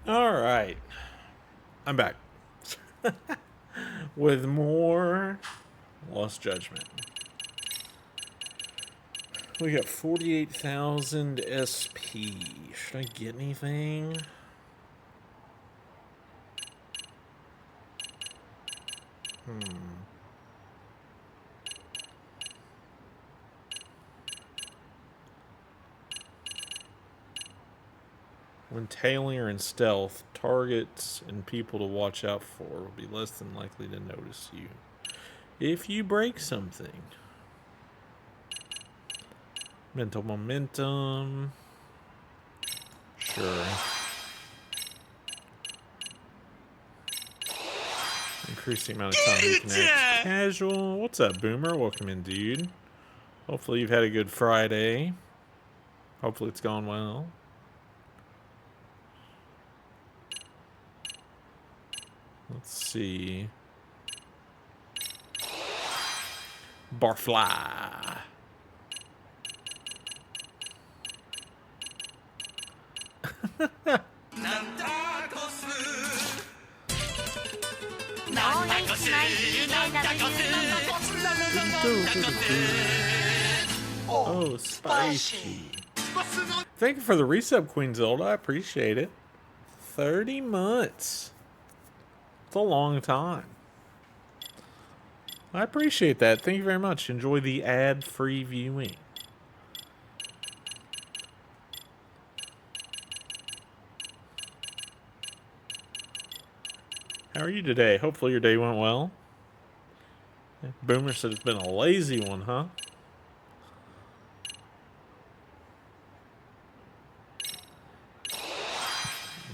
All right, I'm back with more Lost Judgment. We got 48,000 SP. Should I get anything? When tailing or in stealth, targets and people to watch out for will be less than likely to notice you. If you break something. Mental momentum. Sure. Increase the amount of time you can act casual. What's up, Boomer? Welcome in, dude. Hopefully you've had a good Friday. Hopefully it's gone well. Let's see. Barfly. Oh, spicy. Thank you for the resub, Queen Zelda. I appreciate it. 30 months. It's a long time. I appreciate that. Thank you very much. Enjoy the ad-free viewing. How are you today? Hopefully your day went well. Boomer said it's been a lazy one, huh?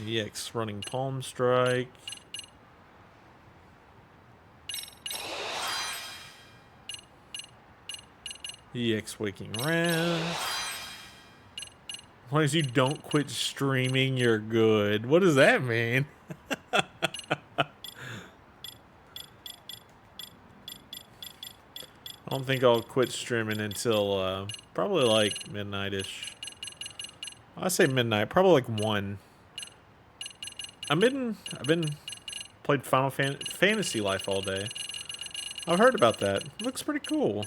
EX running Palm Strike. EX waking Wrath. As long as you don't quit streaming, you're good. What does that mean? I don't think I'll quit streaming until probably like midnight-ish. I say midnight, probably like 1. I've been played Final Fantasy Life all day. I've heard about that. Looks pretty cool.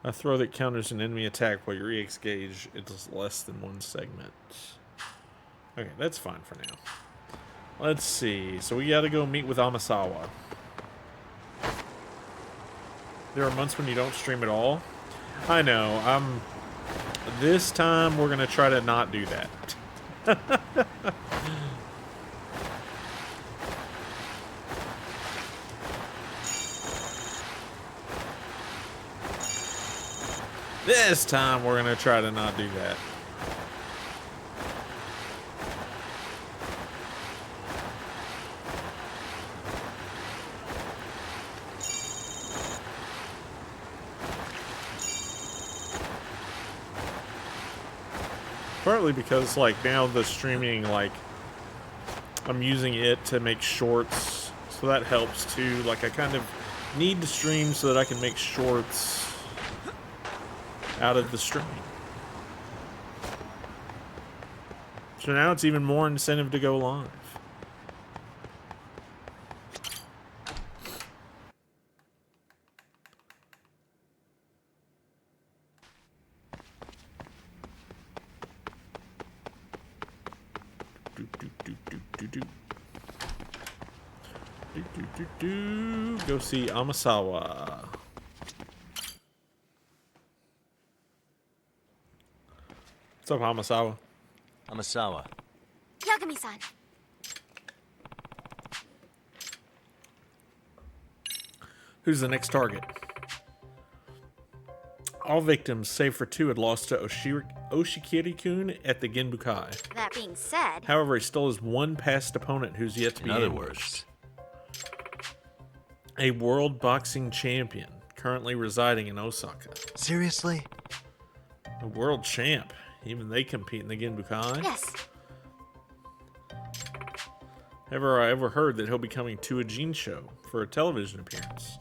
A throw that counters an enemy attack while your EX gauge is less than 1 segment. Okay, that's fine for now. Let's see. So we gotta go meet with Amasawa. There are months when you don't stream at all. I know. This time we're gonna try to not do that. This time we're gonna try to not do that. Partly because, like, now the streaming, like, I'm using it to make shorts, so that helps too. Like, I kind of need to stream so that I can make shorts out of the streaming. So now it's even more incentive to go live. Go see Amasawa. What's up, Amasawa? Amasawa. Yagami-san. Who's the next target? All victims, save for 2, had lost to Oshikiri-kun at the Genbukai. That being said... However, he still has 1 past opponent who's yet to be In other ambushed. words... A world boxing champion, currently residing in Osaka. Seriously? A world champ. Even they compete in the Genbukai? Yes. I ever heard that he'll be coming to a Gene show for a television appearance.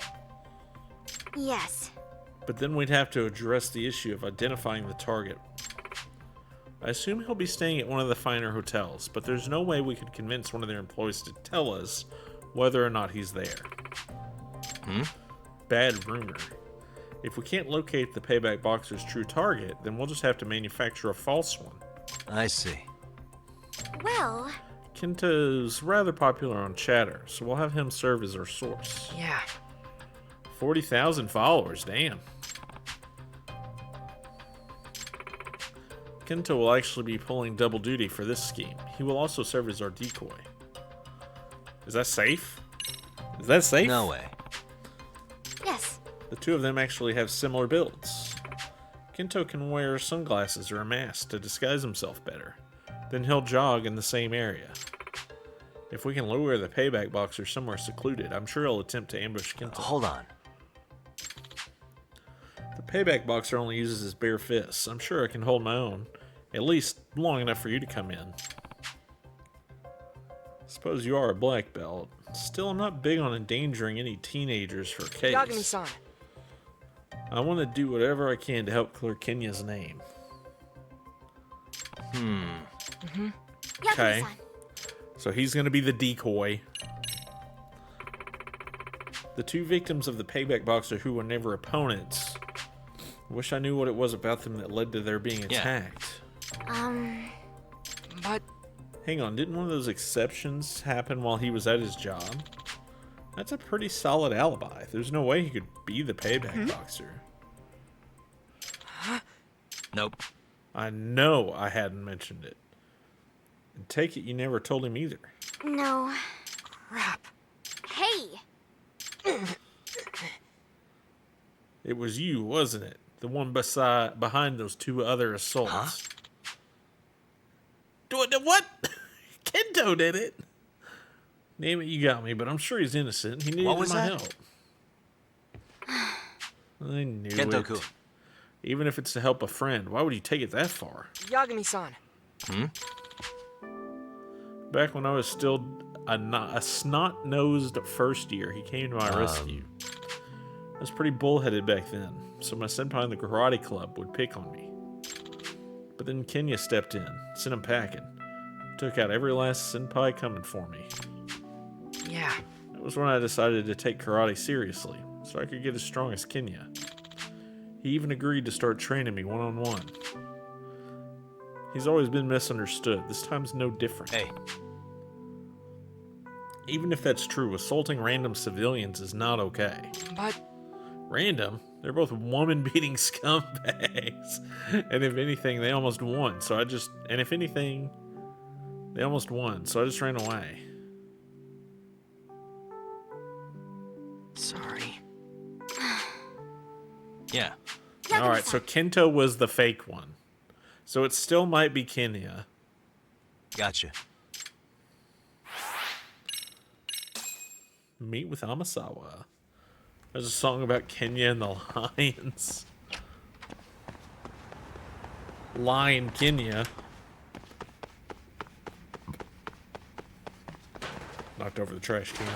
Yes. But then we'd have to address the issue of identifying the target. I assume he'll be staying at one of the finer hotels, but there's no way we could convince one of their employees to tell us whether or not he's there. Bad rumor. If we can't locate the Payback Boxer's true target, then we'll just have to manufacture a false one. I see. Well... Kento's rather popular on Chatter, so we'll have him serve as our source. Yeah. 40,000 followers, damn. Kento will actually be pulling double duty for this scheme. He will also serve as our decoy. Is that safe? Is that safe? No way. Yes. The two of them actually have similar builds. Kento can wear sunglasses or a mask to disguise himself better. Then he'll jog in the same area. If we can lure the Payback Boxer somewhere secluded, I'm sure he'll attempt to ambush Kento. Hold on. The Payback Boxer only uses his bare fists. I'm sure I can hold my own. At least long enough for you to come in. Suppose you are a black belt. Still, I'm not big on endangering any teenagers for a case. Yagami-san. I want to do whatever I can to help clear Kenya's name. Okay. Yagami-san. So he's going to be the decoy. The two victims of the Payback Boxer who were never opponents. I wish I knew what it was about them that led to their being attacked. But Hang on, didn't one of those exceptions happen while he was at his job? That's a pretty solid alibi. There's no way he could be the Payback Boxer. Nope. I know I hadn't mentioned it. And take it you never told him either. No. crap. Hey! It was you, wasn't it? The one behind those two other assaults. What? Kento did it. Name it, you got me, but I'm sure he's innocent. He needed What was my that? help. I knew Kento-kun. it. Even if it's to help a friend, why would you take it that far? Yagami-san. Back when I was still a snot-nosed first year, he came to my rescue. I was pretty bullheaded back then, so my senpai in the karate club would pick on me. But then Kenya stepped in, sent him packing, took out every last senpai coming for me. Yeah. That was when I decided to take karate seriously, so I could get as strong as Kenya. He even agreed to start training me one-on-one. He's always been misunderstood. This time's no different. Hey. Even if that's true, assaulting random civilians is not okay. But Random? They're both woman-beating scumbags. And if anything, they almost won. So I just ran away. sorry. Yeah. Alright, so Kento was the fake one. So it still might be Kenya. Gotcha. Meet with Amasawa. There's a song about Kenya and the lions. Lion Kenya. Knocked over the trash can.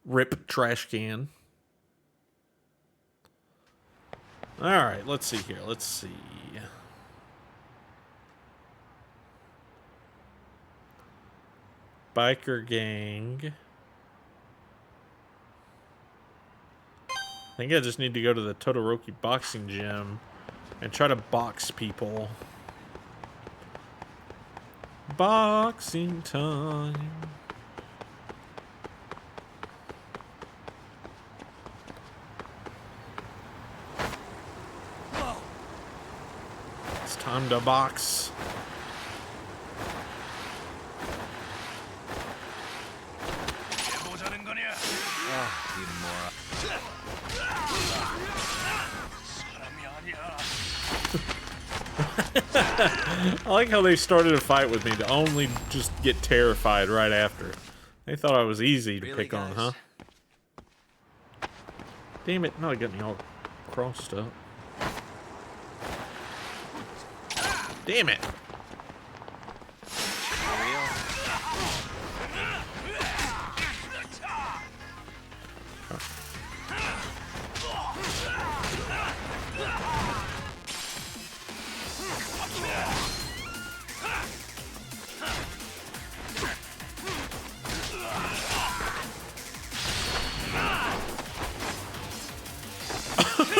Rip trash can. Alright, let's see here. Let's see. Biker gang. I think I just need to go to the Todoroki boxing gym and try to box people. Boxing time. It's time to box. Even more. I like how they started a fight with me to only just get terrified right after. They thought I was easy to Really, pick on, guys? huh? Damn it, now they got me all crossed up. Damn it.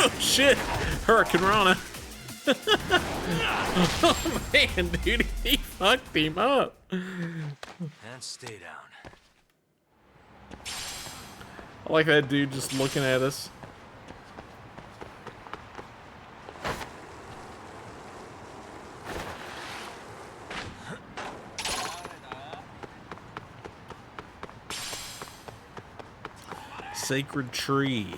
Oh, shit! Hurricane Rana. Oh, man, dude, he fucked him up. And stay down. I like that dude just looking at us. Sacred tree.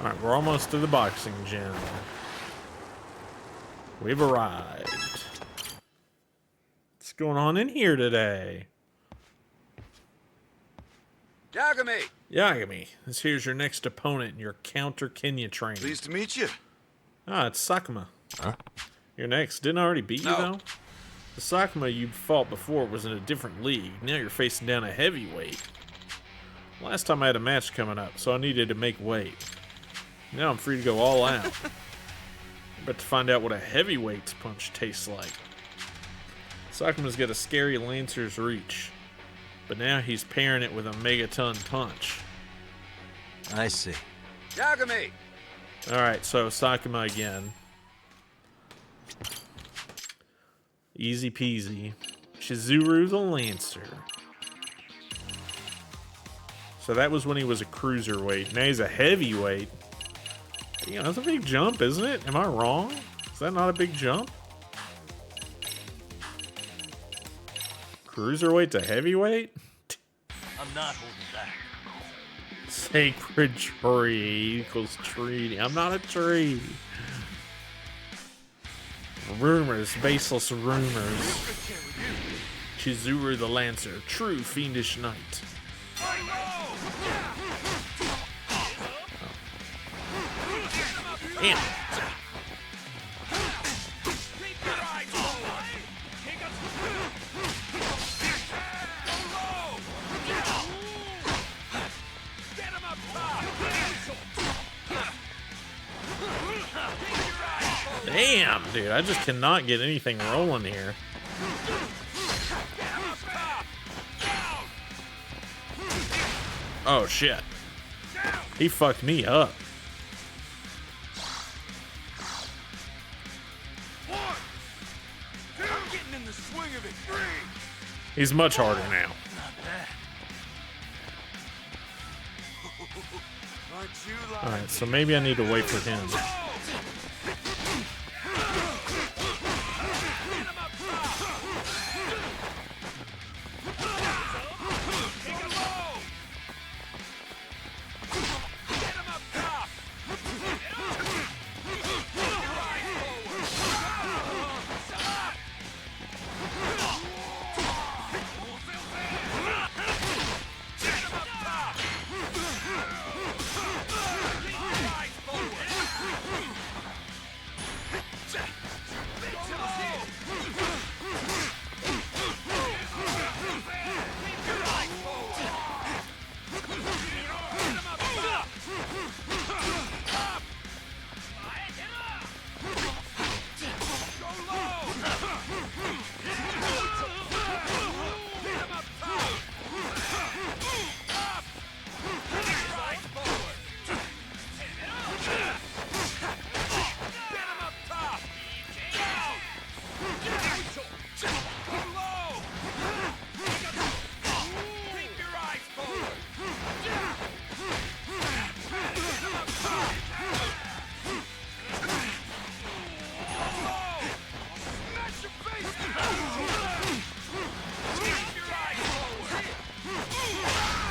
Alright, we're almost to the boxing gym. We've arrived. What's going on in here today? Yagami! Yagami, this here's your next opponent in your counter Kenya training. Pleased to meet you. Ah, it's Sakuma. Huh? You're next. Didn't I already beat you, No. though? The Sakuma you fought before was in a different league. Now you're facing down a heavyweight. Last time I had a match coming up, so I needed to make weight. Now I'm free to go all out. I'm about to find out what a heavyweight's punch tastes like. Sakuma's got a scary Lancer's reach, but now he's pairing it with a megaton punch. I see. Yagami! Alright, so Sakuma again. Easy peasy. Chizuru the Lancer. So that was when he was a cruiserweight. Now he's a heavyweight. Yeah, that's a big jump, isn't it? Am I wrong? Is that not a big jump? Cruiserweight to heavyweight? I'm not holding back. Sacred tree equals treaty. I'm not a tree. Rumors, baseless rumors. Chizuru the Lancer, true fiendish knight. Damn. Damn, dude, I just cannot get anything rolling here. Oh, shit. He fucked me up. He's much harder now. Alright, so maybe I need to wait for him.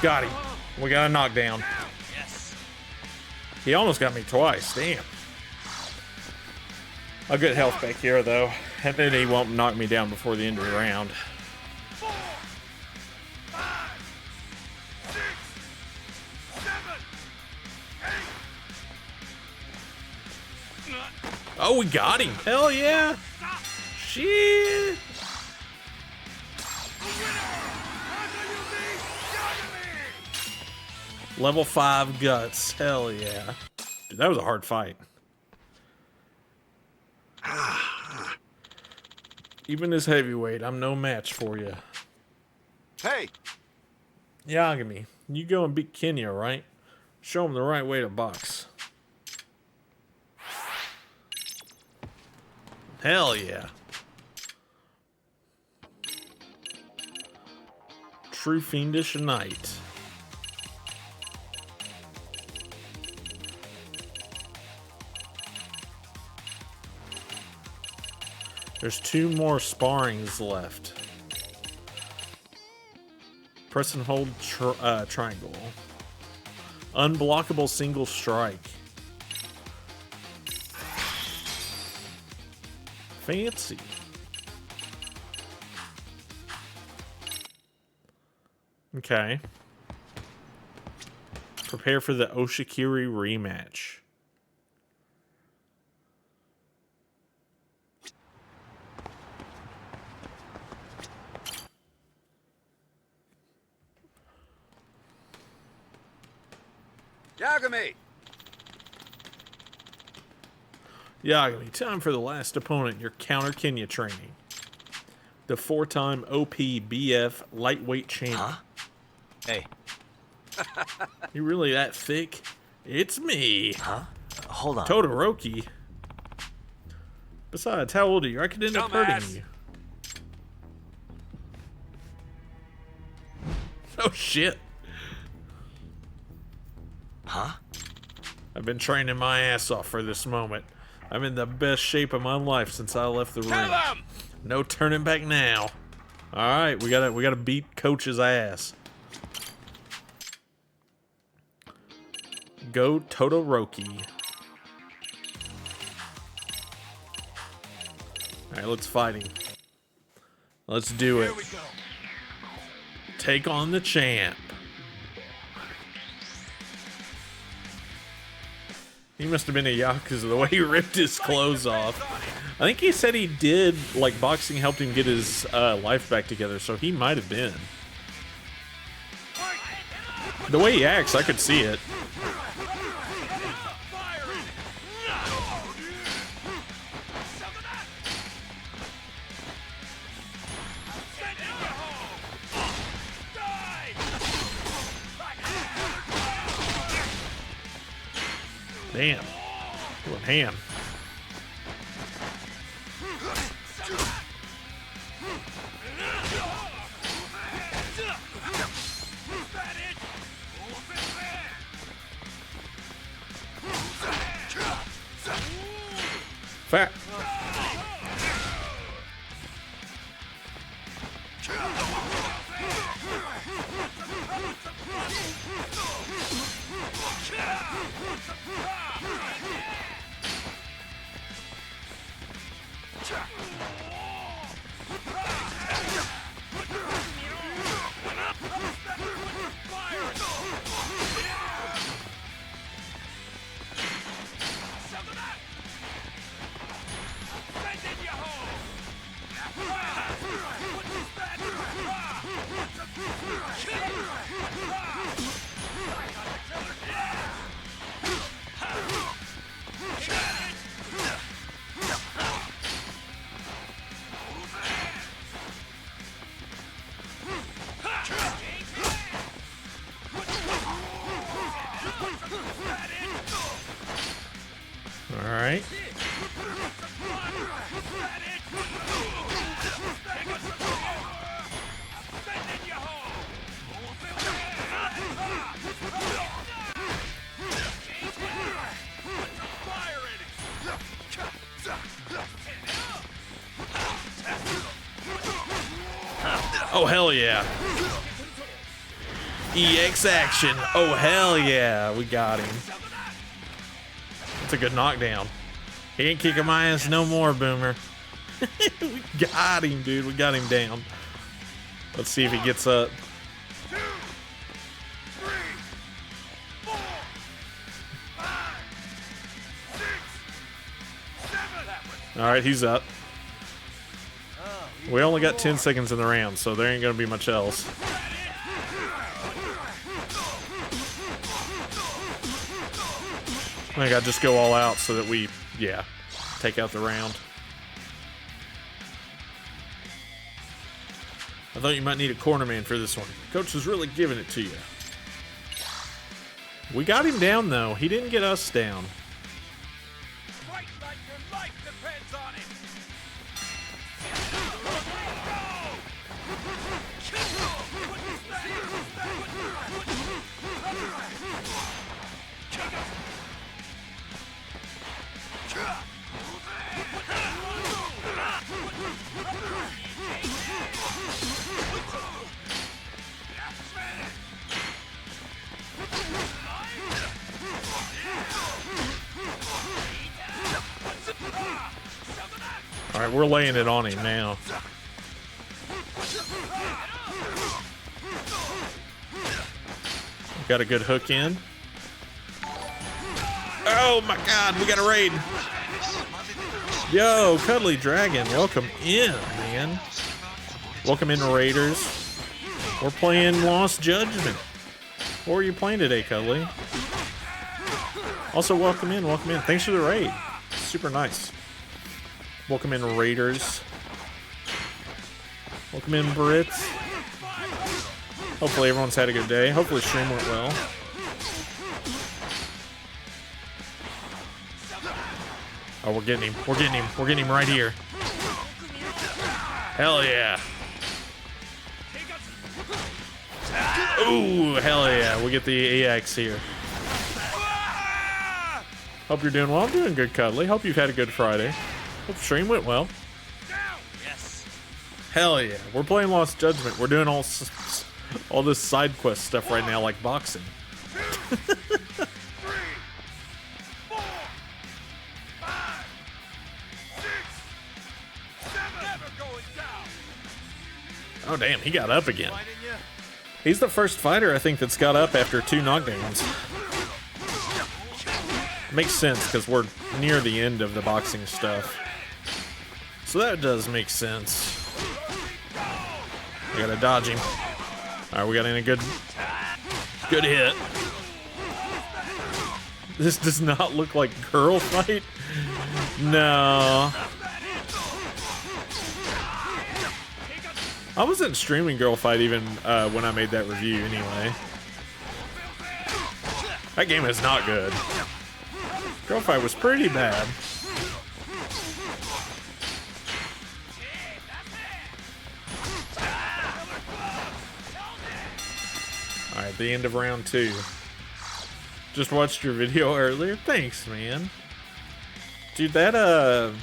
Got him. We got a knockdown. He almost got me twice. Damn. I'll get health back here, though. And then he won't knock me down before the end of the round. 4, 5, 6, 7, 8, 9. Oh, we got him. Hell yeah. Shit. Level 5 guts. Hell yeah. Dude, that was a hard fight. Even as heavyweight, I'm no match for you. Hey, Yagami, you go and beat Kenya, right? Show him the right way to box. Hell yeah. True Fiendish Knight. There's 2 more sparrings left. Press and hold triangle. Unblockable single strike. Fancy. Okay. Prepare for the Oshikiri rematch. Yagami! Yagami, time for the last opponent in your counter Kenya training. The 4-time OPBF lightweight champ. Huh? Hey. You really that thick? It's me. Huh? Hold on. Todoroki. Besides, how old are you? I could end up hurting Dumbass. you. Oh shit. Huh? I've been training my ass off for this moment. I'm in the best shape of my life since I left the ring. Kill him! No turning back now. All right, we gotta beat Coach's ass. Go Todoroki. All right, let's fight him. Let's do it. Here we go. Take on the champ. He must have been a Yakuza the way he ripped his clothes off. I think he said he did, like, boxing helped him get his life back together, so he might have been. The way he acts, I could see it. Damn. Going ham. Fat. All right. Oh, hell yeah. EX action. Oh, hell yeah. We got him. That's a good knockdown. He ain't kicking my ass no more, Boomer. We got him, dude. We got him down. Let's see if he gets up. 2, 3, 4, 5, 6, Alright, he's up. We only got 10 seconds in the round, so there ain't gonna be much else. I think I just go all out so that we, yeah, take out the round. I thought you might need a corner man for this one. Coach is really giving it to you. We got him down, though. He didn't get us down. Fight like your life depends on it. All right, we're laying it on him now. Got a good hook in. Oh my God, we got a raid. Yo, Cuddly Dragon, welcome in, man. Welcome in, Raiders. We're playing Lost Judgment. What are you playing today, Cuddly? Also, welcome in, welcome in. Thanks for the raid. Super nice. Welcome in, Raiders. Welcome in, Brits. Hopefully everyone's had a good day. Hopefully the stream went well. Oh, we're getting him. We're getting him. We're getting him right here. Hell yeah. Ooh, hell yeah. We get the EX here. Hope you're doing well. I'm doing good, Cuddly. Hope you've had a good Friday. Hope the stream went well. Yes. Hell yeah. We're playing Lost Judgment. We're doing all this side quest stuff right now, like boxing. Oh damn, he got up again. He's the first fighter I think that's got up after 2 knockdowns. Makes sense because we're near the end of the boxing stuff. So that does make sense. We gotta dodge him. Alright, we got in a good hit. This does not look like girl fight. No. I wasn't streaming girl fight even when I made that review anyway. That game is not good. Girl fight was pretty bad. Alright, the end of round 2. Just watched your video earlier. Thanks, man. Dude, that,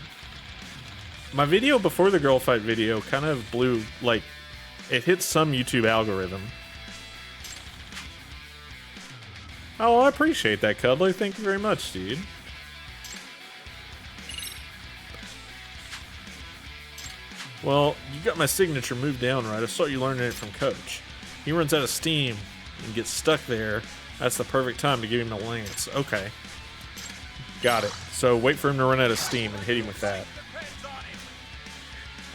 my video before the girl fight video kind of blew, like, it hit some YouTube algorithm. Oh, I appreciate that, Cuddly. Thank you very much, dude. Well, you got my signature moved down right. I saw you learning it from Coach. He runs out of steam and gets stuck there. That's the perfect time to give him a lance. Okay. Got it. So wait for him to run out of steam and hit him with that.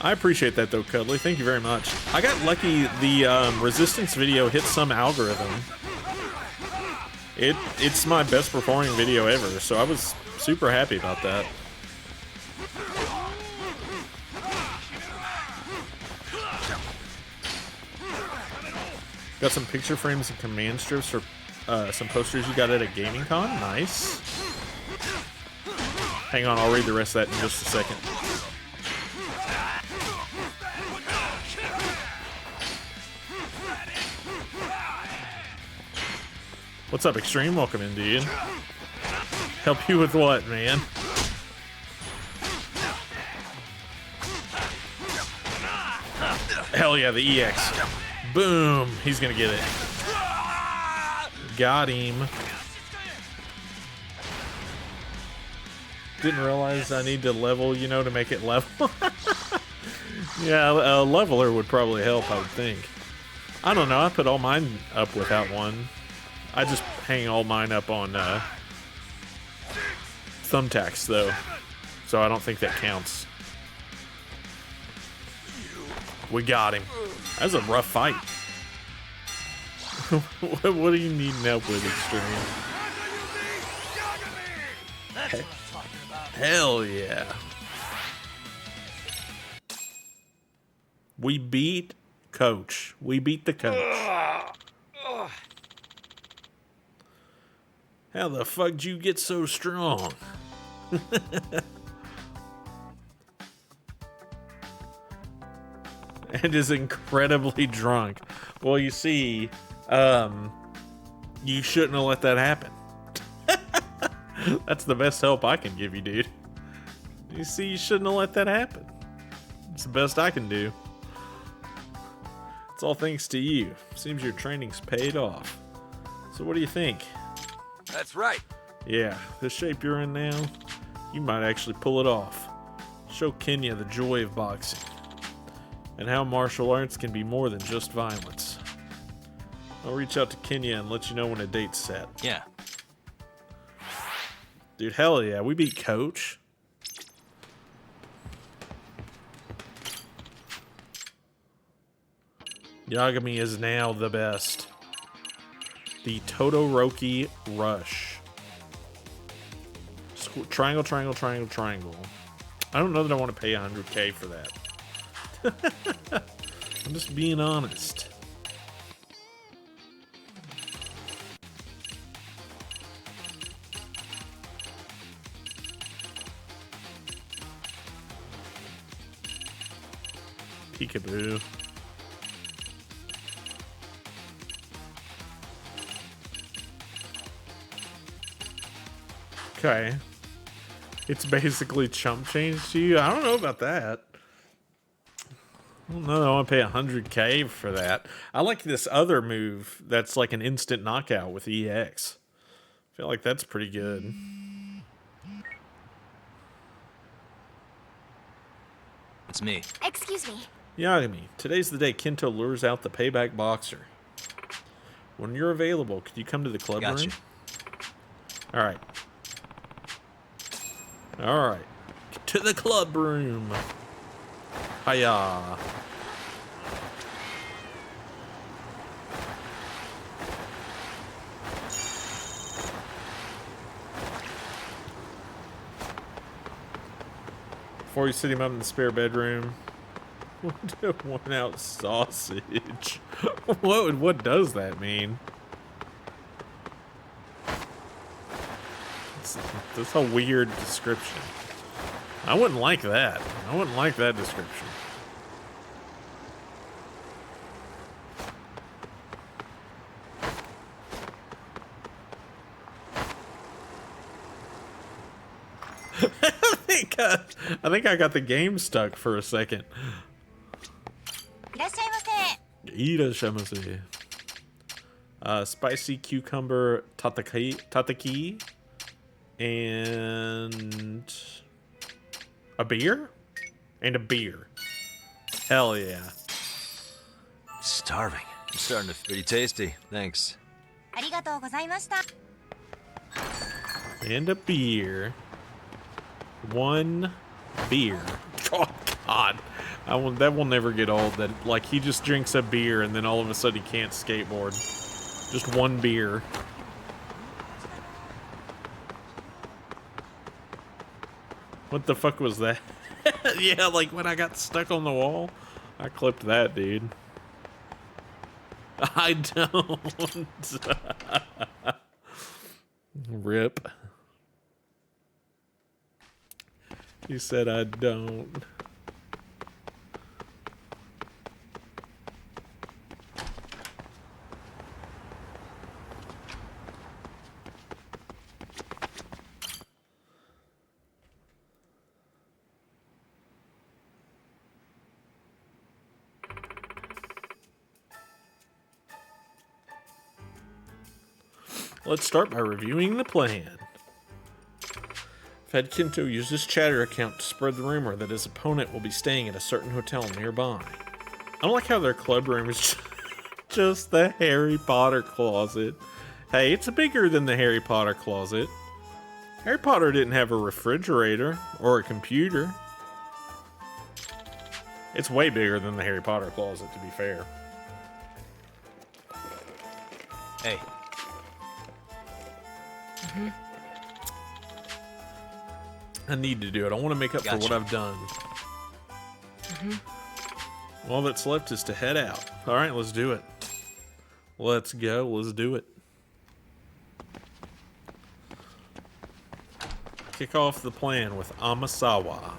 I appreciate that though, Cuddly. Thank you very much. I got lucky. The resistance video hit some algorithm. It's my best performing video ever, so I was super happy about that. Got some picture frames and command strips for some posters you got at a gaming con. Nice. Hang on, I'll read the rest of that in just a second. What's up, Extreme? Welcome in, dude. Help you with what, man? Hell yeah, the EX. Boom! He's gonna get it. Got him. Didn't realize I need to level, you know, to make it level. Yeah, a leveler would probably help, I would think. I don't know, I put all mine up without one. I just hang all mine up on thumbtacks, though. so I don't think that counts. We got him. That was a rough fight. What do you need help with, Extreme? That's what I'm talking about. Hell yeah. We beat Coach. We beat the coach. How the fuck did you get so strong? And is incredibly drunk. Well, you see, you shouldn't have let that happen. That's the best help I can give you, dude. You see, you shouldn't have let that happen. It's the best I can do. It's all thanks to you. Seems your training's paid off. So what do you think? That's right. Yeah, the shape you're in now, you might actually pull it off. Show Kenya the joy of boxing. And how martial arts can be more than just violence. I'll reach out to Kenya and let you know when a date's set. Yeah. Dude, hell yeah, we beat Coach. Yagami is now the best. The Todoroki Rush. Triangle, triangle, triangle, triangle. I don't know that I want to pay 100K for that. I'm just being honest. Peekaboo. Okay. It's basically chump change to you? I don't know about that. I don't know. I want to pay 100K for that. I like this other move that's like an instant knockout with EX. I feel like that's pretty good. It's me. Excuse me. Yagami, today's the day Kento lures out the payback boxer. When you're available, could you come to the club Gotcha. room? Alright. Alright. To the club room. Hiya. Before you sit him up in the spare bedroom. One out sausage. What does that mean? That's a weird description. I wouldn't like that. I wouldn't like that description. I think I got the game stuck for a second. Irashamase. Spicy cucumber tataki and a beer? And a beer. Hell yeah. Starving. I'm starting to feel pretty tasty. Thanks. And a beer. One beer. Oh God. That will never get old. That like he just drinks a beer and then all of a sudden he can't skateboard. Just one beer. What the fuck was that? Yeah, like when I got stuck on the wall, I clipped that, dude. I don't. Rip. He said I don't. Let's start by reviewing the plan. Fed Kento used his chatter account to spread the rumor that his opponent will be staying at a certain hotel nearby. I don't like how their club room is just the Harry Potter closet. Hey, it's bigger than the Harry Potter closet. Harry Potter didn't have a refrigerator or a computer. It's way bigger than the Harry Potter closet, to be fair. Hey. I need to do it. I want to make up for what I've done. All that's left is to head out. All right, let's do it. Let's go. Let's do it. Kick off the plan with Amasawa.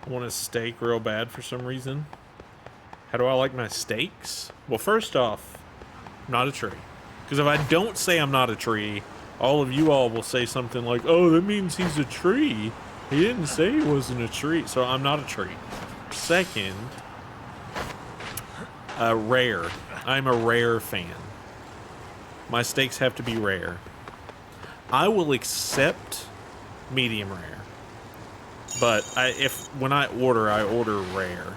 I want a steak real bad for some reason. How do I like my steaks? Well, first off, I'm not a tree. Because if I don't say I'm not a tree, all of you all will say something like, oh, that means he's a tree. He didn't say he wasn't a tree. So I'm not a tree. Second, rare. I'm a rare fan. My steaks have to be rare. I will accept medium rare. But when I order rare.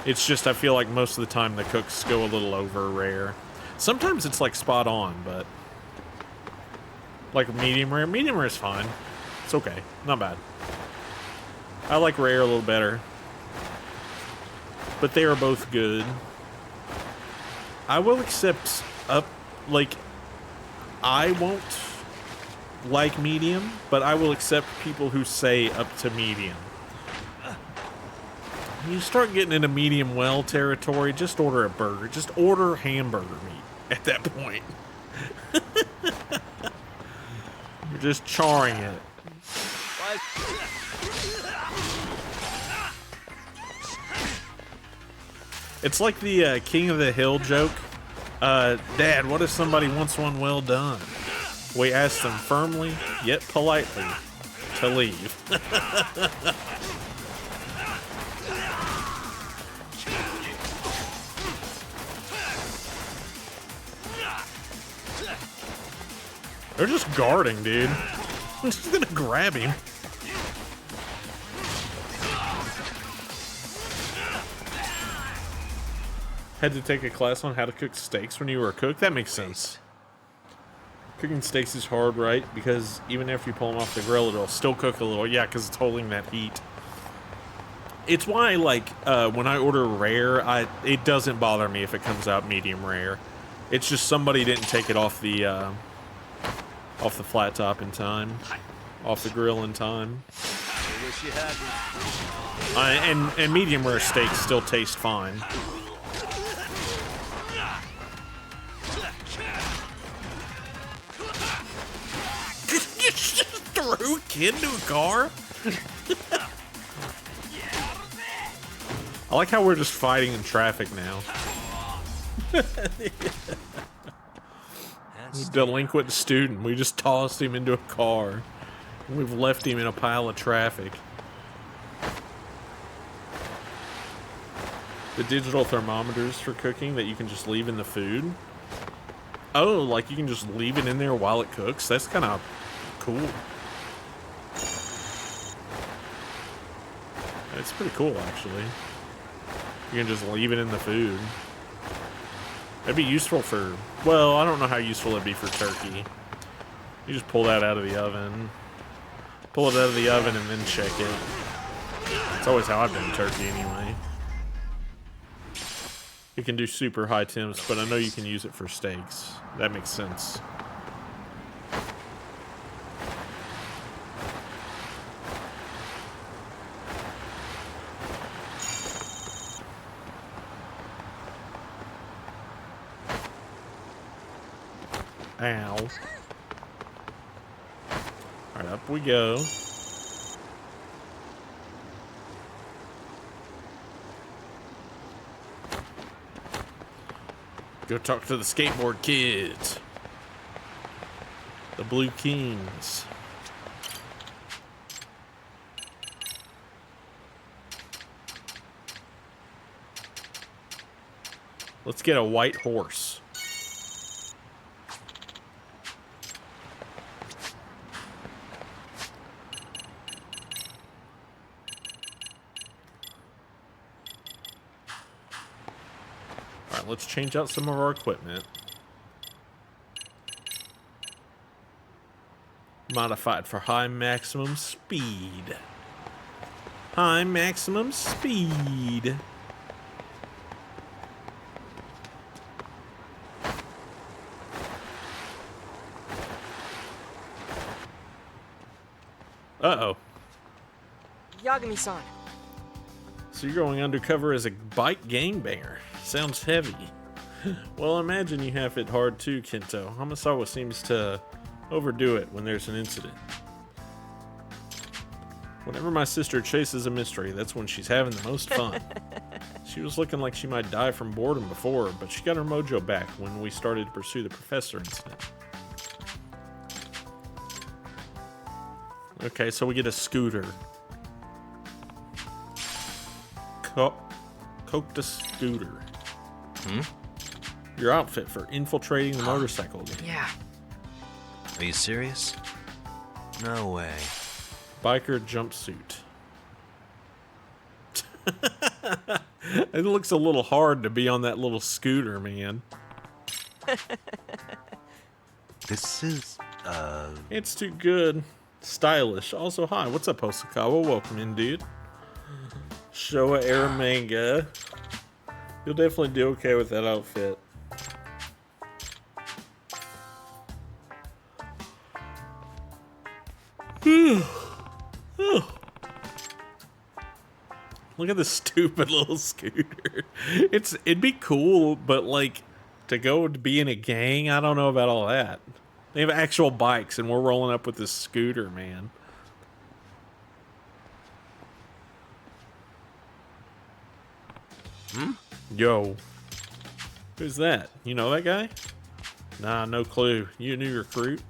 It's just I feel like most of the time the cooks go a little over rare. Sometimes it's like spot on, but like medium rare. Medium rare is fine. It's okay. Not bad. I like rare a little better. But they are both good. I will accept I won't like medium, but I will accept people who say up to medium. When you start getting into medium well territory, just order a burger. Just order hamburger meat at that point. You're just charring it. It's like the King of the Hill joke. Dad, what if somebody wants one well done? We ask them firmly, yet politely, to leave. They're just guarding, dude. I'm just gonna grab him. Had to take a class on how to cook steaks when you were a cook? That makes sense. Cooking steaks is hard, right? Because even after you pull them off the grill, it'll still cook a little. Yeah, because it's holding that heat. It's why, like, when I order rare, it doesn't bother me if it comes out medium rare. It's just somebody didn't take it off the flat top in time, off the grill in time. I wish you had me. And medium rare steaks still taste fine. You just threw a kid into a car? I like how we're just fighting in traffic now. Delinquent student. We just tossed him into a car. We've left him in a pile of traffic. The digital thermometers for cooking that you can just leave in the food. Oh, like you can just leave it in there while it cooks? That's kind of cool. It's pretty cool, actually. You can just leave it in the food. That'd be useful for... Well, I don't know how useful it'd be for turkey. You just pull that out of the oven. Pull it out of the oven and then check it. That's always how I've done turkey anyway. You can do super high temps, but I know you can use it for steaks. That makes sense. Ow. Alright, up we go. Go talk to the skateboard kids. The Blue Kings. Let's get a white horse. let's change out some of our equipment. Modified for high maximum speed. High maximum speed. Uh-oh. Yagami-san. So you're going undercover as a bike gangbanger. Sounds heavy. Well, imagine you have it hard too, Kento. Hamasawa seems to overdo it when there's an incident. Whenever my sister chases a mystery, that's when she's having the most fun. She was looking like she might die from boredom before, but she got her mojo back when we started to pursue the professor incident. Okay, so we get a scooter. Coke the scooter. Your outfit for infiltrating the motorcycle game. Yeah. Are you serious? No way. Biker jumpsuit. It looks a little hard to be on that little scooter, man. This is, It's too good. Stylish. Also, hi, what's up, Hosokawa? Welcome in, dude. Showa era manga. You'll definitely do okay with that outfit. Look at this stupid little scooter. It'd be cool, but like to go to be in a gang, I don't know about all that. They have actual bikes and we're rolling up with this scooter, man. Yo. Who's that? You know that guy? Nah, no clue. You a new recruit?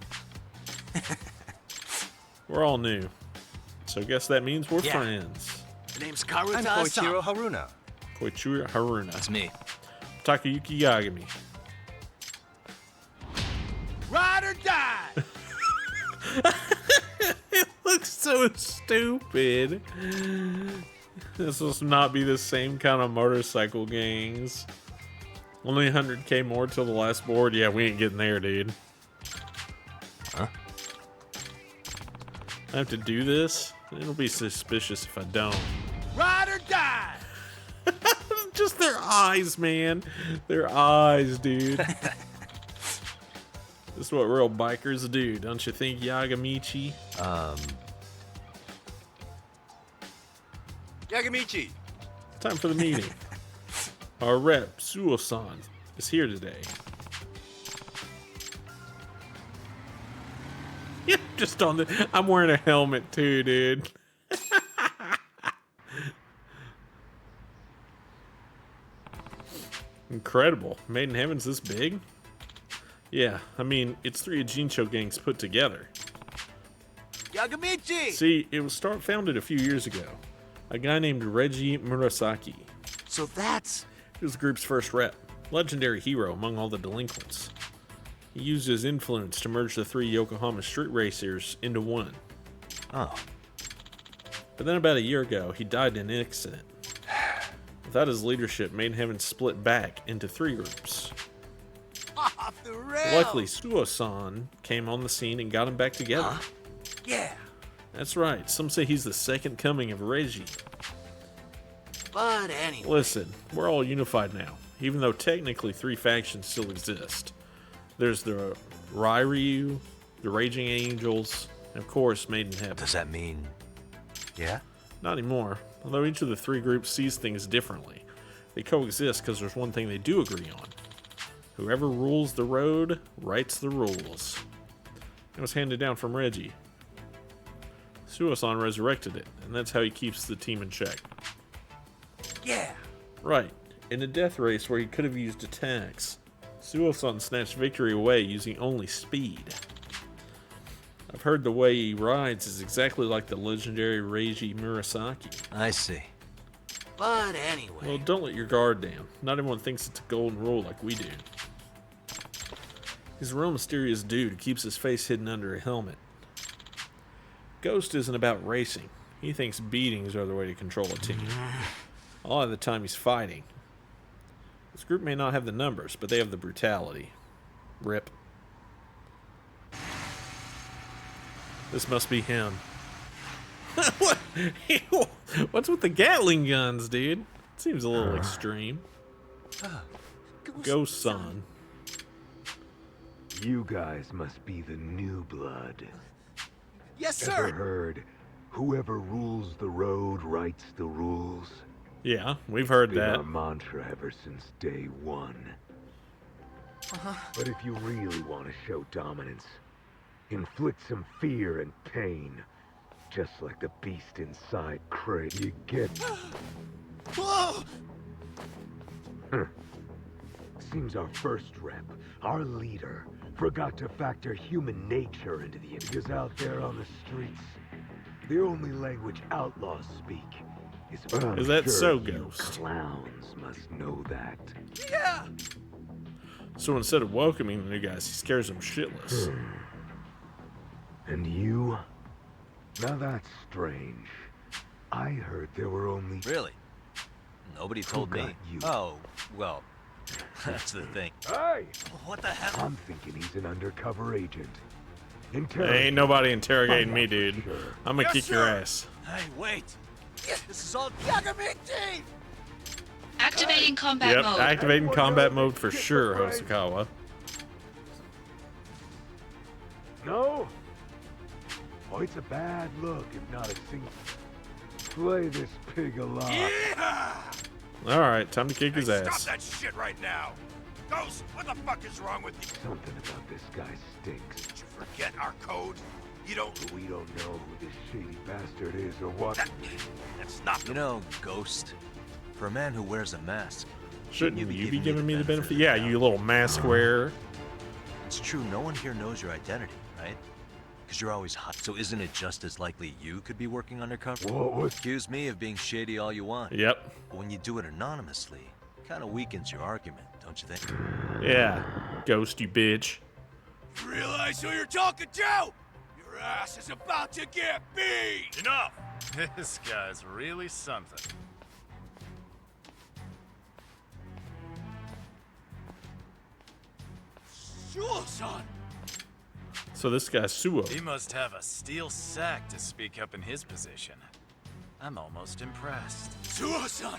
We're all new. So I guess that means we're friends. The name's I'm Karuta-san. Koichiro Haruna. Koichiro Haruna. That's me. Takayuki Yagami. Ride or die! It looks so stupid. This must not be the same kind of motorcycle gangs. Only 100k more till the last board. Yeah, we ain't getting there, dude. Huh? I have to do this? It'll be suspicious if I don't. Ride or die! Just their eyes, man. Their eyes, dude. This is what real bikers do, don't you think, Yagamichi? Yagamichi. Time for the meeting. Our rep, Suo-san, is here today. Yeah, just on the... I'm wearing a helmet too, dude. Incredible. Made in Heaven's this big? Yeah, I mean, it's 3 Jincho gangs put together. Yagamichi! See, it was founded a few years ago. A guy named Reggie Murasaki. So that's... He was the group's first rep. Legendary hero among all the delinquents. He used his influence to merge the 3 Yokohama street racers into one. Oh. But then about a year ago, he died in an accident. Without his leadership, Made in Heaven split back into 3 groups. Off the rails! Luckily, Suo-san came on the scene and got him back together. Yeah, That's right, some say he's the second coming of Reggie. but anyway. Listen, we're all unified now, even though technically 3 factions still exist. There's the Ryu, the Raging Angels, and of course, Made in Heaven. Does that mean... Yeah? Not anymore, although each of the 3 groups sees things differently. They coexist because there's one thing they do agree on. Whoever rules the road writes the rules. It was handed down from Reggie. Suo-san resurrected it, and that's how he keeps the team in check. Yeah. Right, in a death race where he could have used attacks, Suo-san snatched victory away using only speed. I've heard the way he rides is exactly like the legendary Reiji Murasaki. I see. But anyway. Well, don't let your guard down. Not everyone thinks it's a golden rule like we do. He's a real mysterious dude who keeps his face hidden under a helmet. Ghost isn't about racing. He thinks beatings are the way to control a team. A lot of the time he's fighting. This group may not have the numbers, but they have the brutality. Rip. This must be him. What? What's with the Gatling guns, dude? Seems a little extreme. Go-san. You guys must be the new blood. Yes, Ever sir. heard, whoever rules the road writes the rules? Yeah, we've heard Been that. our mantra ever since day one. But if you really want to show dominance, inflict some fear and pain, just like the beast inside Craig. You get. Whoa! Seems our first rep, our leader, forgot to factor human nature into the because out there on the streets, the only language outlaws speak is. But I'm Is that sure so, you Ghost? Clowns must know that. Yeah. So instead of welcoming the new guys, he scares them shitless. And you? Now that's strange. I heard there were only. Really? Nobody told me. got you? Oh, well, that's the thing. Hey! What the hell? I'm thinking he's an undercover agent. Ain't nobody interrogating me, dude. Sure. I'm gonna Yes, kick your sir. ass. Hey, wait! This is all. Yagami team. Activating combat Yep, mode. activating Everyone combat know mode for this shit sure, for Christ. Hosokawa. No? Oh, it's a bad look if not a single. Slay this pig alive. Yeah. Alright, time to kick his Hey, ass. stop that shit right now. Ghost, what the fuck is wrong with you? Something about this guy stinks. Did you forget our code? You don't. But we don't know who this shady bastard is or what. That's not. You know, Ghost, for a man who wears a mask, Shouldn't you be giving me the benefit? Yeah, you little mask wearer. It's true, no one here knows your identity, right? Because you're always hot. So isn't it just as likely you could be working undercover? What was. Accuse me of being shady all you want. Yep. But when you do it anonymously, kind of weakens your argument, don't you think? Yeah. Ghost, you bitch. You realize who you're talking to? Your ass is about to get beat. Enough. This guy's really something. Sure-san. So this guy's Suo. He must have a steel sack to speak up in his position. I'm almost impressed. Sure-san.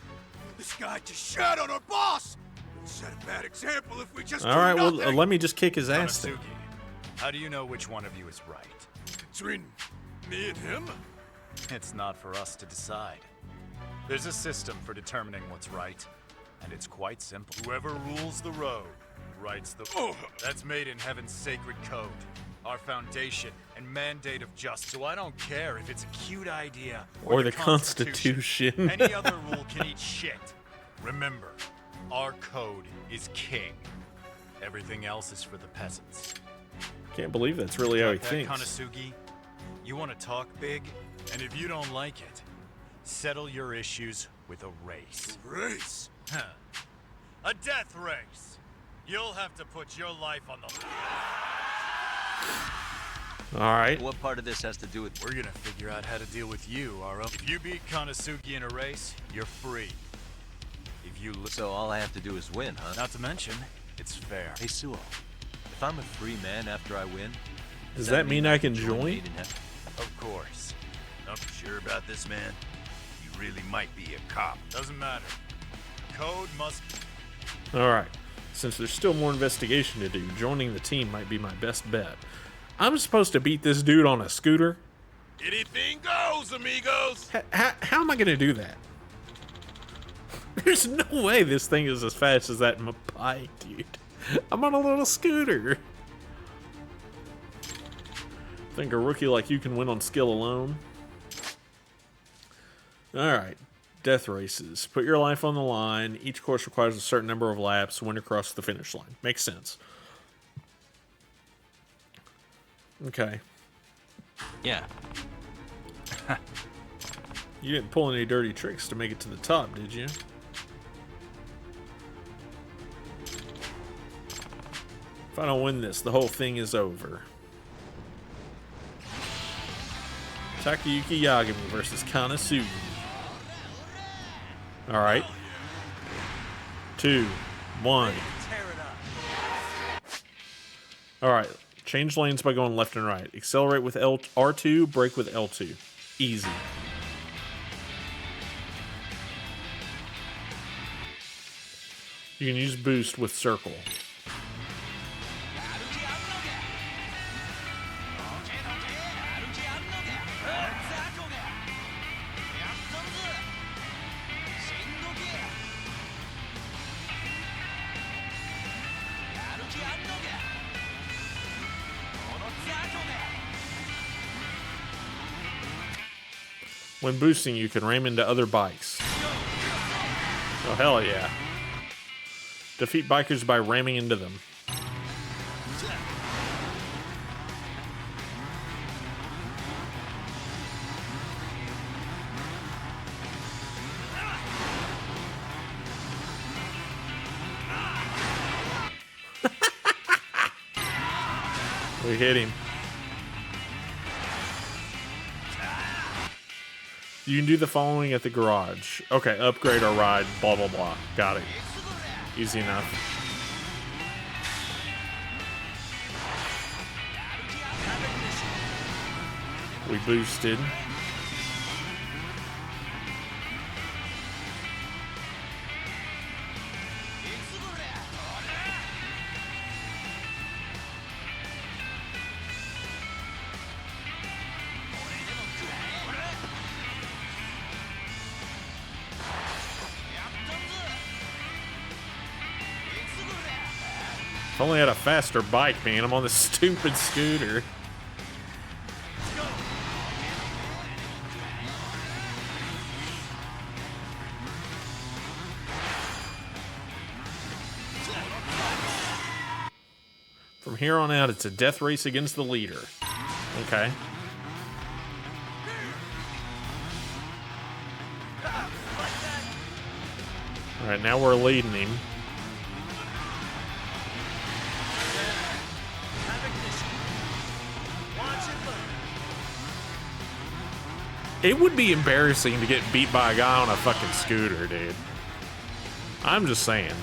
This guy just shat on our boss. We'll set a bad example if we just. Alright, do well, nothing. let me just kick his ass then. Konosuke, how do you know which one of you is right? Between me and him. It's not for us to decide. There's a system for determining what's right, and it's quite simple. Whoever rules the road writes the. Oh. That's made in heaven's sacred code, our foundation and mandate of justice. So I don't care if it's a cute idea Or the Constitution. Any other rule can eat shit. Remember, our code is king. Everything else is for the peasants. Can't believe that's really how he Got that, thinks. Konosugi? You want to talk big? And if you don't like it, settle your issues with a race. Race. Huh. A death race. You'll have to put your life on the Alright. What part of this has to do with... We're gonna figure out how to deal with you, Aro. If you beat Konosugi in a race, you're free. If you So all I have to do is win, huh? not to mention, it's fair. Hey, Suo, if I'm a free man after I win... Does that mean I can join? Made in Heaven? Of course. Not sure about this, man. You really might be a cop. Doesn't matter. Code must... Alright. Since there's still more investigation to do, joining the team might be my best bet. I'm supposed to beat this dude on a scooter? Anything goes, amigos. How am I gonna do that? There's no way this thing is as fast as that bike, dude. I'm on a little scooter. Think a rookie like you can win on skill alone? Alright. Death races. Put your life on the line. Each course requires a certain number of laps. Win across the finish line. Makes sense. Okay. Yeah. You didn't pull any dirty tricks to make it to the top, did you? If I don't win this, the whole thing is over. Takayuki Yagami versus Konosugi. Alright. 2, 1. Tear it up. Alright. Change lanes by going left and right. Accelerate with R2, brake with L2. Easy. You can use boost with circle. When boosting, you can ram into other bikes. Oh, hell yeah. Defeat bikers by ramming into them. We hit him. You can do the following at the garage. Okay, upgrade our ride, blah, blah, blah. Got it. Easy enough. We boosted. If only I had a faster bike, man. I'm on this stupid scooter. From here on out, it's a death race against the leader. Okay. Alright, now we're leading him. It would be embarrassing to get beat by a guy on a fucking scooter, dude. I'm just saying.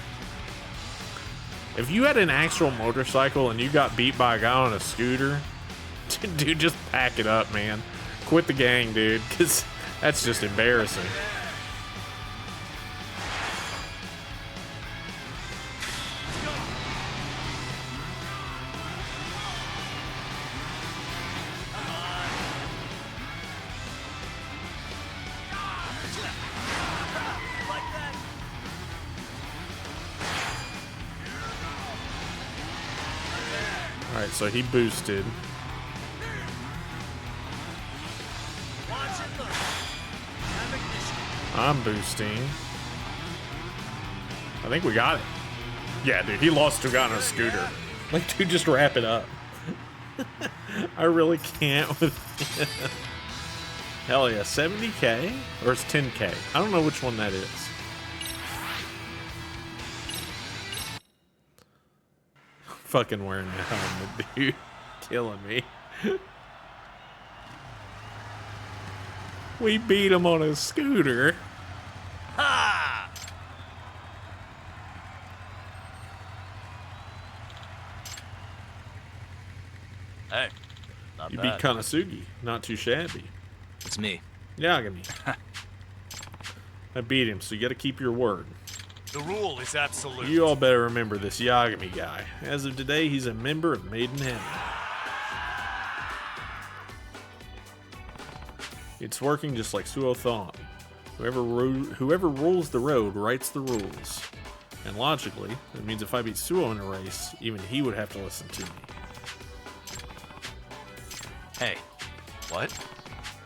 If you had an actual motorcycle and you got beat by a guy on a scooter, dude, just pack it up, man. Quit the gang, dude, because that's just embarrassing. Alright, so he boosted. I'm boosting. I think we got it. Yeah, dude, he lost to a guy on a scooter. Like, dude, just wrap it up. I really can't with Hell yeah, 70K? Or it's 10K? I don't know which one that is. Fucking wearing a helmet, dude. Killing me. We beat him on a scooter. Ha! Hey, not You bad. beat Kanasugi. Not too shabby. It's me. Yagami. I beat him, so you gotta keep your word. The rule is absolute. You all better remember this Yagami guy. As of today, he's a member of Maiden Heaven. It's working just like Suo thought. Whoever rules the road writes the rules. And logically, that means if I beat Suo in a race, even he would have to listen to me. Hey, what?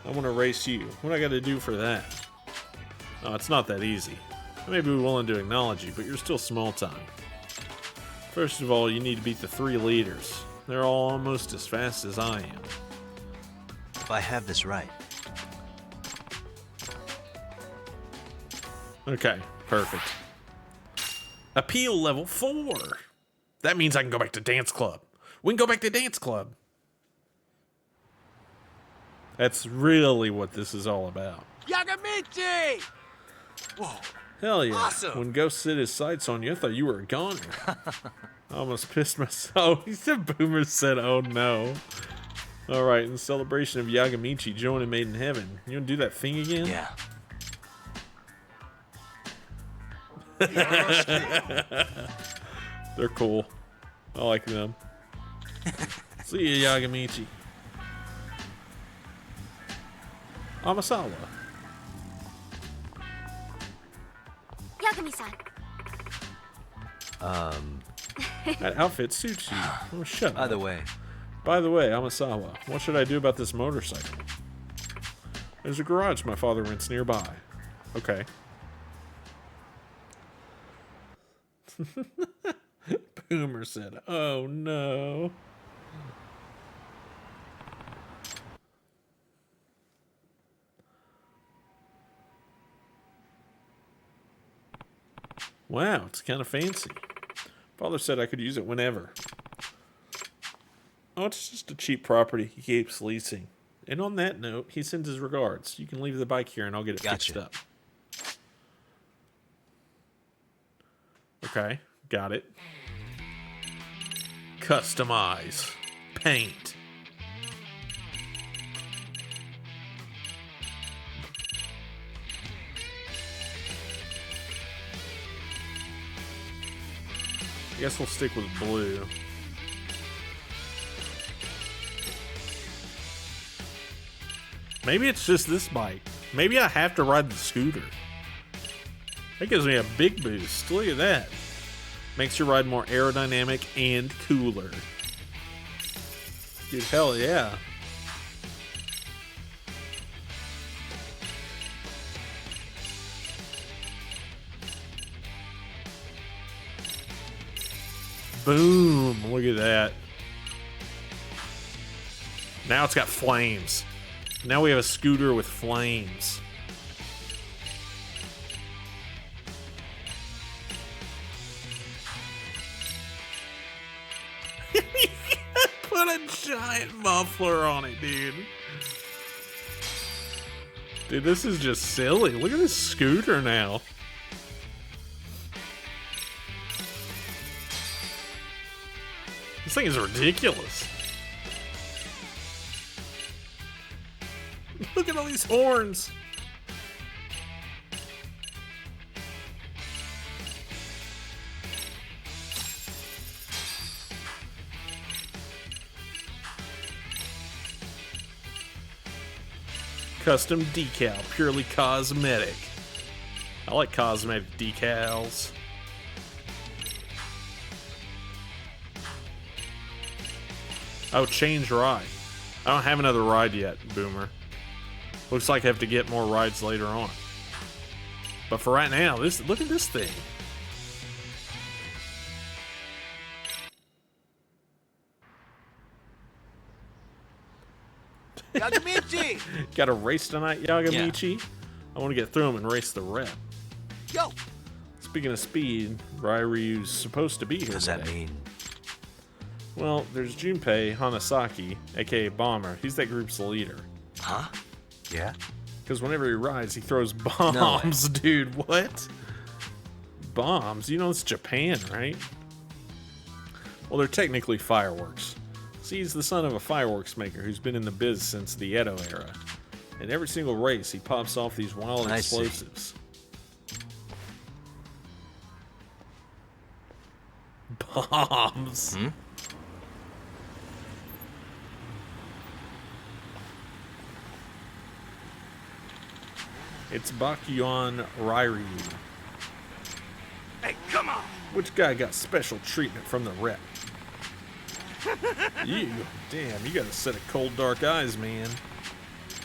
I want to race you. What I got to do for that? Oh, it's not that easy. I may be willing to acknowledge you, but you're still small time. First of all, you need to beat the 3 leaders. They're all almost as fast as I am. If I have this right. Okay, perfect. Appeal level 4. That means I can go back to dance club. We can go back to dance club. That's really what this is all about. Yagamichi! Whoa, Hell yeah. Awesome. When Ghost set his sights on you, I thought you were a goner. I almost pissed myself. Oh, he said Boomer said, oh no. Alright, in celebration of Yagamichi joining Made in Heaven. You wanna do that thing again? Yeah. They're cool. I like them. See ya, Yagamichi. Amasawa. Yagami-san. That outfit suits you. Oh, shut up. By the way, Amasawa, what should I do about this motorcycle? There's a garage my father rents nearby. Okay. Boomer said, oh no. Wow, it's kind of fancy. Father said I could use it whenever. Oh, it's just a cheap property he keeps leasing. And on that note, he sends his regards. You can leave the bike here and I'll get it fixed up. Okay, got it. Customize. Paint. I guess we'll stick with blue. Maybe it's just this bike. Maybe I have to ride the scooter. That gives me a big boost. Look at that. Makes your ride more aerodynamic and cooler. Dude, hell yeah. Boom. Look at that. Now it's got flames. Now we have a scooter with flames. Put a giant muffler on it, dude. Dude, this is just silly. Look at this scooter now. This thing is ridiculous. Look at all these horns. Custom decal, purely cosmetic. I like cosmetic decals. Oh, change ride. I don't have another ride yet, Boomer. Looks like I have to get more rides later on. But for right now, look at this thing. Yagamichi! Got a race tonight, Yagamichi? Yeah. I want to get through them and race the rep. Yo! Speaking of speed, Ryu's supposed to be here What does that mean? Well, there's Junpei Hanasaki, aka Bomber. He's that group's leader. Huh? Yeah? Because whenever he rides, he throws bombs, dude. What? Bombs? You know it's Japan, right? Well, they're technically fireworks. See, he's the son of a fireworks maker who's been in the biz since the Edo era. In every single race, he pops off these wild explosives. Bombs. Hmm? It's Bakuyan Ryu. Hey, come on! Which guy got special treatment from the rep? You, damn, you got a set of cold dark eyes, man.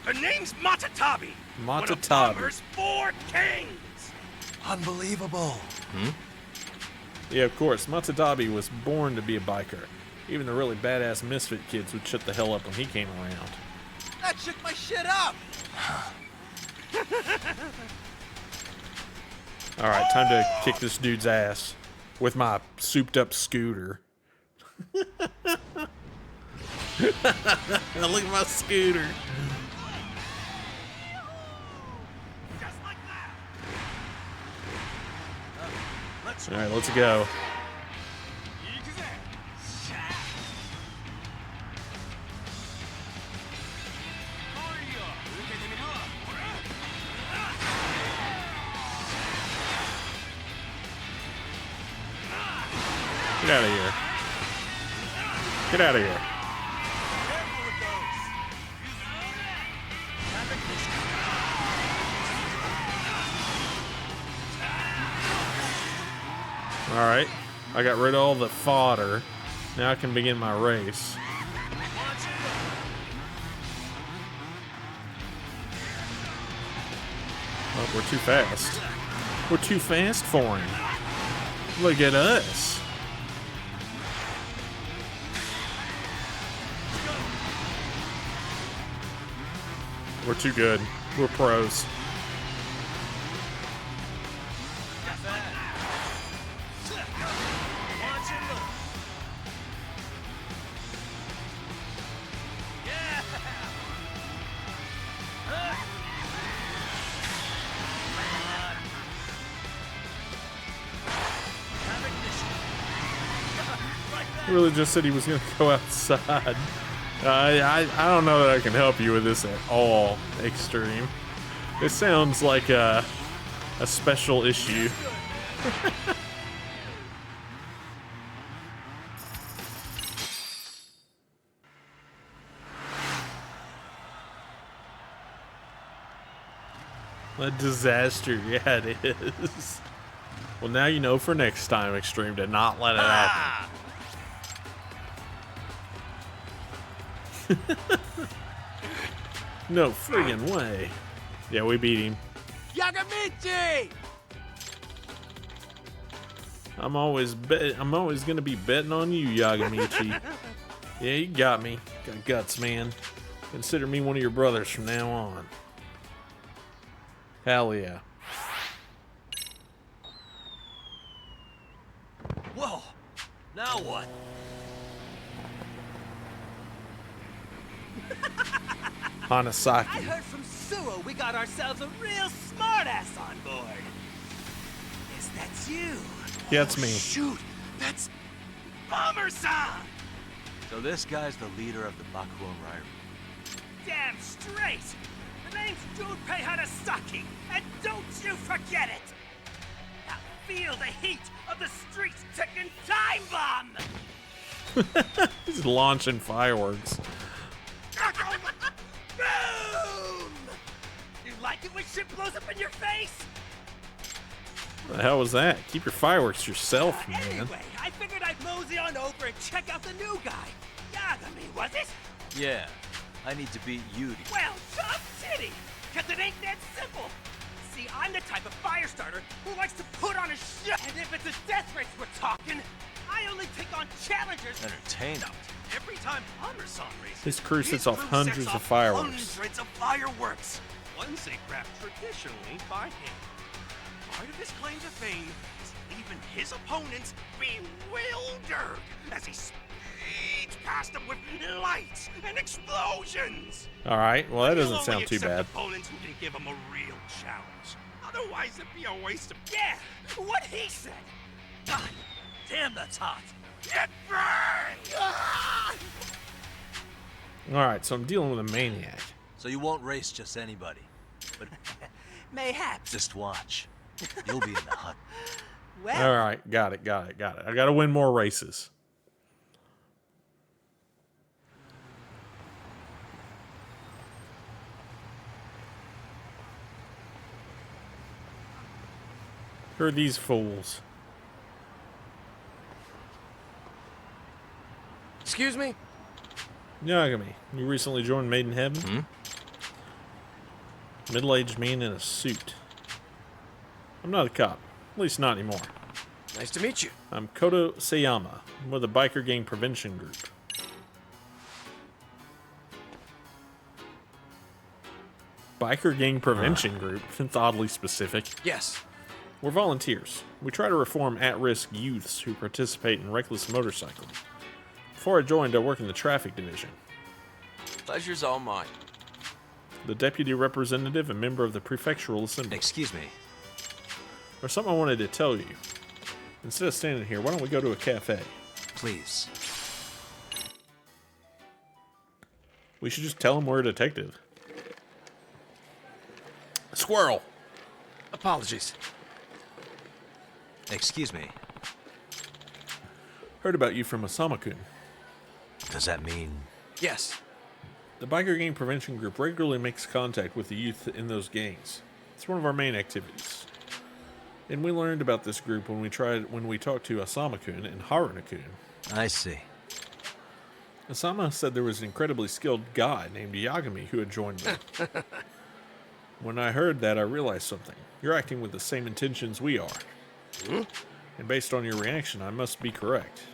Her name's Matatabi. One of Matatabi. Bomber's 4 kings. Unbelievable. Hmm? Yeah, of course, Matatabi was born to be a biker. Even the really badass misfit kids would shut the hell up when he came around. That shook my shit up. Alright, time to kick this dude's ass with my souped up scooter. Look at my scooter. Just like that. Alright, let's go. Get out of here. Get out of here. Alright, I got rid of all the fodder. Now I can begin my race. Oh, we're too fast. We're too fast for him. Look at us. We're too good. We're pros. Really just said he was going to go outside. I don't know that I can help you with this at all, Extreme. This sounds like a special issue. A disaster, yeah it is. Well, now you know for next time, Extreme, to not let it happen. No friggin' way. Yeah, we beat him. Yagamichi! I'm always gonna be betting on you, Yagamichi. Yeah, you got me. Got guts, man. Consider me one of your brothers from now on. Hell yeah. Whoa! Now what? Hanasaki. I heard from Suo we got ourselves a real smartass on board. Is that you? Yeah, it's me. Shoot, that's Bomber-san! So this guy's the leader of the Bakuon Ryrie. Damn straight! The name's Junpei Hanasaki, and don't you forget it! Now feel the heat of the streets ticking time bomb! He's launching fireworks. Boom! You like it when shit blows up in your face? What the hell was that? Keep your fireworks to yourself, man. Anyway, I figured I'd mosey on over and check out the new guy. Yagami, was it? Yeah, I need to beat Yuri. Well, tough titty! Cause it ain't that simple! See, I'm the type of fire starter who likes to put on a show. And if it's a death race we're talking, I only take on challengers. Entertainment. Every time Bomber-san races, This crew his sets off crew hundreds sets of off fireworks. Hundreds of fireworks. Ones they craft traditionally by hand. Part of his claim to fame is leaving his opponents bewildered as he speeds past them with lights and explosions. All right. Well, that He'll doesn't sound only too accept bad. opponents who can give him a real challenge. Otherwise, it'd be a waste of. Yeah, what he said. God damn, that's hot. Get burned! Ah! All right. So I'm dealing with a maniac. So you won't race just anybody. But Mayhaps. just watch. You'll be in the hunt. Well, All right. Got it. I got to win more races. Who are these fools? Excuse me? Yagami, you recently joined Made in Heaven? Middle-aged man in a suit. I'm not a cop. At least not anymore. Nice to meet you. I'm Koto Sayama. I'm with the Biker Gang Prevention Group. Biker Gang Prevention Group? It's oddly specific. Yes. We're volunteers. We try to reform at-risk youths who participate in reckless motorcycling. Before I joined, I worked in the traffic division. Pleasure's all mine. The deputy representative and member of the prefectural assembly. Excuse me. There's something I wanted to tell you. Instead of standing here, why don't we go to a cafe? Please. We should just tell him we're a detective. Squirrel! Apologies. Excuse me. Heard about you from Asama-kun. Does that mean... Yes. The biker gang prevention group regularly makes contact with the youth in those gangs. It's one of our main activities. And we learned about this group when we talked to Asama-kun and Haruna-kun. I see. Asama said there was an incredibly skilled guy named Yagami who had joined them. When I heard that, I realized something. You're acting with the same intentions we are. And based on your reaction, I must be correct.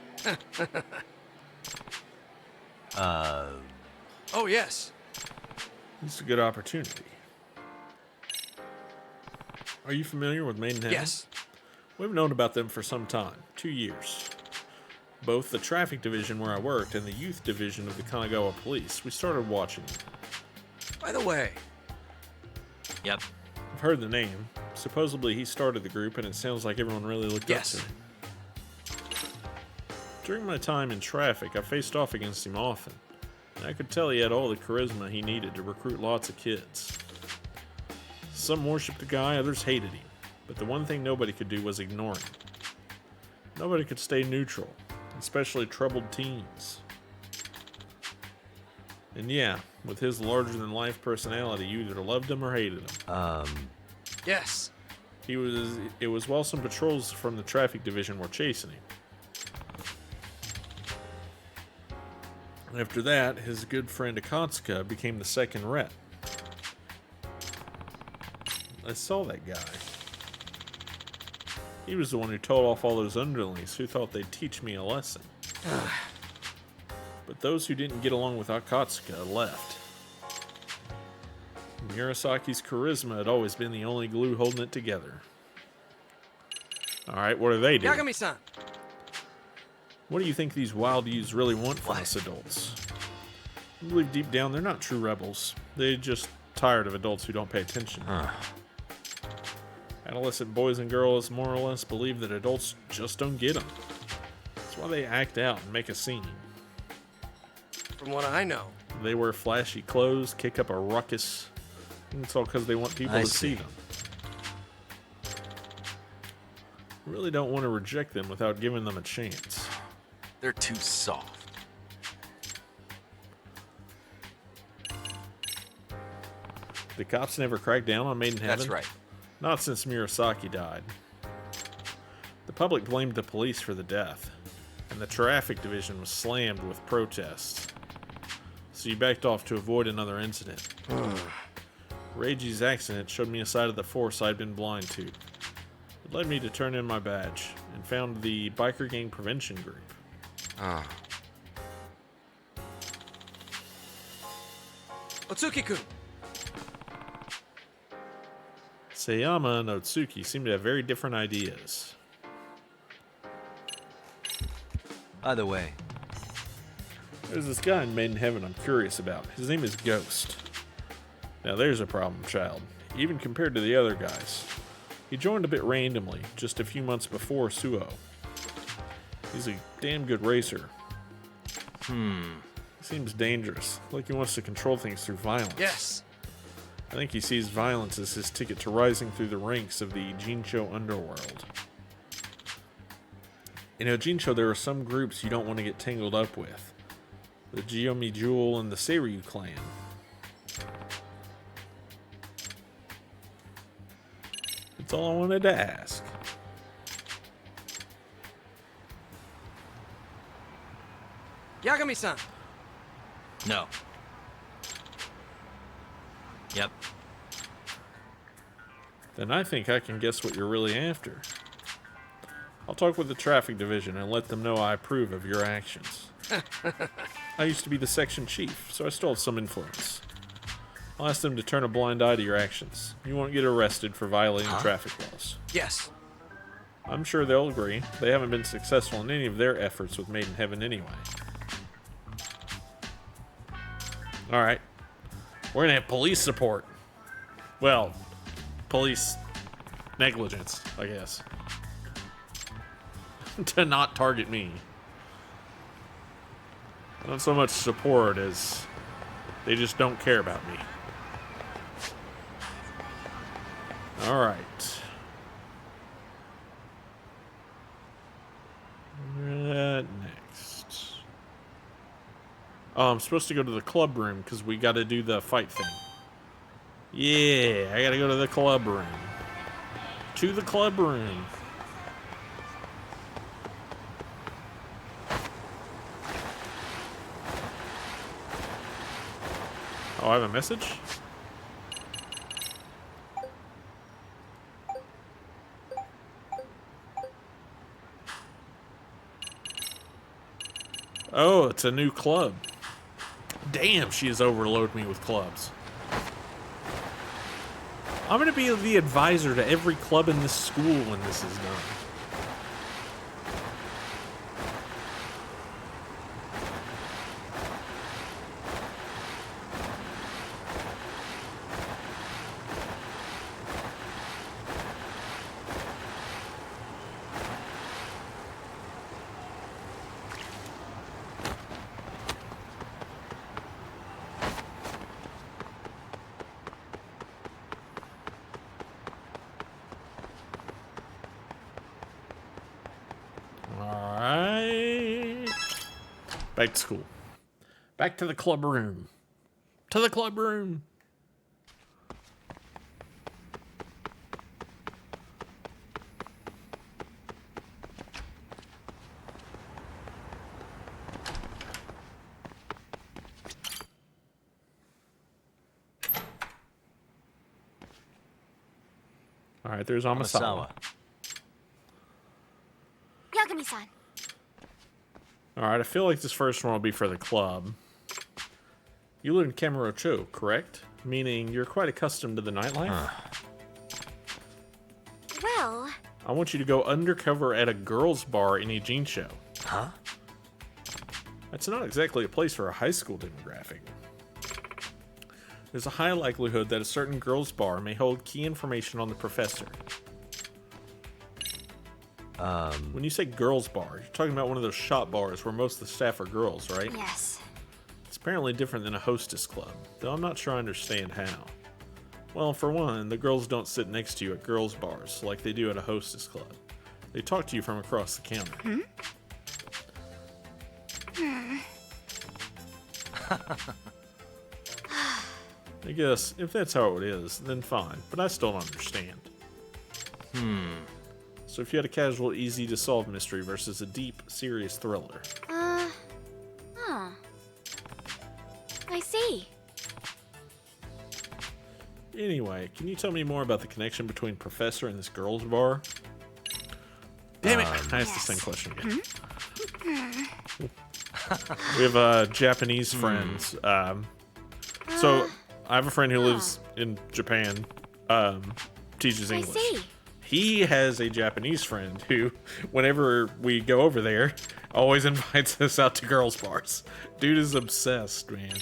Oh, yes. This is a good opportunity. Are you familiar with Maidenhead? Yes. We've known about them for some time, 2 years. Both the traffic division where I worked and the youth division of the Kanagawa police, we started watching them. By the way. Yep. I've heard the name. Supposedly he started the group and it sounds like everyone really looked up to him. During my time in traffic, I faced off against him often. And I could tell he had all the charisma he needed to recruit lots of kids. Some worshipped the guy, others hated him. But the one thing nobody could do was ignore him. Nobody could stay neutral, especially troubled teens. And yeah, with his larger-than-life personality, you either loved him or hated him. Yes. It was while some patrols from the traffic division were chasing him. After that, his good friend Akatsuka became the second rep. I saw that guy. He was the one who told off all those underlings who thought they'd teach me a lesson. But those who didn't get along with Akatsuka left. Murasaki's charisma had always been the only glue holding it together. Alright, what are they doing? Yagami-san. What do you think these wild youths really want from us adults? I believe deep down they're not true rebels. They're just tired of adults who don't pay attention. Adolescent boys and girls more or less believe that adults just don't get them. That's why they act out and make a scene. From what I know. They wear flashy clothes, kick up a ruckus. And it's all because they want people to see them. I really don't want to reject them without giving them a chance. They're too soft. The cops never cracked down on Maidenhead. That's right. Not since Murasaki died. The public blamed the police for the death, and the traffic division was slammed with protests. So you backed off to avoid another incident. Reiji's accident showed me a side of the force I'd been blind to. It led me to turn in my badge, and found the biker gang prevention group. Otsuki-kun. Sayama and Otsuki seem to have very different ideas. By the way, There's this guy in Maiden Heaven I'm curious about. His name is Ghost. Now there's a problem, child. Even compared to the other guys. He joined a bit randomly, just a few months before Suo. He's a damn good racer. He seems dangerous, like he wants to control things through violence. Yes. I think he sees violence as his ticket to rising through the ranks of the Jinsho underworld. In Jinsho, there are some groups you don't want to get tangled up with. The Jiyomi Jewel and the Seiryu clan. That's all I wanted to ask. Yagami-san. no. Yep. Then I think I can guess what you're really after. I'll talk with the traffic division and let them know I approve of your actions. I used to be the section chief, so I still have some influence. I'll ask them to turn a blind eye to your actions. You won't get arrested for violating traffic laws. Yes. I'm sure they'll agree. They haven't been successful in any of their efforts with Maiden Heaven anyway. Alright. We're gonna have police support. Well, police negligence, I guess. to not target me. Not so much support as they just don't care about me. Alright. Next. Oh, I'm supposed to go to the club room because we got to do the fight thing. Yeah, I got to go to the club room. To the club room. Oh, I have a message? Oh, it's a new club. Damn, she has overloaded me with clubs. I'm going to be the advisor to every club in this school when this is done. Alright. Back to school. Back to the club room. To the club room. Alright, there's Amasawa. Yagami-san. Alright, I feel like this first one will be for the club. You live in Kamurocho, correct? Meaning you're quite accustomed to the nightlife? Well, I want you to go undercover at a girls' bar in Ijincho. Huh? That's not exactly a place for a high school demographic. There's a high likelihood that a certain girls' bar may hold key information on the professor. When you say girls' bar, you're talking about one of those shop bars where most of the staff are girls, right? yes. It's apparently different than a hostess club, though I'm not sure I understand how. Well, for one, the girls don't sit next to you at girls' bars like they do at a hostess club. They talk to you from across the counter. I guess, if that's how it is, then fine, but I still don't understand. So if you had a casual, easy-to-solve mystery versus a deep, serious thriller. Huh. I see. Anyway, can you tell me more about the connection between Professor and this girls' bar? Damn it! I asked the same question again. We have Japanese friends. So I have a friend who lives in Japan, teaches I English. see. He has a Japanese friend who, whenever we go over there, always invites us out to girls' bars. Dude is obsessed, man.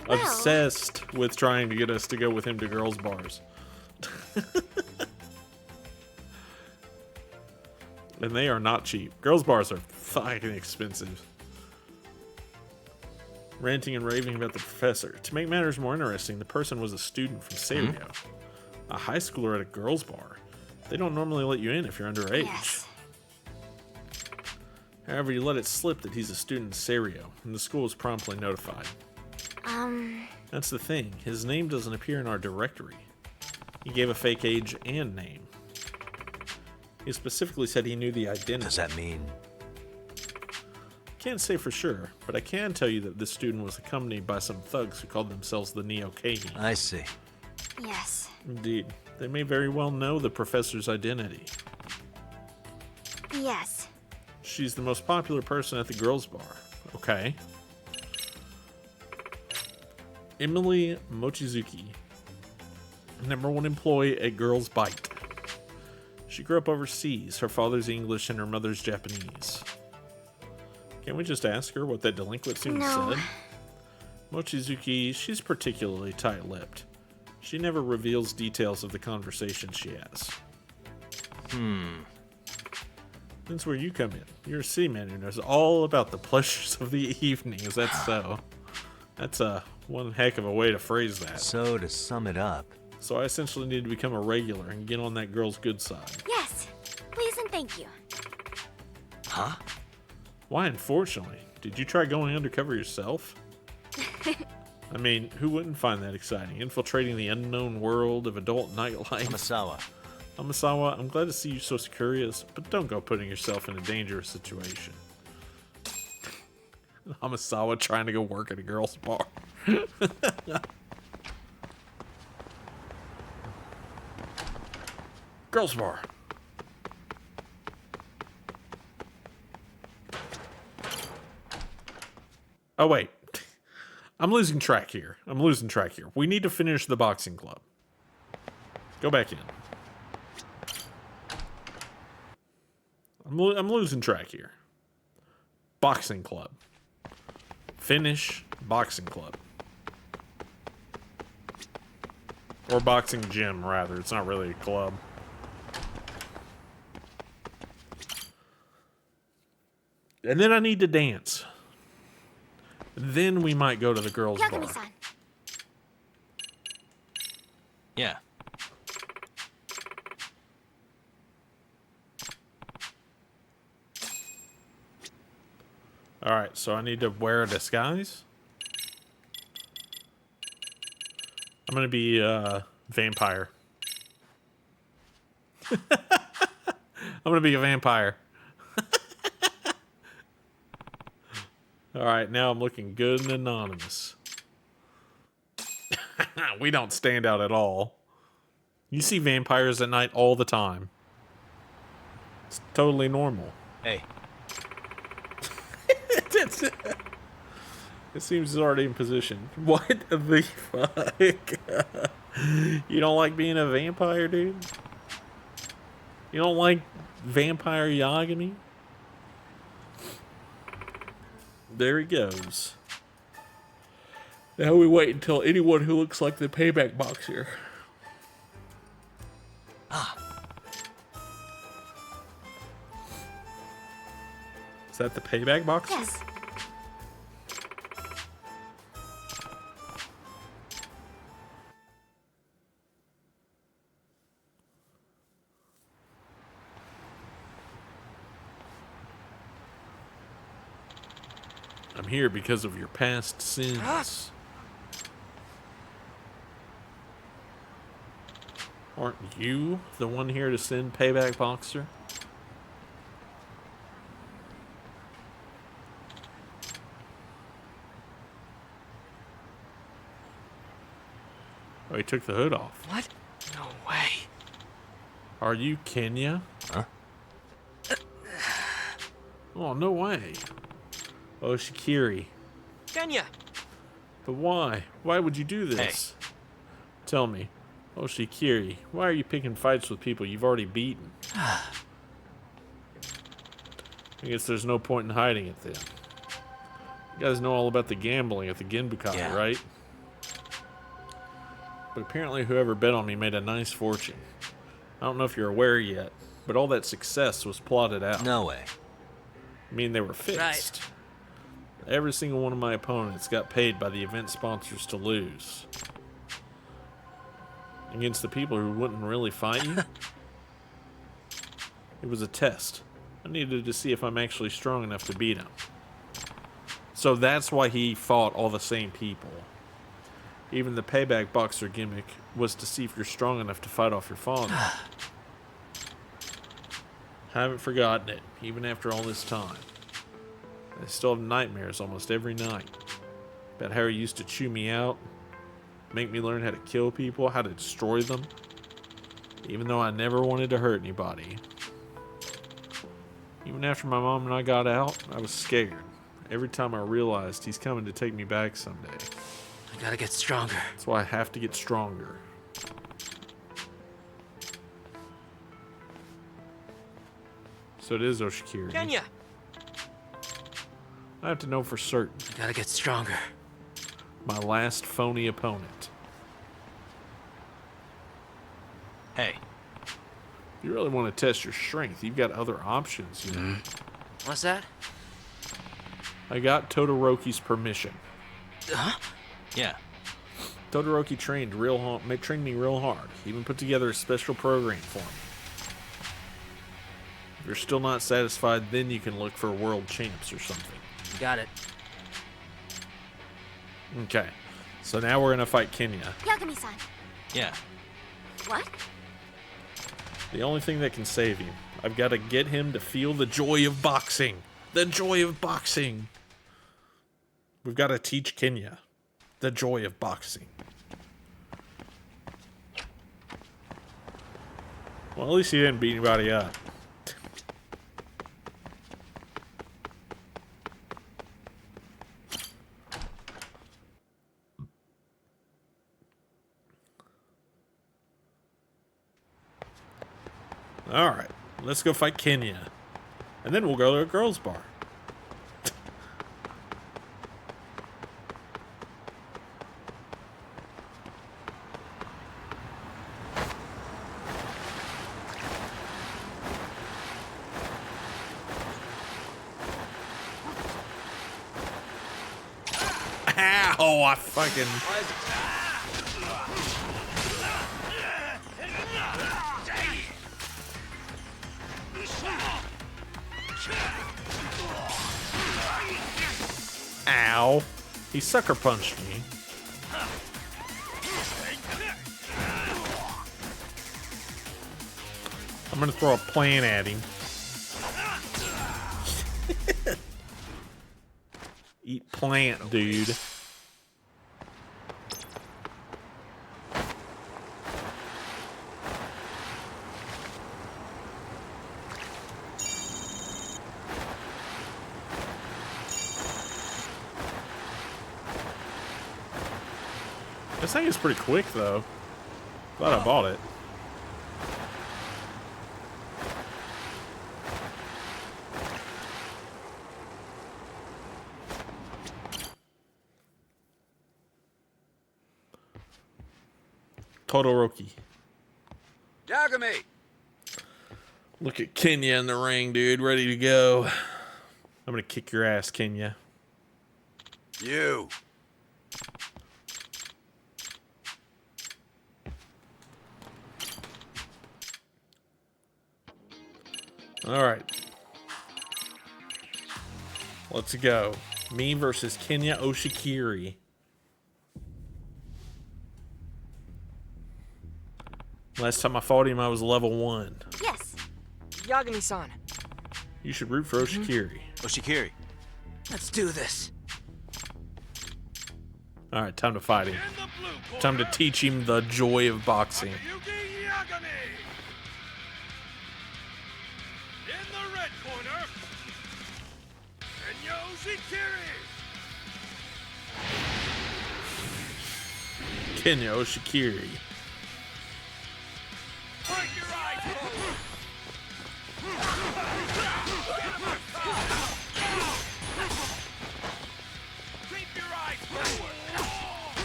Well. Obsessed with trying to get us to go with him to girls' bars. And they are not cheap. Girls' bars are fucking expensive. Ranting and raving about the professor. To make matters more interesting, the person was a student from Serio. A high schooler at a girls' bar. They don't normally let you in if you're underage. Yes. However, you let it slip that he's a student in Serio, and the school is promptly notified. That's the thing. His name doesn't appear in our directory. He gave a fake age and name. He specifically said he knew the identity. Does that mean? Can't say for sure, but I can tell you that this student was accompanied by some thugs who called themselves the Neo-Keiji. I see. Yes. Indeed. They may very well know the professor's identity. Yes. She's the most popular person at the girls' bar. Okay. Emily Mochizuki. #1 employee at Girls Bite. She grew up overseas. Her father's English and her mother's Japanese. Can't we just ask her what that delinquent student No. said? Mochizuki, she's particularly tight-lipped. She never reveals details of the conversation she has. That's where you come in. You're a seaman who knows all about the pleasures of the evening. Is that so? That's one heck of a way to phrase that. So, to sum it up, So I essentially need to become a regular and get on that girl's good side. Yes. Please and thank you. huh? Why, unfortunately? Did you try going undercover yourself? I mean, who wouldn't find that exciting? Infiltrating the unknown world of adult nightlife. Amasawa. Amasawa, I'm glad to see you so curious, but don't go putting yourself in a dangerous situation. Amasawa trying to go work at a girl's bar. Girls bar. Oh, wait. I'm losing track here. We need to finish the boxing club. Go back in. I'm losing track here. Boxing club. Finish boxing club. Or boxing gym, rather. It's not really a club. And then I need to dance. Then we might go to the girls' bar. Yagami-san. Yeah. Alright, so I need to wear a disguise. I'm gonna be vampire. I'm gonna be a vampire. Alright, now I'm looking good and anonymous. We don't stand out at all. You see vampires at night all the time. It's totally normal. Hey, It seems it's already in position. What the fuck? You don't like being a vampire, dude? You don't like Vampire Yagami? There he goes. Now we wait until anyone who looks like the payback boxer. Is that the payback boxer? Yes. I'm here because of your past sins. Aren't you the one here to send payback boxer? Oh, he took the hood off. What? No way. Are you Kenya? Huh? Oh, no way. Oh, Shikiri. Kenya! But why? Why would you do this? Tell me. Oh, Shikiri, why are you picking fights with people you've already beaten? I guess there's no point in hiding it then. You guys know all about the gambling at the Genbukai, Yeah. right? But apparently whoever bet on me made a nice fortune. I don't know if you're aware yet, but all that success was plotted out. no way. I mean, they were fixed. Right. Every single one of my opponents got paid by the event sponsors to lose. Against the people who wouldn't really fight you. It was a test. I needed to see if I'm actually strong enough to beat him. So that's why he fought all the same people. Even the payback boxer gimmick was to see if you're strong enough to fight off your father. Haven't forgotten it, even after all this time. I still have nightmares almost every night about how he used to chew me out, make me learn how to kill people, how to destroy them, even though I never wanted to hurt anybody. Even after my mom and I got out, I was scared. Every time I realized he's coming to take me back someday. I gotta get stronger. That's why I have to get stronger. So it is Oshikiri. Kenya! I have to know for certain. I gotta get stronger. My last phony opponent. Hey, you really want to test your strength, you've got other options, you know. What's that? I got Todoroki's permission. Huh? Yeah. Todoroki trained me real hard. He even put together a special program for me. If you're still not satisfied, then you can look for world champs or something. Got it. Okay. So now we're gonna fight Kenya. Yagami-san. Yeah. What? The only thing that can save him. I've got to get him to feel the joy of boxing. The joy of boxing. We've got to teach Kenya the joy of boxing. Well, at least he didn't beat anybody up. Alright, let's go fight Kenya. And then we'll go to a girls' bar. Ow, I fucking... Ow. He sucker punched me. I'm gonna throw a plant at him. Eat plant, dude. This thing is pretty quick, though. Glad I bought it. Todoroki. Yagami! Look at Kenya in the ring, dude. Ready to go. I'm gonna kick your ass, Kenya. You! Alright. Let's go. Me versus Kenya Oshikiri. Last time I fought him, I was level 1. Yes. Yagami-san. You should root for Oshikiri. Oshikiri. Let's do this. Alright, time to fight him. Time to teach him the joy of boxing. Takayuki Yagami! In the red corner, Kenya Oshikiri! Kenya Oshikiri. Break your eyes forward! Keep your eyes forward!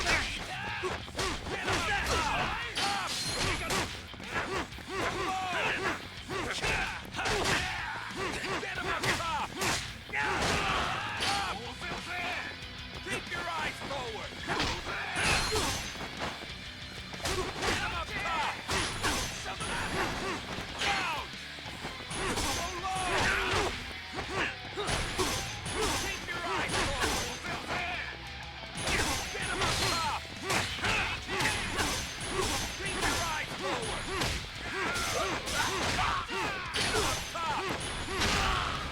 Get him up top! Keep your eyes forward! Get him up top! Down! Go low! Keep your eyes forward! Get him up top! Keep your eyes forward!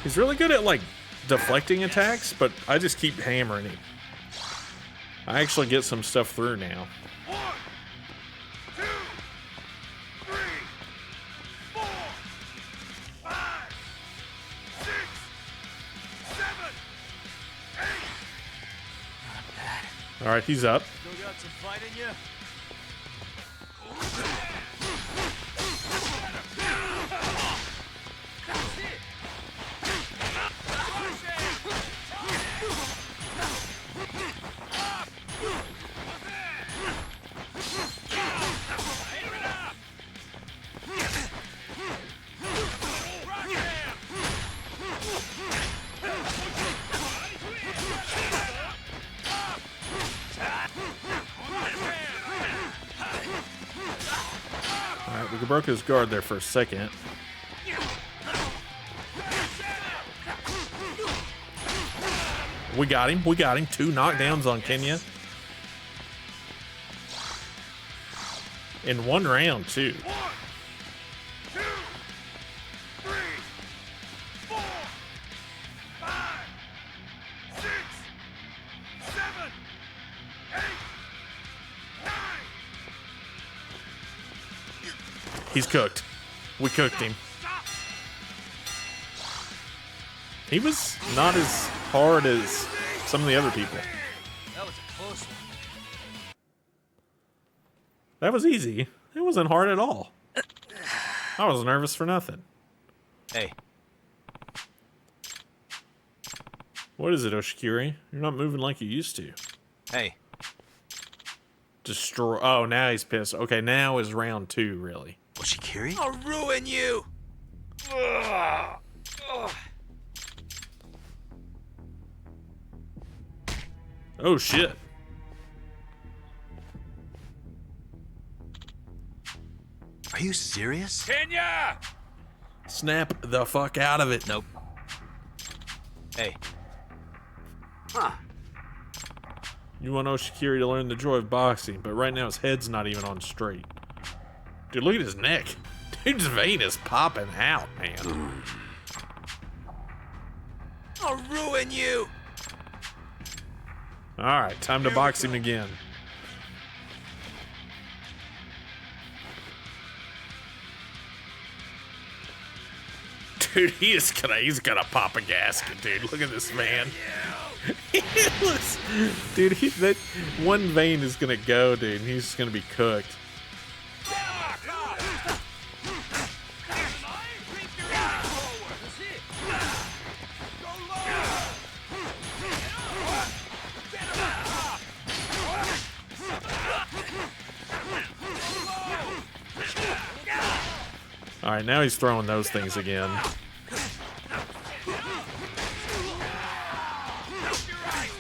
He's really good at, like, deflecting attacks, but I just keep hammering him. I actually get some stuff through now. 1, 2, 3, 4, 5, 6, 7, 8. Alright, he's up. Still got some fight in you? broke his guard there for a second. We got him. We got him. 2 knockdowns on Kenya. In 1 round, too. 1, 2, 3, 4, 5, 6, 7, 8, 9. He's cooked. We cooked him. He was not as hard as some of the other people. That was a close one. That was easy. It wasn't hard at all. I was nervous for nothing. Hey, What is it, Oshikiri? You're not moving like you used to. hey. Destroy. Oh, now he's pissed. Okay, now is round 2, really. Oshikiri? I'll ruin you. Oh, shit. Are you serious? Kenya! Snap the fuck out of it. Nope. Hey, Huh. You want Oshikiri to learn the joy of boxing, but right now his head's not even on straight. Dude, look at his neck. Dude's vein is popping out, man. I'll ruin you. Alright, time to box him again. Dude, he's gonna pop a gasket, dude. Look at this man. He looks, dude, that one vein is gonna go, dude, and he's just gonna be cooked. Alright, now he's throwing those things again.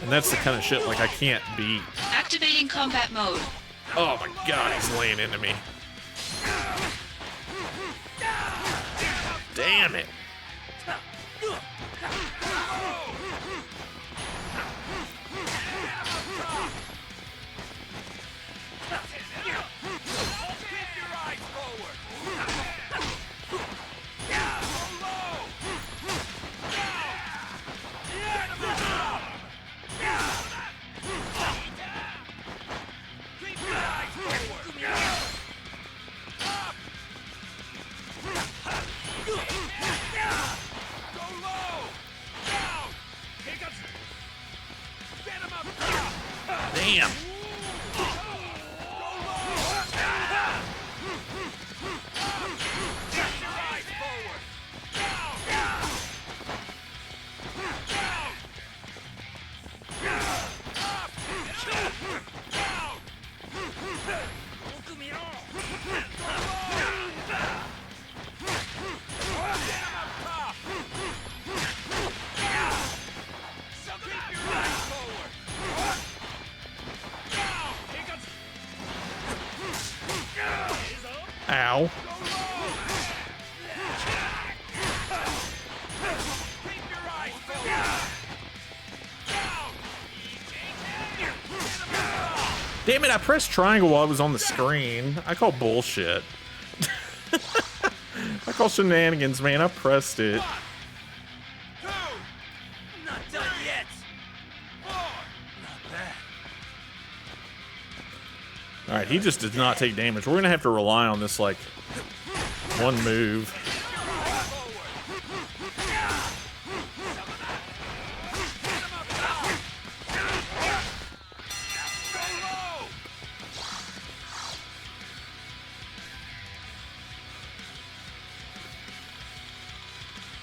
And that's the kind of shit, like, I can't beat. Activating combat mode. Oh my god, he's laying into me. Damn it. Damn. Ow. Damn it, I pressed triangle while it was on the screen. I call bullshit. I call shenanigans, man. I pressed it. Not done yet. Not bad. Alright, he just did not take damage. We're gonna have to rely on this, like, one move.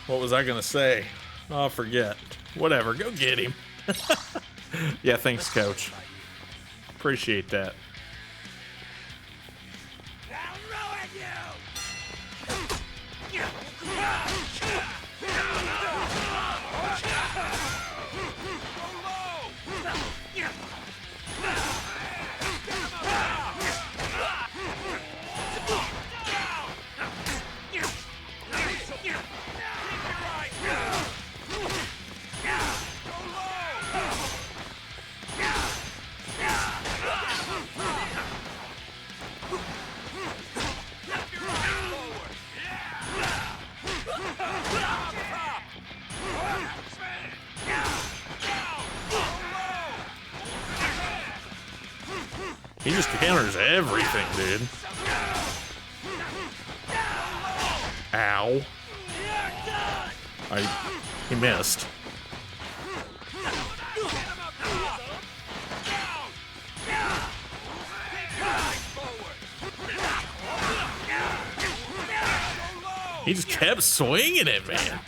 What was I gonna say? Oh, forget. Whatever, go get him. Yeah, thanks, coach. Appreciate that. just counters everything, dude. Ow. He missed. He just kept swinging it, man.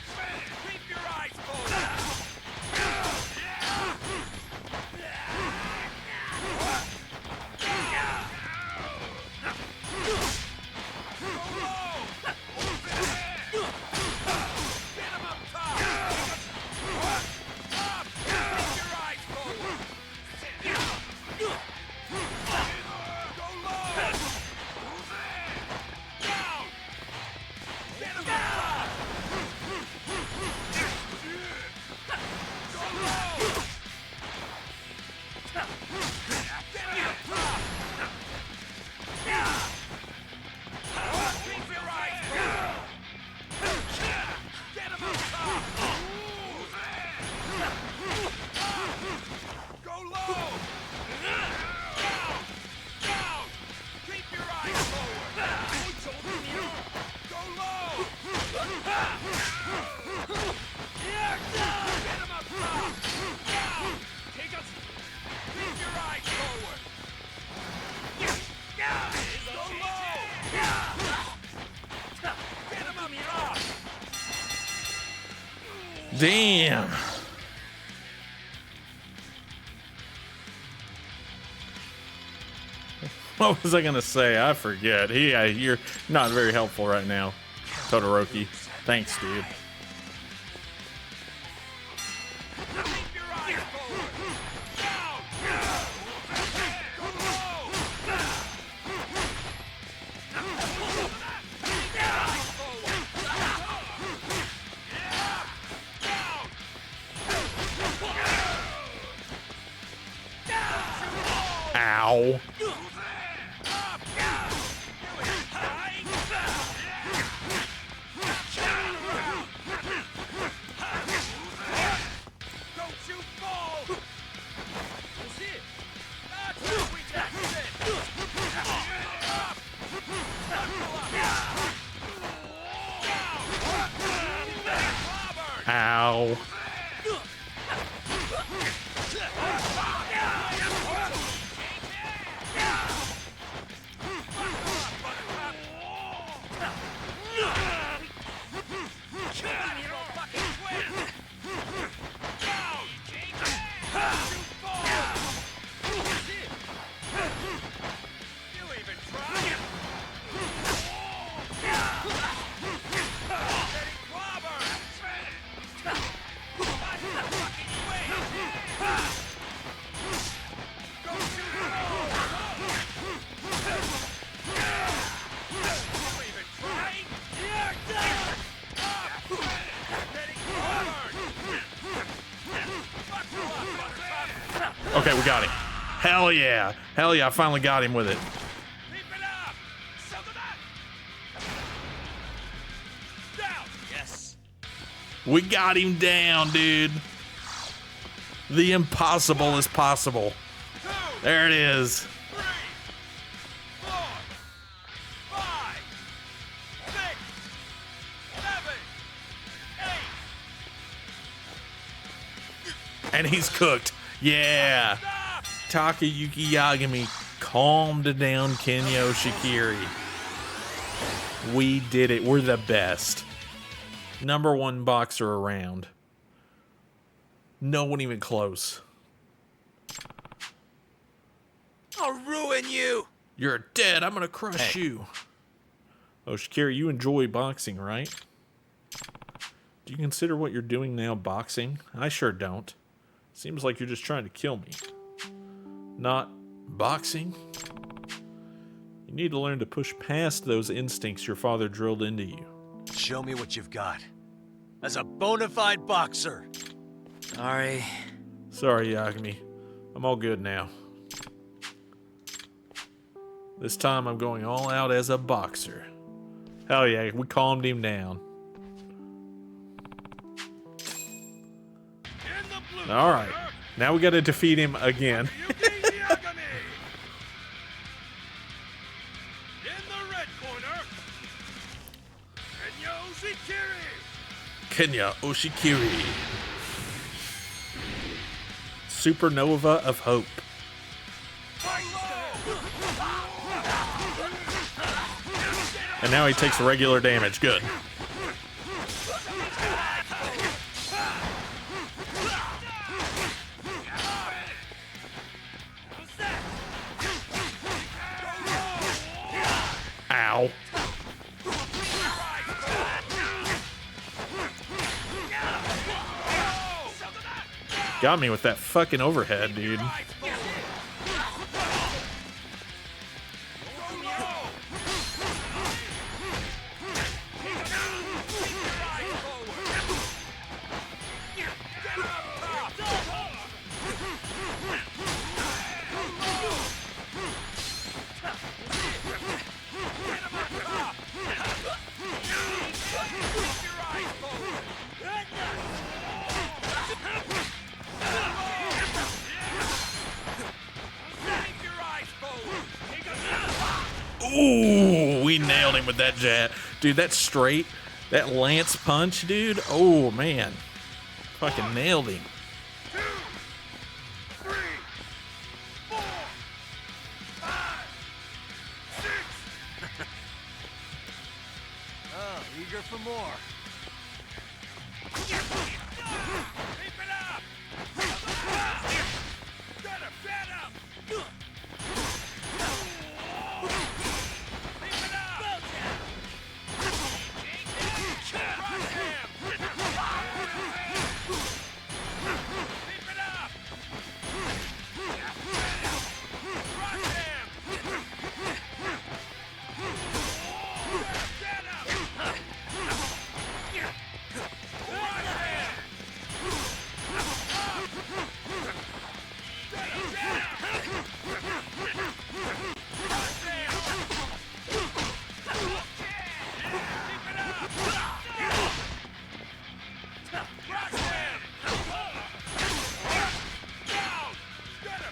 Damn. What was I gonna say? I forget. You're not very helpful right now, Todoroki. Thanks, dude. Ow. Ow. Okay, we got him. Hell yeah. Hell yeah, I finally got him with it. Yes. We got him down, dude. The impossible is possible. There it is. 3, 4, 5, 6, 7, 8. And he's cooked. Yeah. Takayuki Yagami calmed down Kenyo Shikiri. We did it. We're the best. #1 boxer around. No one even close. I'll ruin you. You're dead. I'm gonna crush you. Oh, Shikiri, you enjoy boxing, right? Do you consider what you're doing now boxing? I sure don't. Seems like you're just trying to kill me. Not boxing? You need to learn to push past those instincts your father drilled into you. Show me what you've got. As a bona fide boxer. Sorry. Sorry, Yagami. I'm all good now. This time I'm going all out as a boxer. Hell yeah, we calmed him down. Alright, now we gotta defeat him again. Kenya Oshikiri. Supernova of Hope. And now he takes regular damage. Good. Ow. Got me with that fucking overhead, dude. Ooh, we nailed him with that jab. Dude, that straight, that lance punch, dude. Oh, man. Fucking nailed him. Oh, eager for more.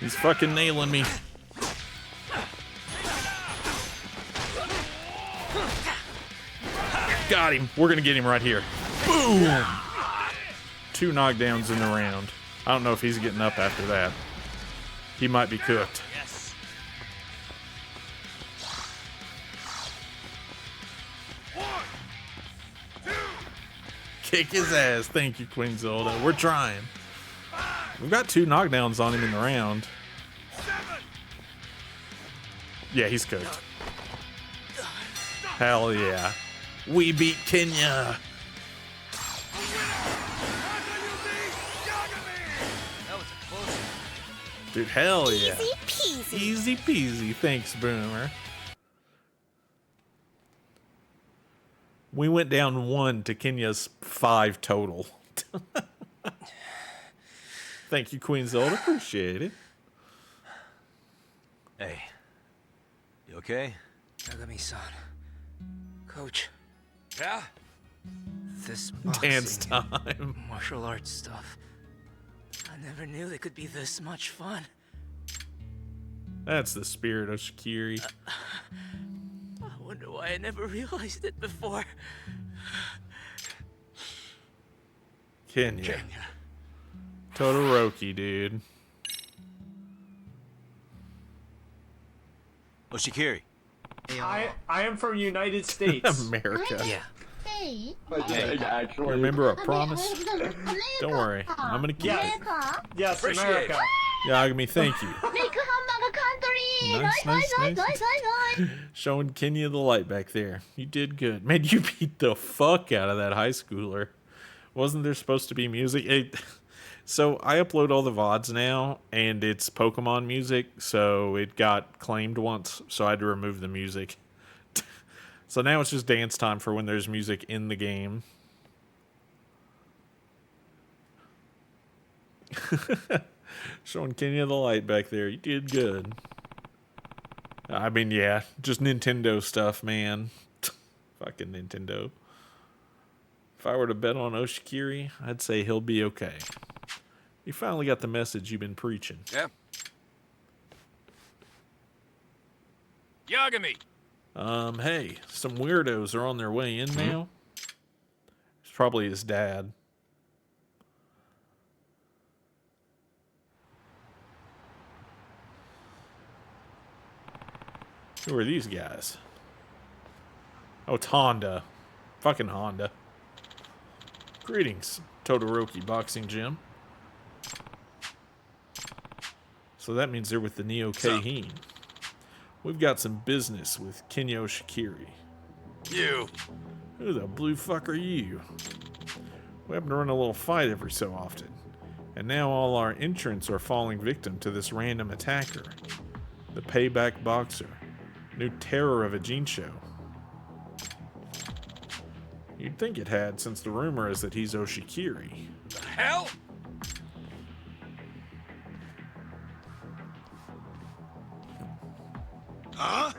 He's fucking nailing me. Got him. We're gonna get him right here. Boom! 2 knockdowns in the round. I don't know if he's getting up after that. He might be cooked. Yes. Kick his ass. Thank you, Queen Zelda. We're trying. We've got 2 knockdowns on him in the round. Yeah, he's cooked. Hell yeah. We beat Kenya. That was a close one. Dude, hell yeah. Easy peasy. Easy peasy. Thanks, Boomer. We went down 1 to Kenya's 5 total. Thank you, Queen Zelda. Appreciate it. Hey, you okay? Yagami-san. Coach, Yeah? this Dance boxing time. and martial arts stuff. I never knew they could be this much fun. That's the spirit of Shikiri. I wonder why I never realized it before. Kenya. Todoroki, dude. Oshikiri. I am from United States. America. Yeah. Remember our promise? Don't worry. I'm gonna keep it. Yes, America. Yagami, thank you. Nice. Showing Kenya the light back there. You did good. Man, you beat the fuck out of that high schooler. Wasn't there supposed to be music? So I upload all the VODs now, and it's Pokemon music, so it got claimed once, so I had to remove the music. So now it's just dance time for when there's music in the game. Showing Kenya the light back there. You did good. I mean, yeah, just Nintendo stuff, man. Fucking Nintendo. If I were to bet on Oshikiri, I'd say he'll be okay. You finally got the message you've been preaching. Yeah. Yagami! Hey, some weirdos are on their way in now. There's probably his dad. Who are these guys? Oh, it's Honda. Fucking Honda. Greetings, Todoroki Boxing Gym. So that means they're with the Neo Keihin. We've got some business with Kenyo Shikiri. You. Who the blue fuck are you? We happen to run a little fight every so often. And now all our entrants are falling victim to this random attacker. The payback boxer. New terror of a Jinsho. You'd think it had, since the rumor is that he's Oshikiri. The hell? Huh?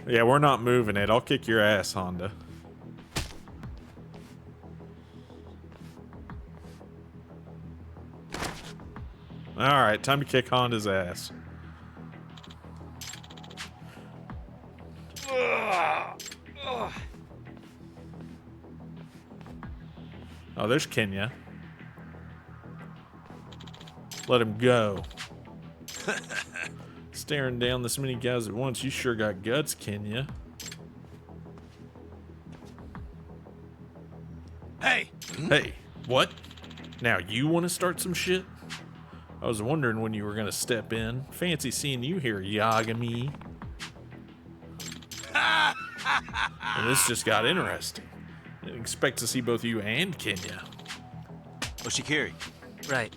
Yeah, we're not moving it. I'll kick your ass, Honda. Alright, time to kick Honda's ass. Oh, there's Kenya. Let him go. Staring down this many guys at once, you sure got guts, Kenya. Hey! Hey, what? Now you want to start some shit? I was wondering when you were going to step in. Fancy seeing you here, Yagami. Well, this just got interesting. I didn't expect to see both you and Kenya. Oshikiri. Right.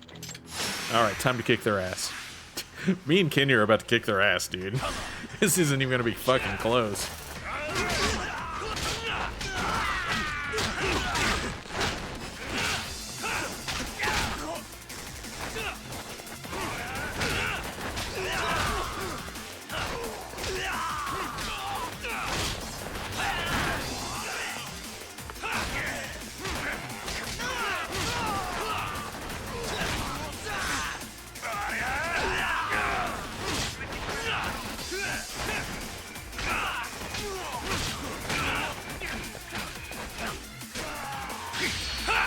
Alright, time to kick their ass. Me and Kenya are about to kick their ass, dude. This isn't even going to be fucking close.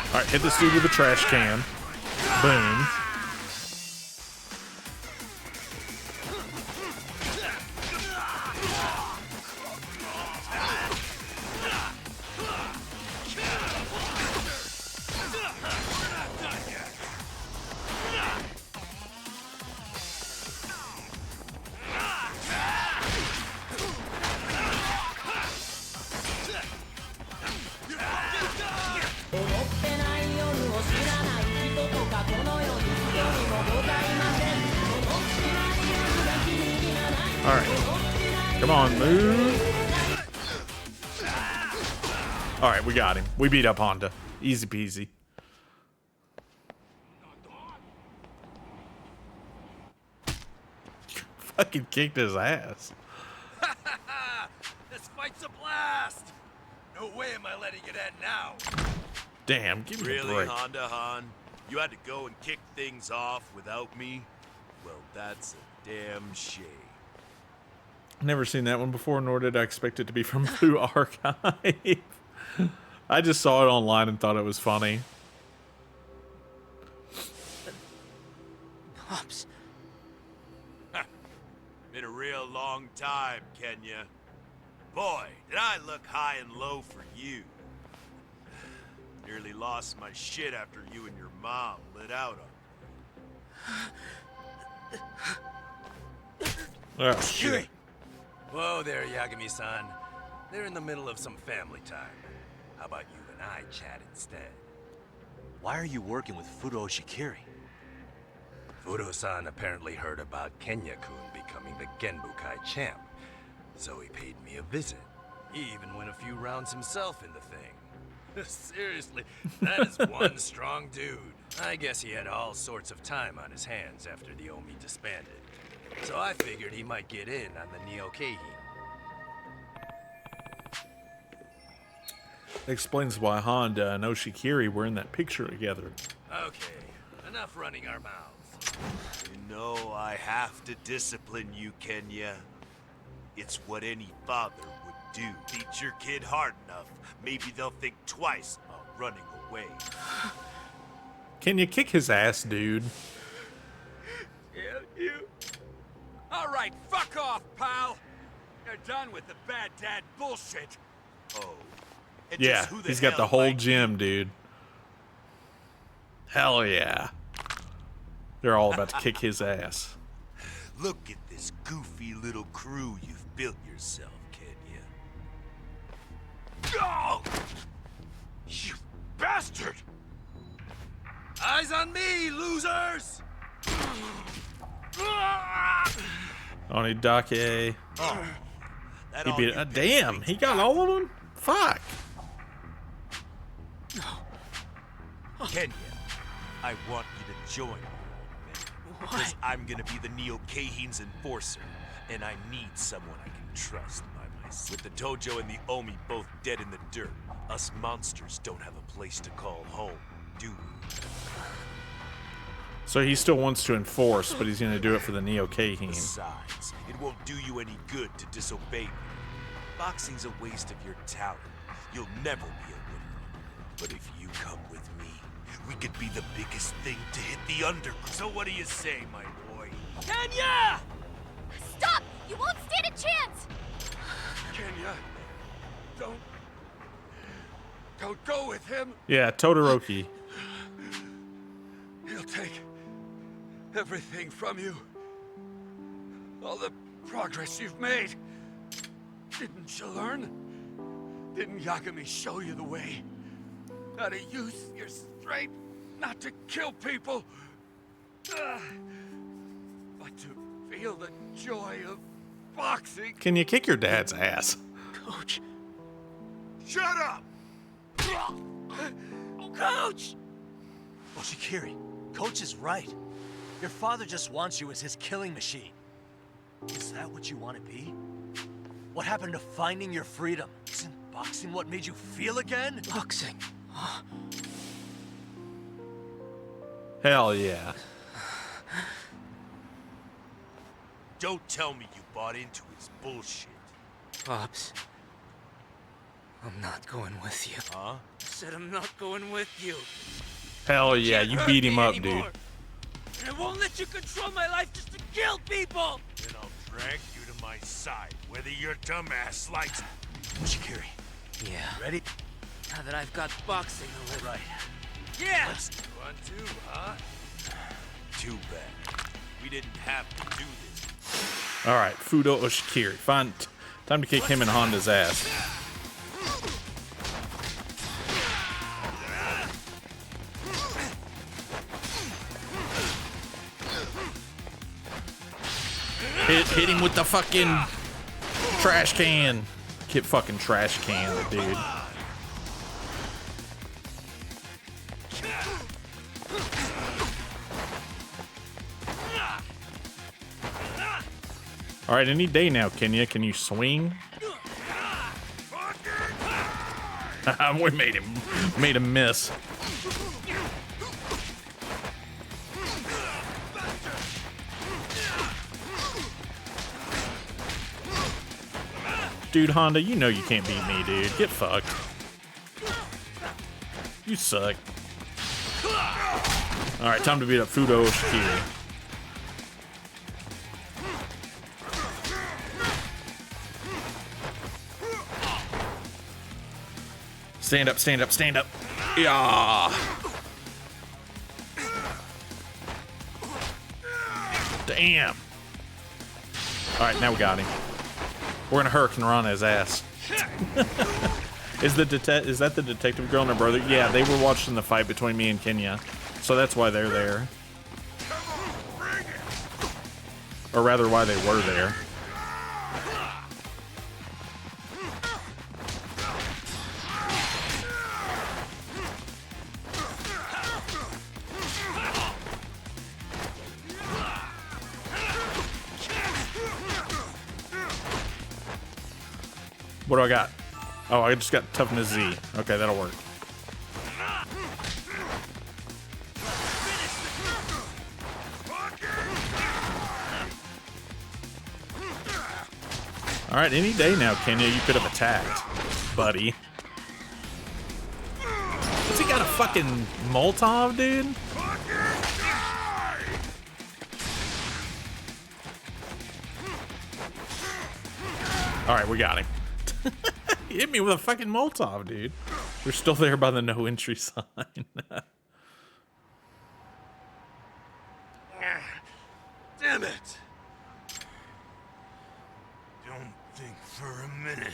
Alright, hit this dude with a trash can. Boom. Alright. Come on, move. Alright, we got him. We beat up Honda. Easy peasy. Fucking kicked his ass. This fight's a blast! No way am I letting it end now. Damn, give me a Really, break. Honda Han? You had to go and kick things off without me? Well, that's a damn shame. Never seen that one before, nor did I expect it to be from Blue Archive. I just saw it online and thought it was funny. Pops. Been a real long time, Kenya. Boy, did I look high and low for you. Nearly lost my shit after you and your mom lit out on me. Oh, shit. Whoa there, Yagami-san. They're in the middle of some family time. How about you and I chat instead? Why are you working with Fudo Oshikiri? Fudo-san apparently heard about Kenya-kun becoming the Genbukai champ, so he paid me a visit. He even went a few rounds himself in the thing. Seriously, that is one strong dude. I guess he had all sorts of time on his hands after the Omi disbanded. So I figured he might get in on the Neo Keihin. Explains why Honda and Oshikiri were in that picture together. Okay, enough running our mouths. You know I have to discipline you, Kenya. It's what any father would do. Teach your kid hard enough, maybe they'll think twice about running away. Can you kick his ass, dude? Yeah, you. All right, fuck off, pal. You're done with the bad dad bullshit. Oh. And Yeah, just who he's got hell the whole might gym, dude. Hell yeah. They're all about to kick his ass. Look at this goofy little crew you've built yourself, Kenya. Oh! You bastard! Eyes on me, losers! Onidake. Oh, that He all beat you damn, he got all of them? Fuck. Kenya, I want you to join me. Because I'm gonna be the Neo Kahin's enforcer, and I need someone I can trust by myself. With the Tojo and the Omi both dead in the dirt, us monsters don't have a place to call home, do we? So he still wants to enforce, but he's gonna do it for the Neo Kahin. Besides, it won't do you any good to disobey me. Boxing's a waste of your talent. You'll never be a winner. But if you come with me, we could be the biggest thing to hit the underground. So what do you say, my boy? Kenya! Stop! You won't stand a chance! Kenya, don't go with him. Yeah, Todoroki. He'll take everything from you. All the progress you've made. Didn't you learn? Didn't Yagami show you the way? How to use your strength, not to kill people, but to feel the joy of boxing. Can you kick your dad's ass? Coach. Shut up! Coach! Oshikiri, Coach is right. Your father just wants you as his killing machine. Is that what you want to be? What happened to finding your freedom? Isn't boxing what made you feel again? Boxing? Hell yeah. Don't tell me you bought into his bullshit. Pops, I'm not going with you. Huh? I said I'm not going with you. Hell yeah, you beat him up, dude. And I won't let you control my life just to kill people! Then I'll drag you to my side, whether your dumbass likes it. Oshikiri. Yeah. Ready? Now that I've got boxing to live right. Yeah! Let's do one too, huh? Too bad. We didn't have to do this. Alright, Fudo Oshikiri. Time to kick him and Honda's ass. Hit him with the fucking trash can. Get fucking trash can, the dude. All right, any day now, Kenya. Can you swing? We made him miss. Dude, Honda, you know you can't beat me, dude. Get fucked. You suck. All right, time to beat up Fudo Oshikiri. Stand up, stand up, stand up. Yeah. Damn. All right, now we got him. We're gonna Hurricane Rana his ass. Is that the detective girl and her brother? Yeah, they were watching the fight between me and Kenya, so that's why they're there. Or rather, why they were there. What do I got? Oh, I just got Toughness Z. Okay, that'll work. Alright, any day now, Kenya, you could have attacked, buddy. fucking Molotov, dude? Alright, we got him. He hit me with a fucking Molotov, dude. We're still there by the no entry sign. Damn it! Don't think for a minute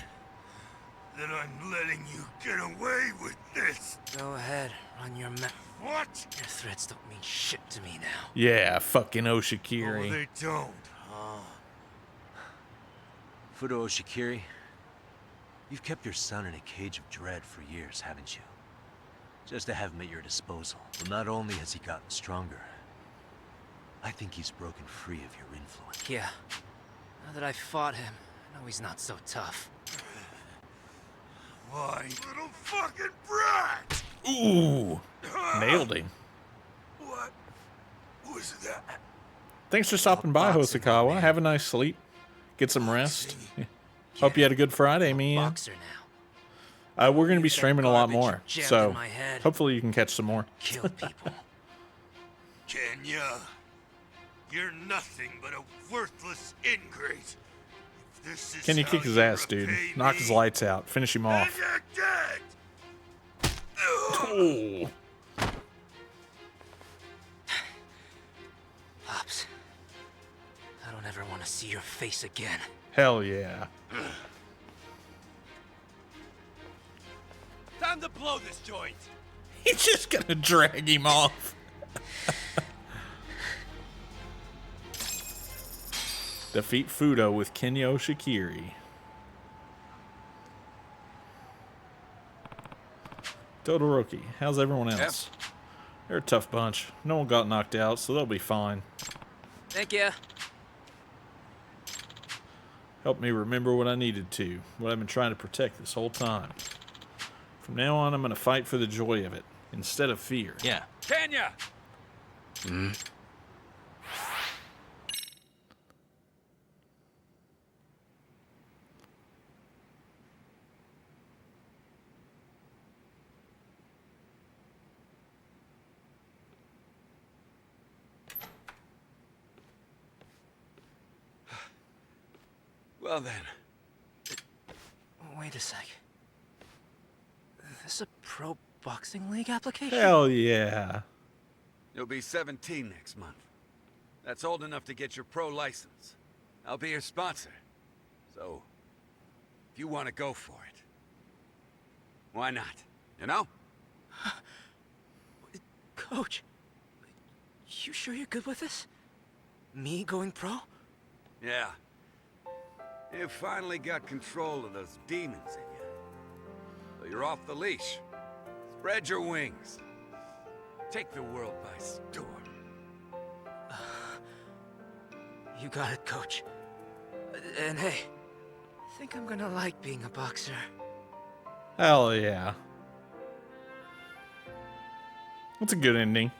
that I'm letting you get away with this. Go ahead, run your mouth. What? Your threats don't mean shit to me now. Yeah, fucking Oh, Oshikiri. they don't. Fudo Oshikiri, you've kept your son in a cage of dread for years, haven't you? Just to have him at your disposal. Well, not only has he gotten stronger, I think he's broken free of your influence. Yeah. Now that I fought him, I know he's not so tough. Why, little fucking brat! Ooh. Nailed him. What was that? Thanks for stopping by, Hosokawa. Have a nice sleep. Get some rest. Hope you had a good Friday, man. Boxer now. We're going to be streaming a lot more, jammed so in my head. hopefully you can catch some more. Kill people. Kenya, you're nothing but a worthless ingrate. If this is Can you how kick his ass, repay dude? Knock his me, lights out. Finish him then off. you're dead. Oh. Pops, I don't ever want to see your face again. Hell yeah. Time to blow this joint. He's just going to drag him off. Defeat Fudo with Kenya Oshikiri. Todoroki, how's everyone else? They're a tough bunch. No one got knocked out, so they'll be fine. Thank you. Helped me remember what I needed to, what I've been trying to protect this whole time. From now on, I'm going to fight for the joy of it, instead of fear. Yeah. Kenya! Well then. Wait a sec. This a pro boxing league application? Hell yeah. You'll be 17 next month. That's old enough to get your pro license. I'll be your sponsor. So, if you want to go for it, why not? You know? Coach, you sure you're good with this? Me going pro? Yeah. You finally got control of those demons in you. So you're off the leash. Spread your wings. Take the world by storm. You got it, Coach. And hey, I think I'm gonna like being a boxer. Hell yeah. That's a good ending.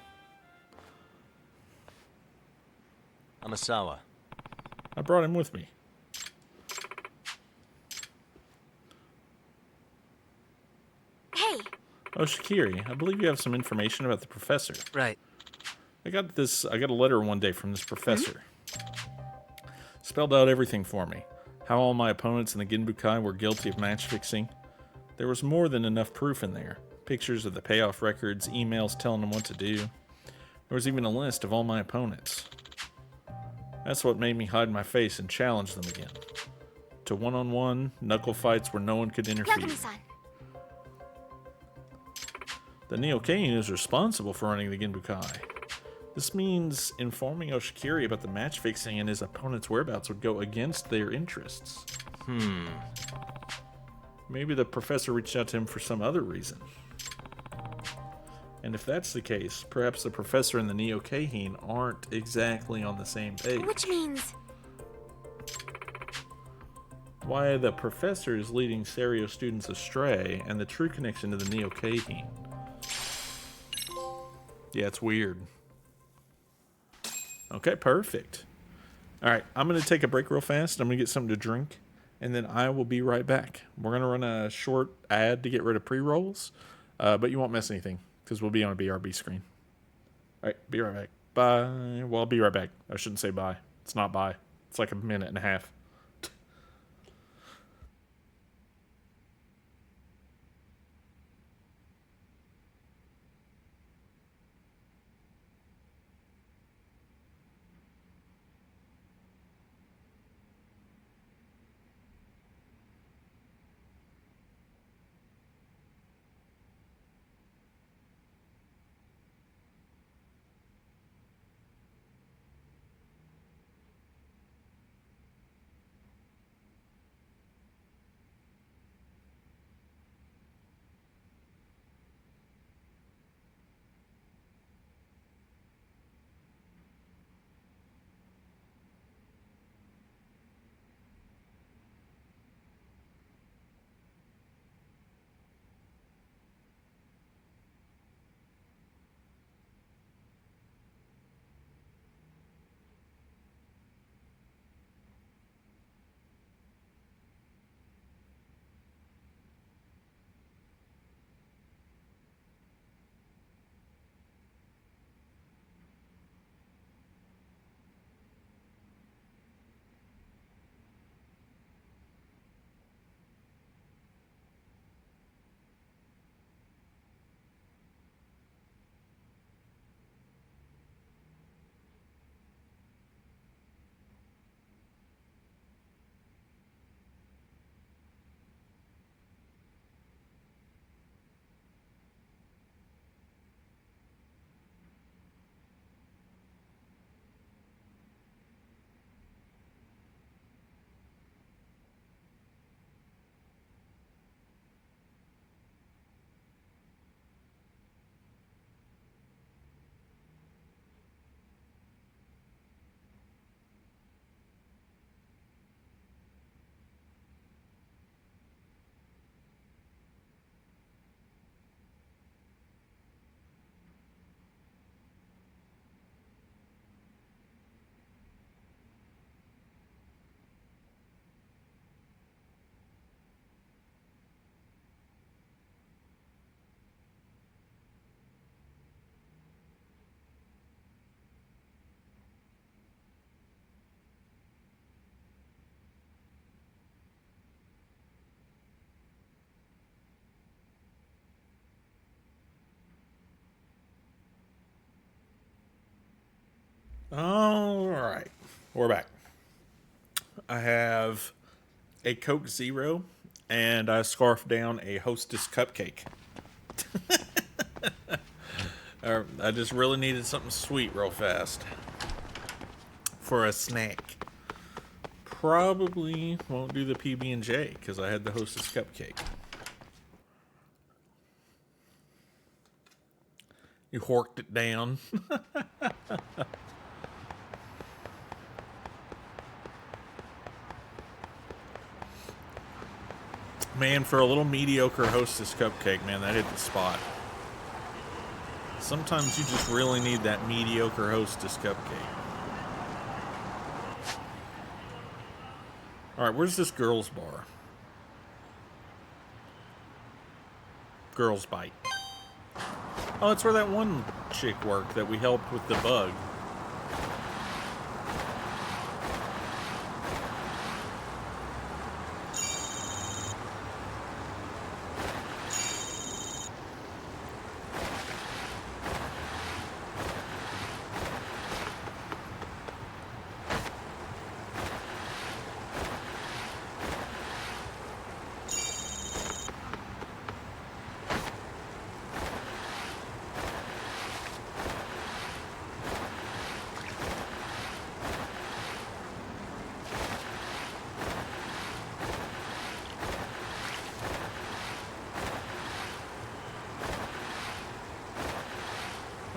Amasawa. I brought him with me. Hey, Oshikiri, I believe you have some information about the professor. Right. I got a letter one day from this professor. Spelled out everything for me. How all my opponents in the Genbukai were guilty of match fixing. There was more than enough proof in there. Pictures of the payoff records, emails telling them what to do. There was even a list of all my opponents. That's what made me hide my face and challenge them again. To one-on-one, knuckle fights where no one could interfere. Yagami-san. The Neokein is responsible for running the Genbukai. This means informing Oshikiri about the match fixing and his opponent's whereabouts would go against their interests. Maybe the professor reached out to him for some other reason. And if that's the case, perhaps the professor and the Neokein aren't exactly on the same page. Which means... Why the professor is leading Serio students astray and the true connection to the Neokein. Yeah, it's weird. Okay, perfect. Alright, I'm going to take a break real fast. I'm going to get something to drink. And then I will be right back. We're going to run a short ad to get rid of pre-rolls. But you won't miss anything. because we'll be on a BRB screen. All right, be right back. Bye. Well, I'll be right back. I shouldn't say bye. It's not bye. It's like a minute and a half. All right, we're back. I have a Coke Zero, and I scarfed down a Hostess cupcake. I just really needed something sweet real fast for a snack. Probably won't do the PB&J because I had the Hostess cupcake. You horked it down. Man, for a little mediocre Hostess cupcake, man, that hit the spot. Sometimes you just really need that mediocre Hostess cupcake. Alright, where's this girls' bar? Girls' Bite. Oh, that's where that one chick worked that we helped with the bug.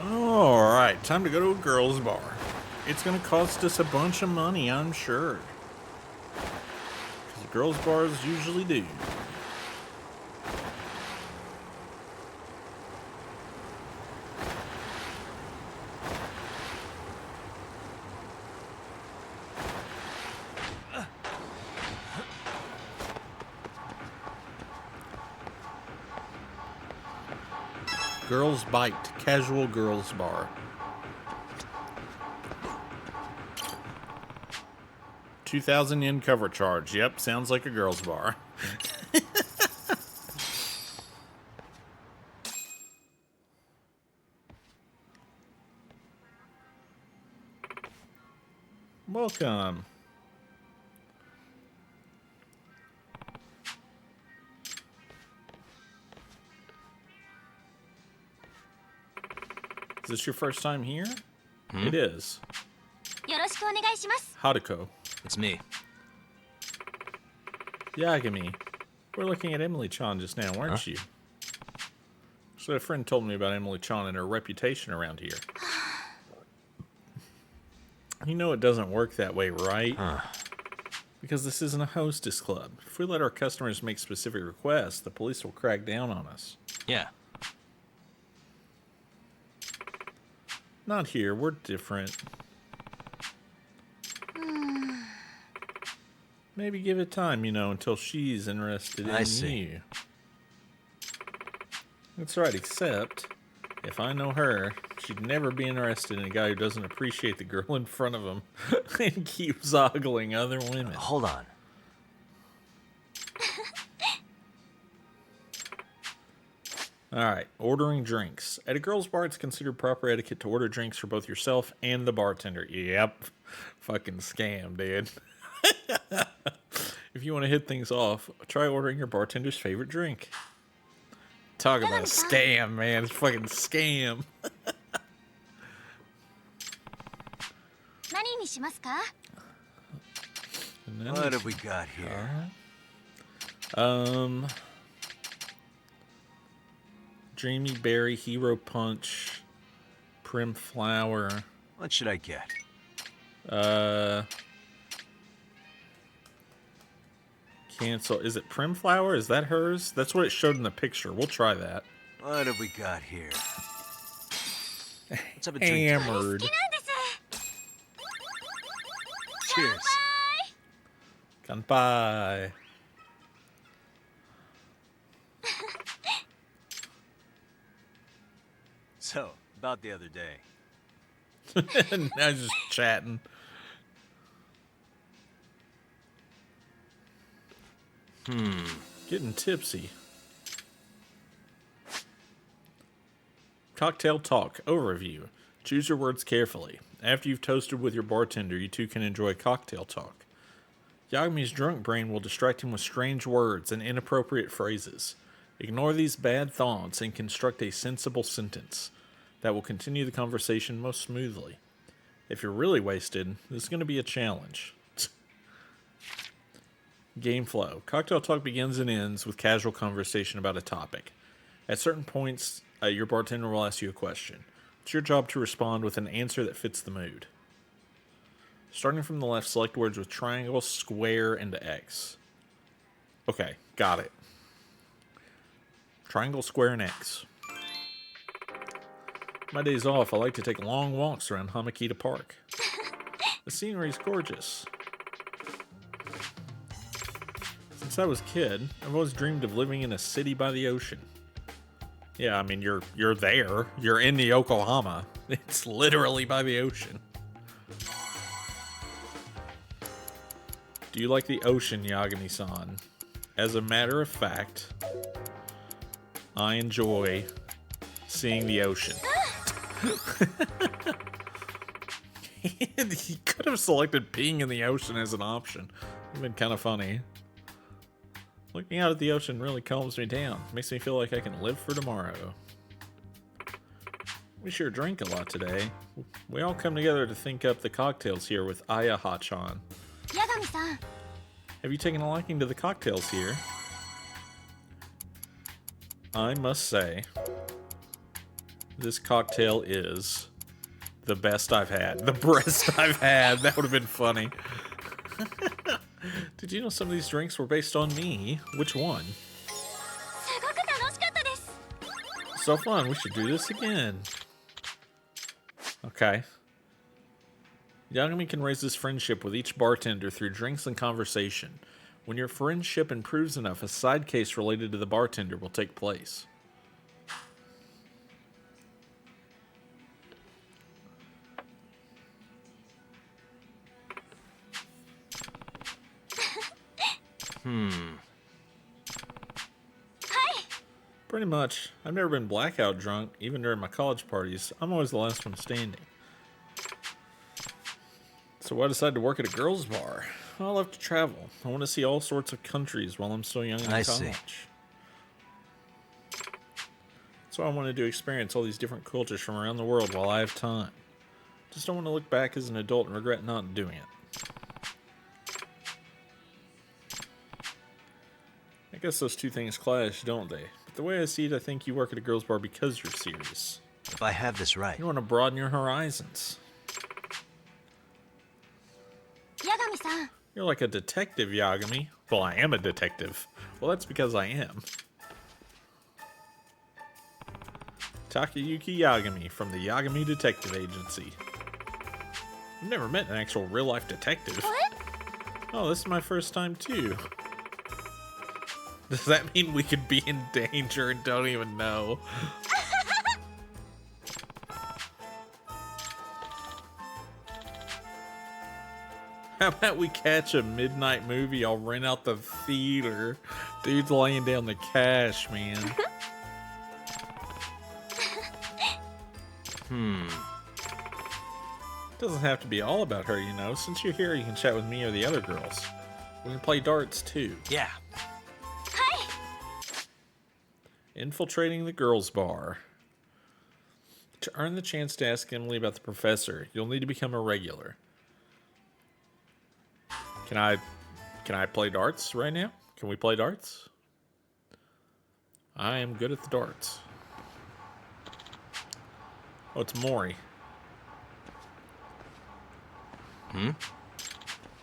Alright, time to go to a girls' bar. It's gonna cost us a bunch of money, I'm sure. Because girls' bars usually do. Girls Bite, casual girls bar. 2,000 yen cover charge. Yep, sounds like a girls bar. Welcome. Is this your first time here? It is. よろしくお願いします。 Haruko. It's me. Yagami. We're looking at Emily-chan just now, weren't you? So a friend told me about Emily-chan and her reputation around here. You know it doesn't work that way, right? Because this isn't a hostess club. If we let our customers make specific requests, the police will crack down on us. Yeah. Not here, we're different. Maybe give it time, you know, until she's interested in you. That's right, except if I know her, she'd never be interested in a guy who doesn't appreciate the girl in front of him and keeps ogling other women. Hold on. Alright, ordering drinks. At a girls' bar, it's considered proper etiquette to order drinks for both yourself and the bartender. Yep. Fucking scam, dude. If you want to hit things off, try ordering your bartender's favorite drink. Talk about a scam, man. It's a fucking scam. 何にしますか? What have we got here? Dreamy Berry, Hero Punch, Prim Flower. What should I get? Cancel. Is it Prim Flower? Is that hers? That's what it showed in the picture. We'll try that. What have we got here? Let's have a drink. Hammered. Cheers. Kanpai. So, about the other day. Now just chatting. Getting tipsy. Cocktail talk. Overview. Choose your words carefully. After you've toasted with your bartender, you two can enjoy cocktail talk. Yagami's drunk brain will distract him with strange words and inappropriate phrases. Ignore these bad thoughts and construct a sensible sentence that will continue the conversation most smoothly. If you're really wasted, this is going to be a challenge. Game flow. Cocktail talk begins and ends with casual conversation about a topic. At certain points, your bartender will ask you a question. It's your job to respond with an answer that fits the mood. Starting from the left, select words with triangle, square, and X. Okay, got it. Triangle, square, and X. My days off, I like to take long walks around Hamakita Park. The scenery is gorgeous. Since I was a kid, I've always dreamed of living in a city by the ocean. Yeah, I mean, you're there. You're in the Yokohama. It's literally by the ocean. Do you like the ocean, Yagami-san? As a matter of fact, I enjoy seeing the ocean. He could have selected peeing in the ocean as an option. It would have been kind of funny. Looking out at the ocean really calms me down. Makes me feel like I can live for tomorrow. We sure drink a lot today. We all come together to think up the cocktails here with Ayaha-chan. Yagami-san. Have you taken a liking to the cocktails here? I must say, this cocktail is the best I've had. The best I've had. That would have been funny. Did you know some of these drinks were based on me? Which one? So fun. We should do this again. Okay. Yagami can raise his friendship with each bartender through drinks and conversation. When your friendship improves enough, a side case related to the bartender will take place. Pretty much. I've never been blackout drunk, even during my college parties. I'm always the last one standing. So I decided to work at a girls' bar. I love to travel. I want to see all sorts of countries while I'm still young and in college. So I wanted to experience all these different cultures from around the world while I have time. Just don't want to look back as an adult and regret not doing it. I guess those two things clash, don't they? But the way I see it, I think you work at a girls' bar because you're serious. If I have this right. You want to broaden your horizons. Yagami-san. You're like a detective, Yagami. Well, I am a detective. Well, that's because I am. Takayuki Yagami from the Yagami Detective Agency. I've never met an actual real-life detective. What? Oh, this is my first time, too. Does that mean we could be in danger and don't even know? How about we catch a midnight movie? I'll rent out the theater. Dude's laying down the cash, man. Doesn't have to be all about her, you know. Since you're here, you can chat with me or the other girls. We can play darts, too. Yeah. Infiltrating the girls' bar. To earn the chance to ask Emily about the professor, you'll need to become a regular. Can I play darts right now? Can we play darts? I am good at the darts. Oh, it's Mori.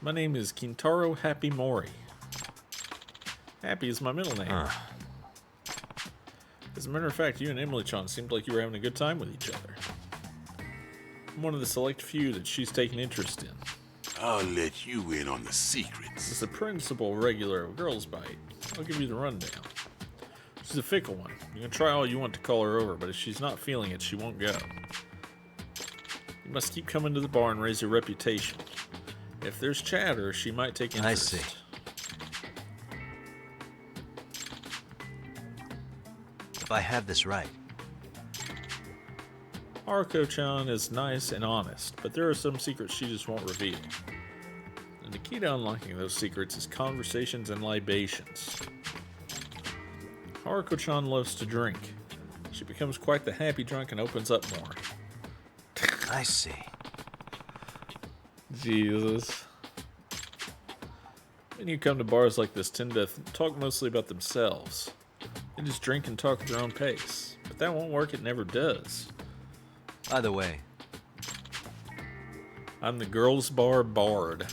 My name is Kintaro Happy Mori. Happy is my middle name. As a matter of fact, you and Emily-chan seemed like you were having a good time with each other. I'm one of the select few that she's taken interest in. I'll let you in on the secrets. As the principal regular of Girls Bite, I'll give you the rundown. She's a fickle one. You can try all you want to call her over, but if she's not feeling it, she won't go. You must keep coming to the bar and raise your reputation. If there's chatter, she might take interest. I see. If I have this right. Haruko-chan is nice and honest, but there are some secrets she just won't reveal. And the key to unlocking those secrets is conversations and libations. Haruko-chan loves to drink. She becomes quite the happy drunk and opens up more. I see. Jesus. Men who come to bars like this tend to talk mostly about themselves. They just drink and talk at their own pace. But that won't work, it never does. Either way. I'm the girls' bar bard.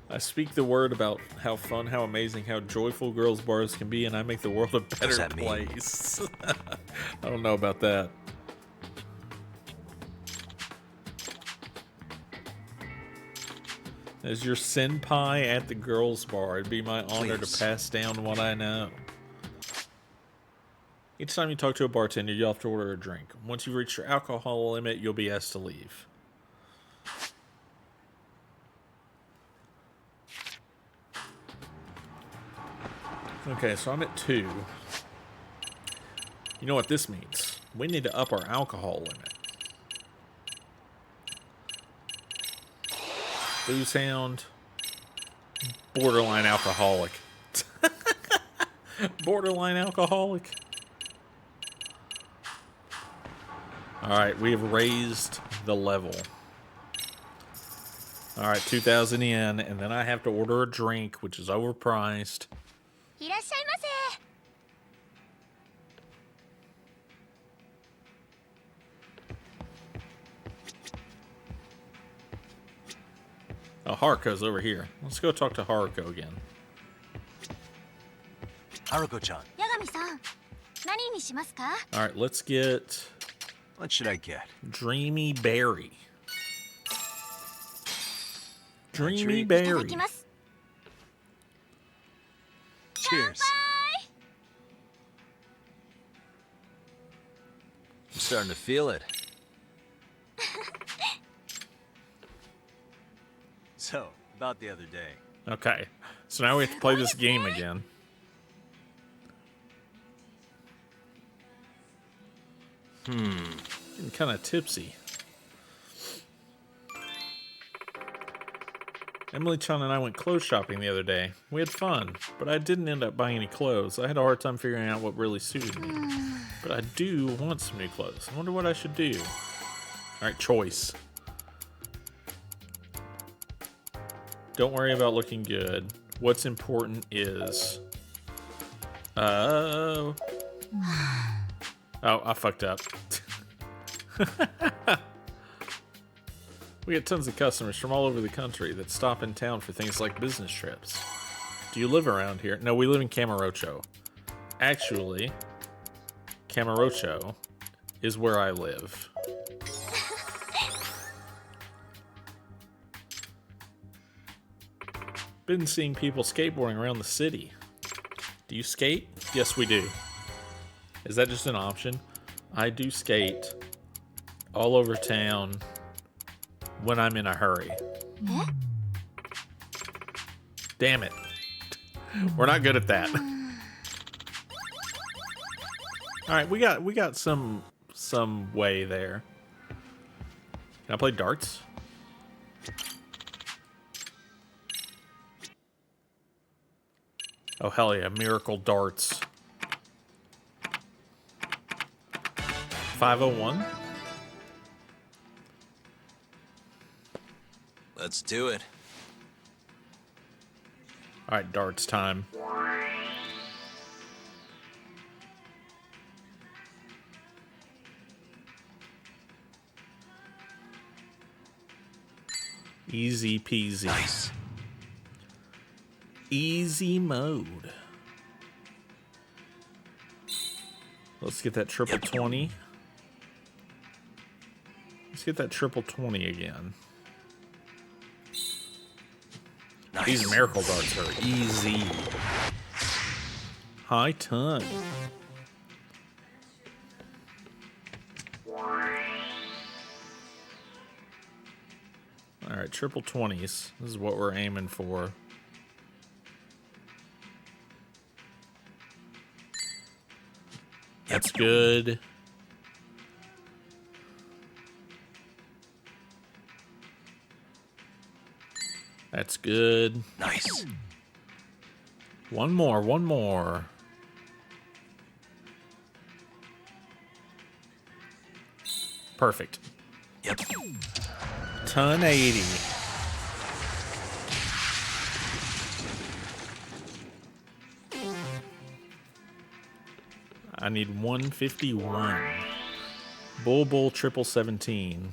I speak the word about how fun, how amazing, how joyful girls' bars can be, and I make the world a better place. I don't know about that. As your senpai at the girls' bar, it'd be my honor to pass down what I know. Each time you talk to a bartender, you'll have to order a drink. Once you reach your alcohol limit, you'll be asked to leave. Okay, so I'm at 2. You know what this means? We need to up our alcohol limit. Booze hound. Borderline alcoholic. Borderline alcoholic. Alright, we have raised the level. Alright, 2,000 yen, and then I have to order a drink, which is overpriced. いらっしゃいませ。 Oh, Haruko's over here. Let's go talk to Haruko again. Haruko-chan. 八神さん、何にしますか? Alright, let's get... What should I get? Dreamy Berry. Dreamy いただ Berry. きます。 Cheers. I'm starting to feel it. So, about the other day. Okay. So now we have to play this game again. Getting kind of tipsy. Emily-chan and I went clothes shopping the other day. We had fun, but I didn't end up buying any clothes. I had a hard time figuring out what really suited me. But I do want some new clothes. I wonder what I should do. Alright, choice. Don't worry about looking good. What's important is... Oh, I fucked up. We get tons of customers from all over the country that stop in town for things like business trips. Do you live around here? No, we live in Kamurocho. Actually, Kamurocho is where I live. Been seeing people skateboarding around the city. Do you skate? Yes, we do. Is that just an option? I do skate all over town when I'm in a hurry. Damn it. We're not good at that. Alright, we got some way there. Can I play darts? Oh hell yeah, miracle darts. 501? Let's do it. Alright, darts time. Easy peasy. Nice. Easy mode. Let's get that triple 20. Let's get that triple 20 again. Nice. These miracle darts are easy. High ton. Alright, triple 20s. This is what we're aiming for. That's good. That's good. Nice. One more. Perfect. Yep. Ton 80. I need 151. Bull triple 17.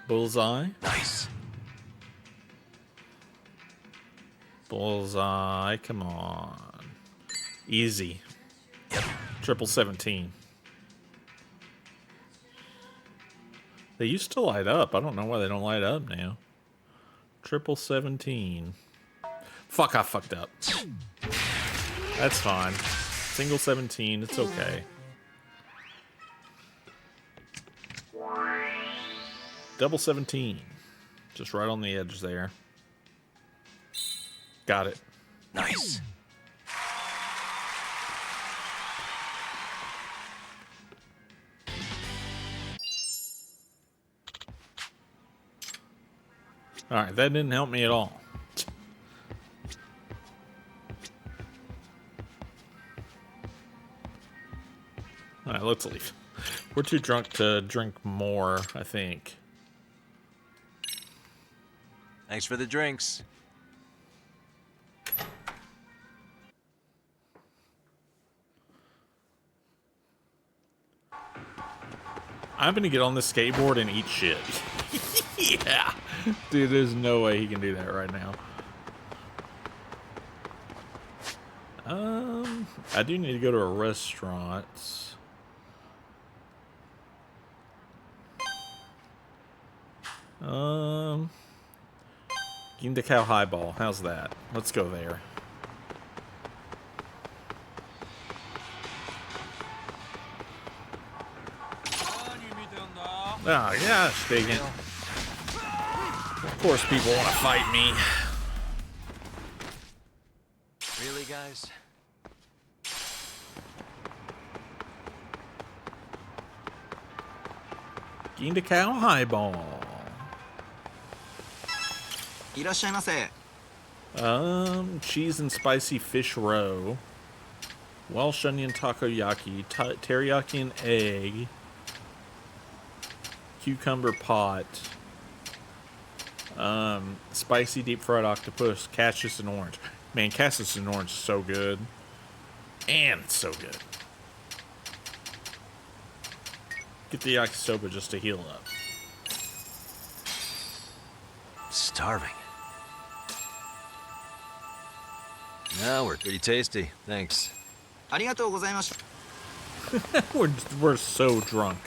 Bullseye. Nice. Bullseye, come on. Easy. Yep. Triple 17. They used to light up. I don't know why they don't light up now. Triple 17. Fuck, I fucked up. That's fine. Single 17, it's okay. Double 17. Just right on the edge there. Got it. Nice. Alright, that didn't help me at all. Alright, let's leave. We're too drunk to drink more, I think. Thanks for the drinks. I'm gonna get on the skateboard and eat shit. Yeah. Dude, there's no way he can do that right now. I do need to go to a restaurant. Gindakao Highball. How's that? Let's go there. Oh, gosh, dang it. course people want to fight me. Really, guys? Ginda cow highball. いらっしゃいませ。 Cheese and spicy fish roe. Welsh onion takoyaki. Teriyaki and egg. Cucumber pot. Spicy deep fried octopus. Cassis and orange. Man, cassis and orange is so good. And it's so good. Get the yakisoba just to heal up. Starving. No, we're pretty tasty. Thanks. ありがとうございました。 we're so drunk.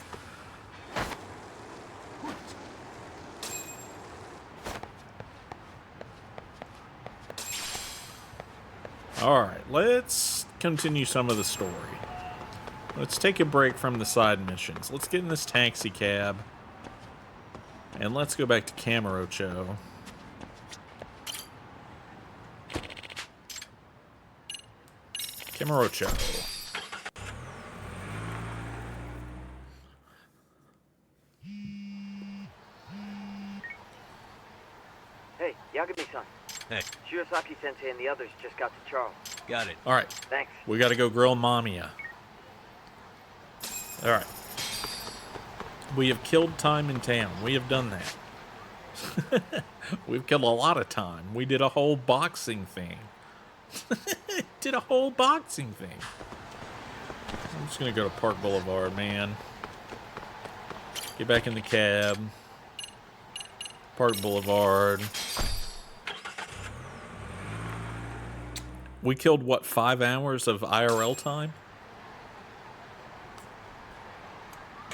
Alright, let's continue some of the story. Let's take a break from the side missions. Let's get in this taxi cab. And let's go back to Kamurocho. Kamurocho. Hey, Yagami-san. Hey. Shirosaki-sensei and the others just got to Charles. Got it. Alright. Thanks. We gotta go grill Mamiya. Alright. We have killed time in town. We have done that. We've killed a lot of time. We did a whole boxing thing. Did a whole boxing thing. I'm just gonna go to Park Boulevard, man. Get back in the cab. Park Boulevard. We killed, what, 5 hours of IRL time?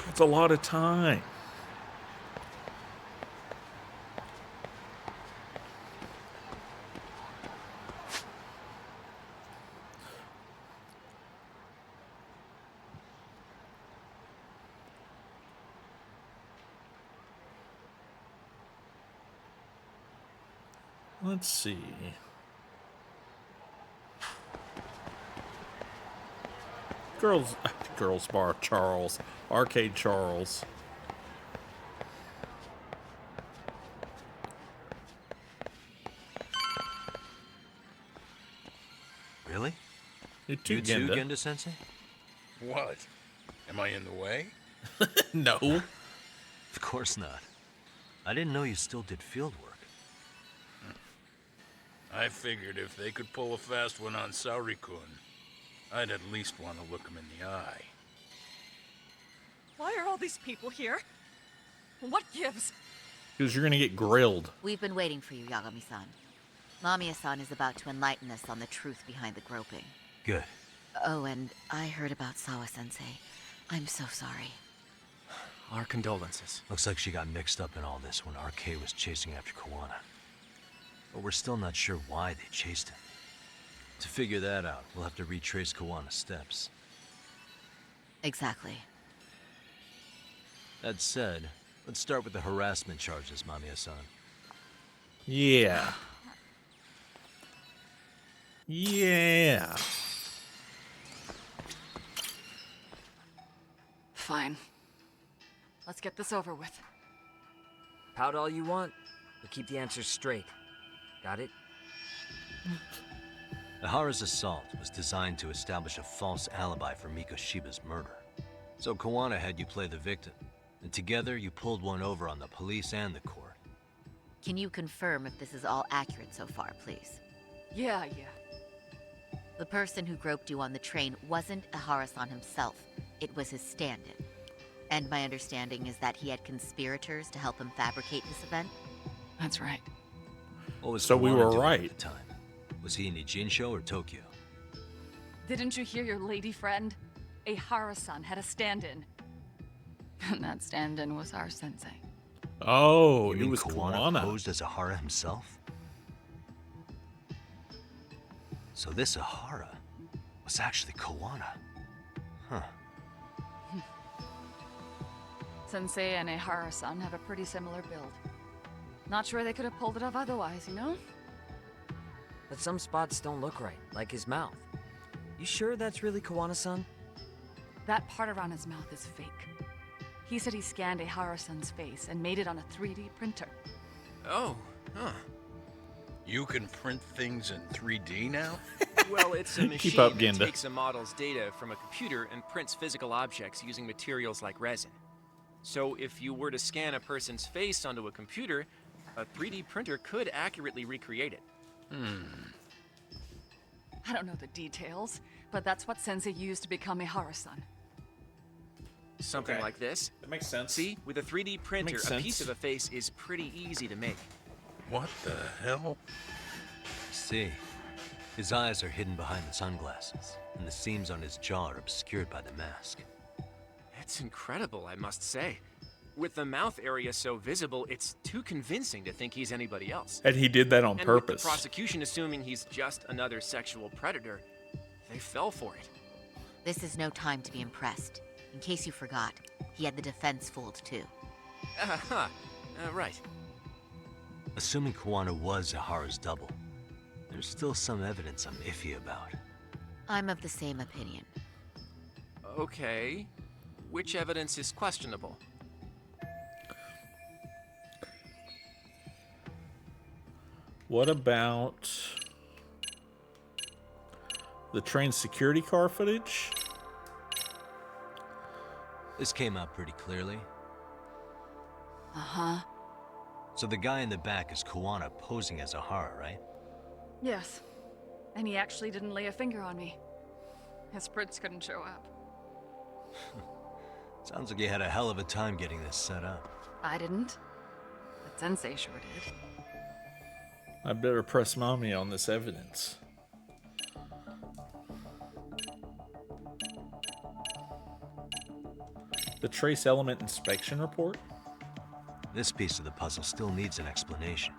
That's a lot of time. Let's see. Girls Bar Charles. Arcade Charles. Really? You too, Genda-sensei? What? Am I in the way? No. Of course not. I didn't know you still did field work. I figured if they could pull a fast one on Saori-kun, I'd at least want to look him in the eye. Why are all these people here? What gives? Because you're going to get grilled. We've been waiting for you, Yagami-san. Mamiya-san is about to enlighten us on the truth behind the groping. Good. Oh, and I heard about Sawa-sensei. I'm so sorry. Our condolences. Looks like she got mixed up in all this when RK was chasing after Kawana. But we're still not sure why they chased him. To figure that out, we'll have to retrace Kawana's steps. Exactly. That said, let's start with the harassment charges, Mamiya-san. Yeah. Yeah. Fine. Let's get this over with. Pout all you want, but keep the answers straight. Got it? Ihara's assault was designed to establish a false alibi for Mikoshiba's murder. So Kawana had you play the victim, and together you pulled one over on the police and the court. Can you confirm if this is all accurate so far, please? Yeah. The person who groped you on the train wasn't Ihara-san himself. It was his stand-in. And my understanding is that he had conspirators to help him fabricate this event? That's right. What was So we Kawana were doing right. at the time? Was he in Ijinsho or Tokyo? Didn't you hear your lady friend? Ihara-san had a stand-in. And that stand-in was our sensei. Oh, You it mean was Kawana. posed as Ihara himself? So this Ihara was actually Kawana. Huh. Sensei and Ihara-san have a pretty similar build. Not sure they could have pulled it off otherwise, you know? But some spots don't look right, like his mouth. You sure that's really Kawana-san? That part around his mouth is fake. He said he scanned Ehara-san's face and made it on a 3D printer. Oh, huh. You can print things in 3D now? Well, it's a machine up, that Genda. takes a model's data from a computer and prints physical objects using materials like resin. So if you were to scan a person's face onto a computer, a 3D printer could accurately recreate it. I don't know the details, but that's what Sensei used to become Ehara-san. Something Okay. like this. That makes sense. See, with a 3D printer, Makes a sense. piece of a face is pretty easy to make. What the hell? See, his eyes are hidden behind the sunglasses, and the seams on his jaw are obscured by the mask. It's incredible, I must say. With the mouth area so visible, it's too convincing to think he's anybody else. And he did that on And purpose. with the prosecution assuming he's just another sexual predator, they fell for it. This is no time to be impressed. In case you forgot, he had the defense fooled too. Right. Assuming Kawana was Ihara's double, there's still some evidence I'm iffy about. I'm of the same opinion. Okay. Which evidence is questionable? What about the train security car footage? This came out pretty clearly. Uh-huh. So the guy in the back is Kawana posing as Ihara, right? Yes. And he actually didn't lay a finger on me. His prints couldn't show up. Sounds like you had a hell of a time getting this set up. I didn't. But Sensei sure did. I better press mommy on this evidence. The trace element inspection report? This piece of the puzzle still needs an explanation.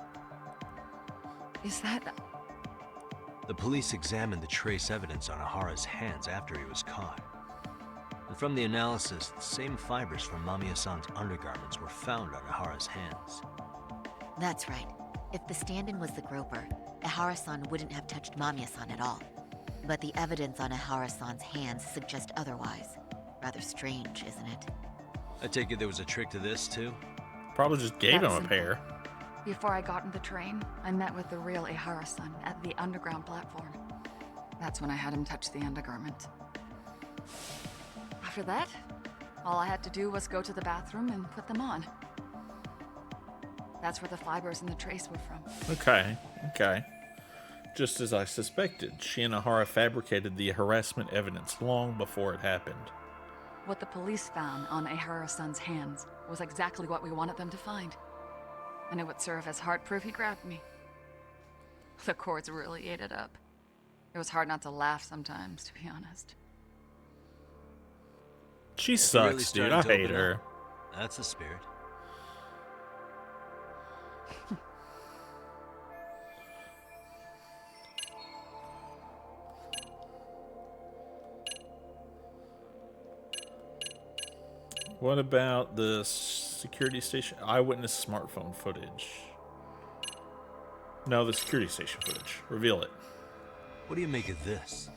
Is that... The police examined the trace evidence on Ihara's hands after he was caught. And from the analysis, the same fibers from Mamiya-san's undergarments were found on Ihara's hands. That's right. If the stand-in was the groper, Ihara-san wouldn't have touched Mamiya-san at all. But the evidence on Ihara-san's hands suggests otherwise. Rather strange, isn't it? I take it there was a trick to this, too? Probably just gave That's him a simple. pair. Before I got in the train, I met with the real Ehara-san at the underground platform. That's when I had him touch the undergarment. After that, all I had to do was go to the bathroom and put them on. That's where the fibers in the trace were from. Okay. Just as I suspected, she and Ihara fabricated the harassment evidence long before it happened. What the police found on Ehara-san's hands was exactly what we wanted them to find. And it would serve as hard proof he grabbed me. The courts really ate it up. It was hard not to laugh sometimes, to be honest. She sucks, dude. I hate her. That's the spirit. What about the security station eyewitness smartphone footage? No, the security station footage. Reveal it. What do you make of this?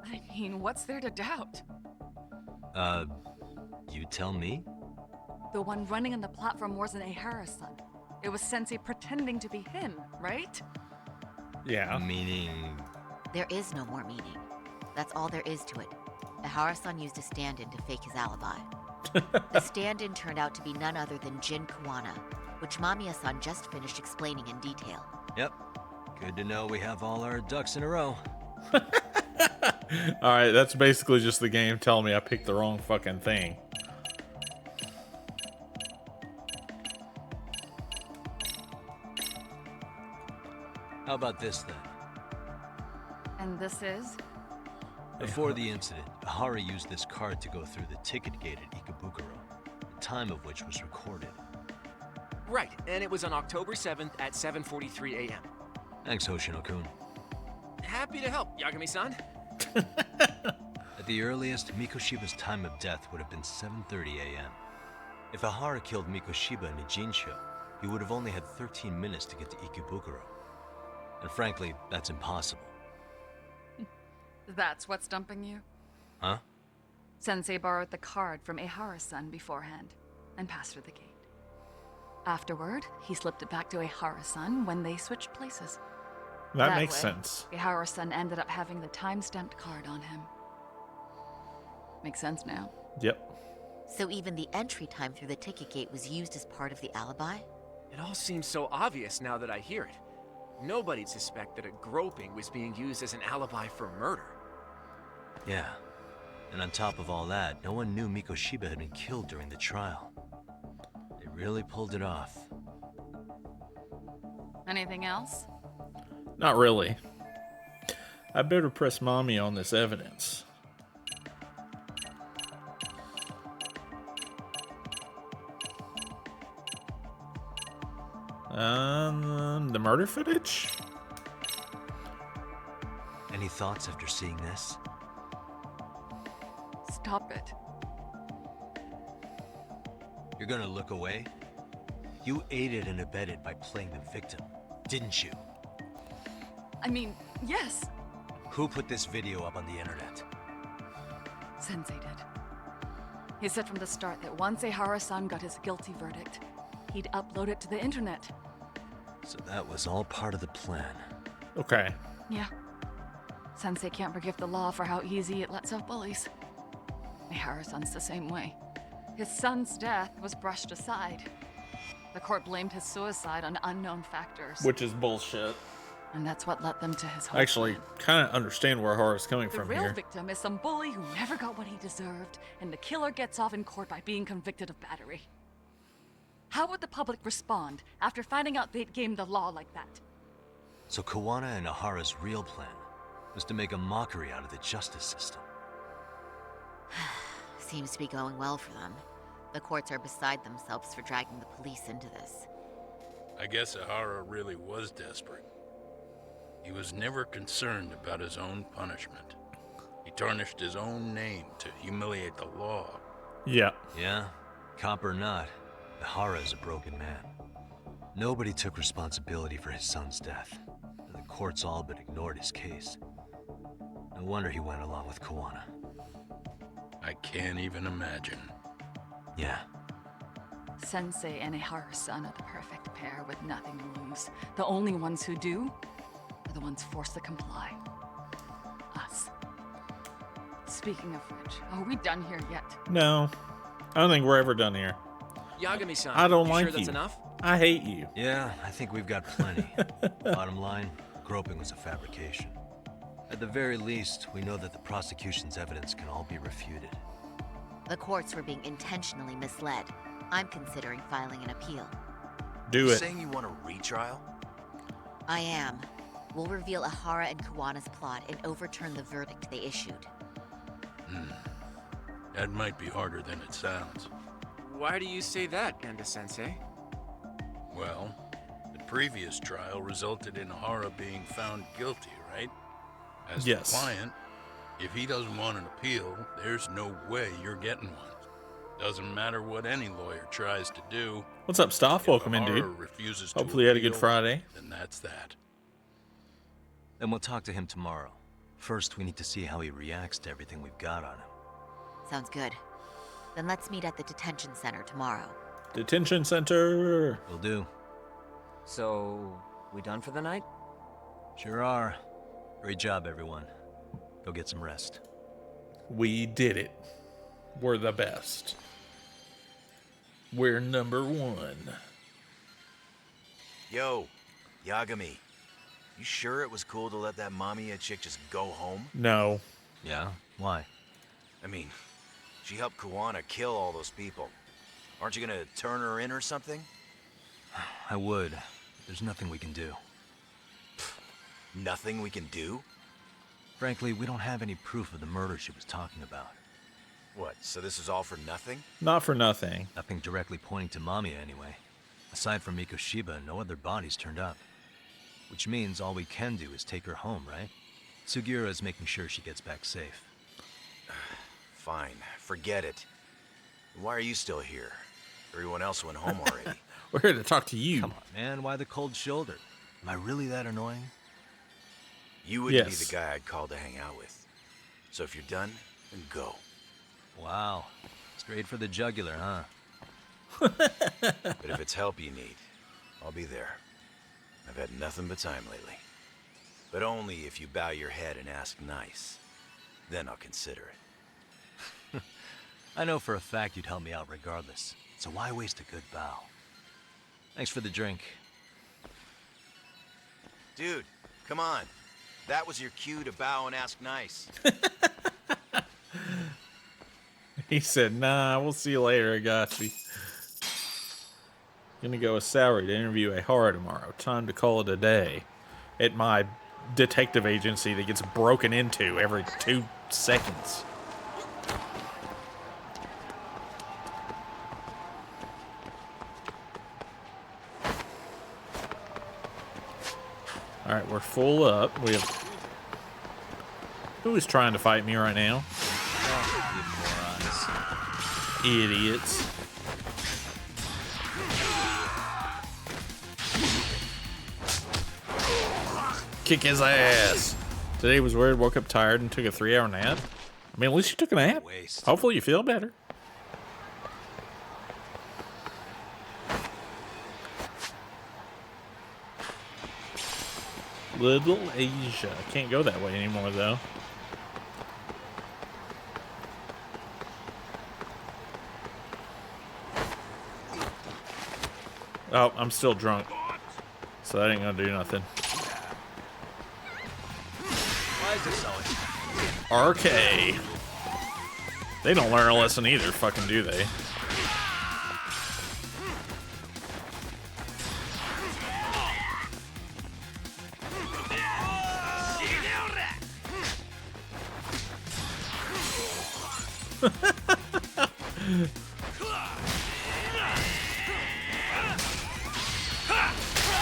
I mean, what's there to doubt? You tell me? The one running on the platform wasn't Ehara-san. It was Sensei pretending to be him, right? Yeah. Meaning... There is no more meaning. That's all there is to it. Ehara-san used a stand-in to fake his alibi. The stand-in turned out to be none other than Jin Kawana, which Mamiya-san just finished explaining in detail. Yep. Good to know we have all our ducks in a row. Alright, that's basically just the game telling me I picked the wrong fucking thing. How about this then? And this is? Before the incident, Ihara used this card to go through the ticket-gated Ikebukuro, the time of which was recorded. Right, and it was on October 7th at 7:43 a.m. Thanks, Hoshino-kun. Happy to help, Yagami-san. At the earliest, Mikoshiba's time of death would have been 7:30 a.m. If Ahara killed Mikoshiba in Nijinsho, he would have only had 13 minutes to get to Ikebukuro. And frankly, that's impossible. That's what's stumping you? Huh? Sensei borrowed the card from Ehara-san beforehand and passed her the gate. Afterward, he slipped it back to Ehara-san when they switched places. That makes way, sense. Ehara-san ended up having the time-stamped card on him. Makes sense now. Yep. So even the entry time through the ticket gate was used as part of the alibi? It all seems so obvious now that I hear it. Nobody'd suspect that a groping was being used as an alibi for murder. Yeah. And on top of all that, no one knew Mikoshiba had been killed during the trial. They really pulled it off. Anything else? Not really. I better press Mommy on this evidence. The murder footage? Any thoughts after seeing this? Stop it. You're gonna look away? You aided and abetted by playing the victim, didn't you? I mean, yes, Who put this video up on the internet? Sensei did. He said from the start that once Ehara-san got his guilty verdict, he'd upload it to the internet. So that was all part of the plan. Okay. Yeah. Sensei can't forgive the law for how easy it lets out bullies. Ehara-san's the same way. His son's death was brushed aside. The court blamed his suicide on unknown factors. Which is bullshit. And that's what led them to his whole I actually kind of understand where Hara's coming The from real here. victim is some bully who never got what he deserved, and the killer gets off in court by being convicted of battery. How would the public respond after finding out they'd gamed the law like that? So Kawana and Ahara's real plan was to make a mockery out of the justice system. Seems to be going well for them. The courts are beside themselves for dragging the police into this. I guess Ahara really was desperate. He was never concerned about his own punishment. He tarnished his own name to humiliate the law. Yeah. Yeah, cop or not, Ahara is a broken man. Nobody took responsibility for his son's death, and the courts all but ignored his case. No wonder he went along with Kawana. I can't even imagine. Yeah. Sensei and Ehara-san are the perfect pair with nothing to lose. The only ones who do are the ones forced to comply. Us. Speaking of which, are we done here yet? No. I don't think we're ever done here. Yagami-san, I don't you like sure that's you. enough? I hate you. Yeah, I think we've got plenty. Bottom line, groping was a fabrication. At the very least, we know that the prosecution's evidence can all be refuted. The courts were being intentionally misled. I'm considering filing an appeal. Do it. Saying you want a retrial? I am. We'll reveal Ahara and Kawana's plot and overturn the verdict they issued. That might be harder than it sounds. Why do you say that, Ganda-sensei? Well, the previous trial resulted in Ahara being found guilty, right? As Yes. the client, if he doesn't want an appeal, there's no way you're getting one. Doesn't matter what any lawyer tries to do. What's up, Stoff? If Welcome in, Ahara dude. refuses to Hopefully you had a good appeal, Friday. Then that's that. Then we'll talk to him tomorrow. First, we need to see how he reacts to everything we've got on him. Sounds good. Then let's meet at the detention center tomorrow. Detention center. Will do. So, we done for the night? Sure are. Great job, everyone. Go get some rest. We did it. We're the best. We're number one. Yo, Yagami. You sure it was cool to let that Mamiya chick just go home? No. Yeah? Why? I mean, she helped Kawana kill all those people. Aren't you gonna turn her in or something? I would. There's nothing we can do. Nothing we can do? Frankly, we don't have any proof of the murder she was talking about. What, so this is all for nothing? Not for nothing. Nothing directly pointing to Mamiya, anyway. Aside from Mikoshiba, no other bodies turned up. Which means all we can do is take her home, right? Sugiura is making sure she gets back safe. Fine, forget it. Why are you still here? Everyone else went home already. We're here to talk to you. Come on, man. Why the cold shoulder? Am I really that annoying? You wouldn't Yes. be the guy I'd call to hang out with. So if you're done, then go. Wow. Straight for the jugular, huh? But if it's help you need, I'll be there. I've had nothing but time lately. But only if you bow your head and ask nice. Then I'll consider it. I know for a fact you'd help me out regardless. So why waste a good bow? Thanks for the drink. Dude, come on. That was your cue to bow and ask nice. He said, nah, we'll see you later, I got you. Gonna go with Salary to interview a horror tomorrow. Time to call it a day. At my detective agency that gets broken into every 2 seconds. Alright, we're full up. We have... Who is trying to fight me right now? Oh, Idiots. Kick his ass. Today was weird. Woke up tired and took a 3-hour nap. I mean, at least you took a nap. Waste. Hopefully you feel better. Little Asia. Can't go that way anymore, though. Oh, I'm still drunk. So that ain't gonna do nothing. Why is this always... RK. They don't learn a lesson either, fucking do they?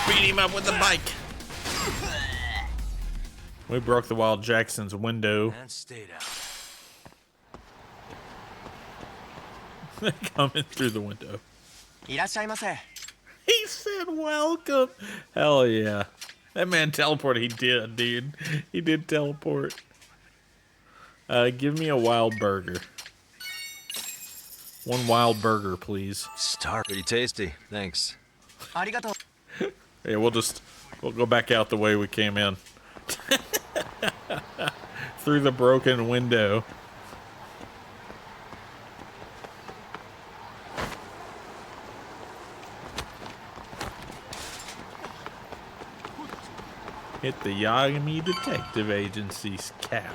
Beat him up with the bike. We broke the Wild Jackson's window. And stay down. Coming through the window. いらっしゃいませ. He said welcome. Hell yeah. That man teleported. He did, dude. He did teleport. Give me a wild burger. 1 wild burger, please. Star. Pretty tasty. Thanks. ありがとう. Yeah, we'll go back out the way we came in. Through the broken window. Hit the Yagami Detective Agency's couch.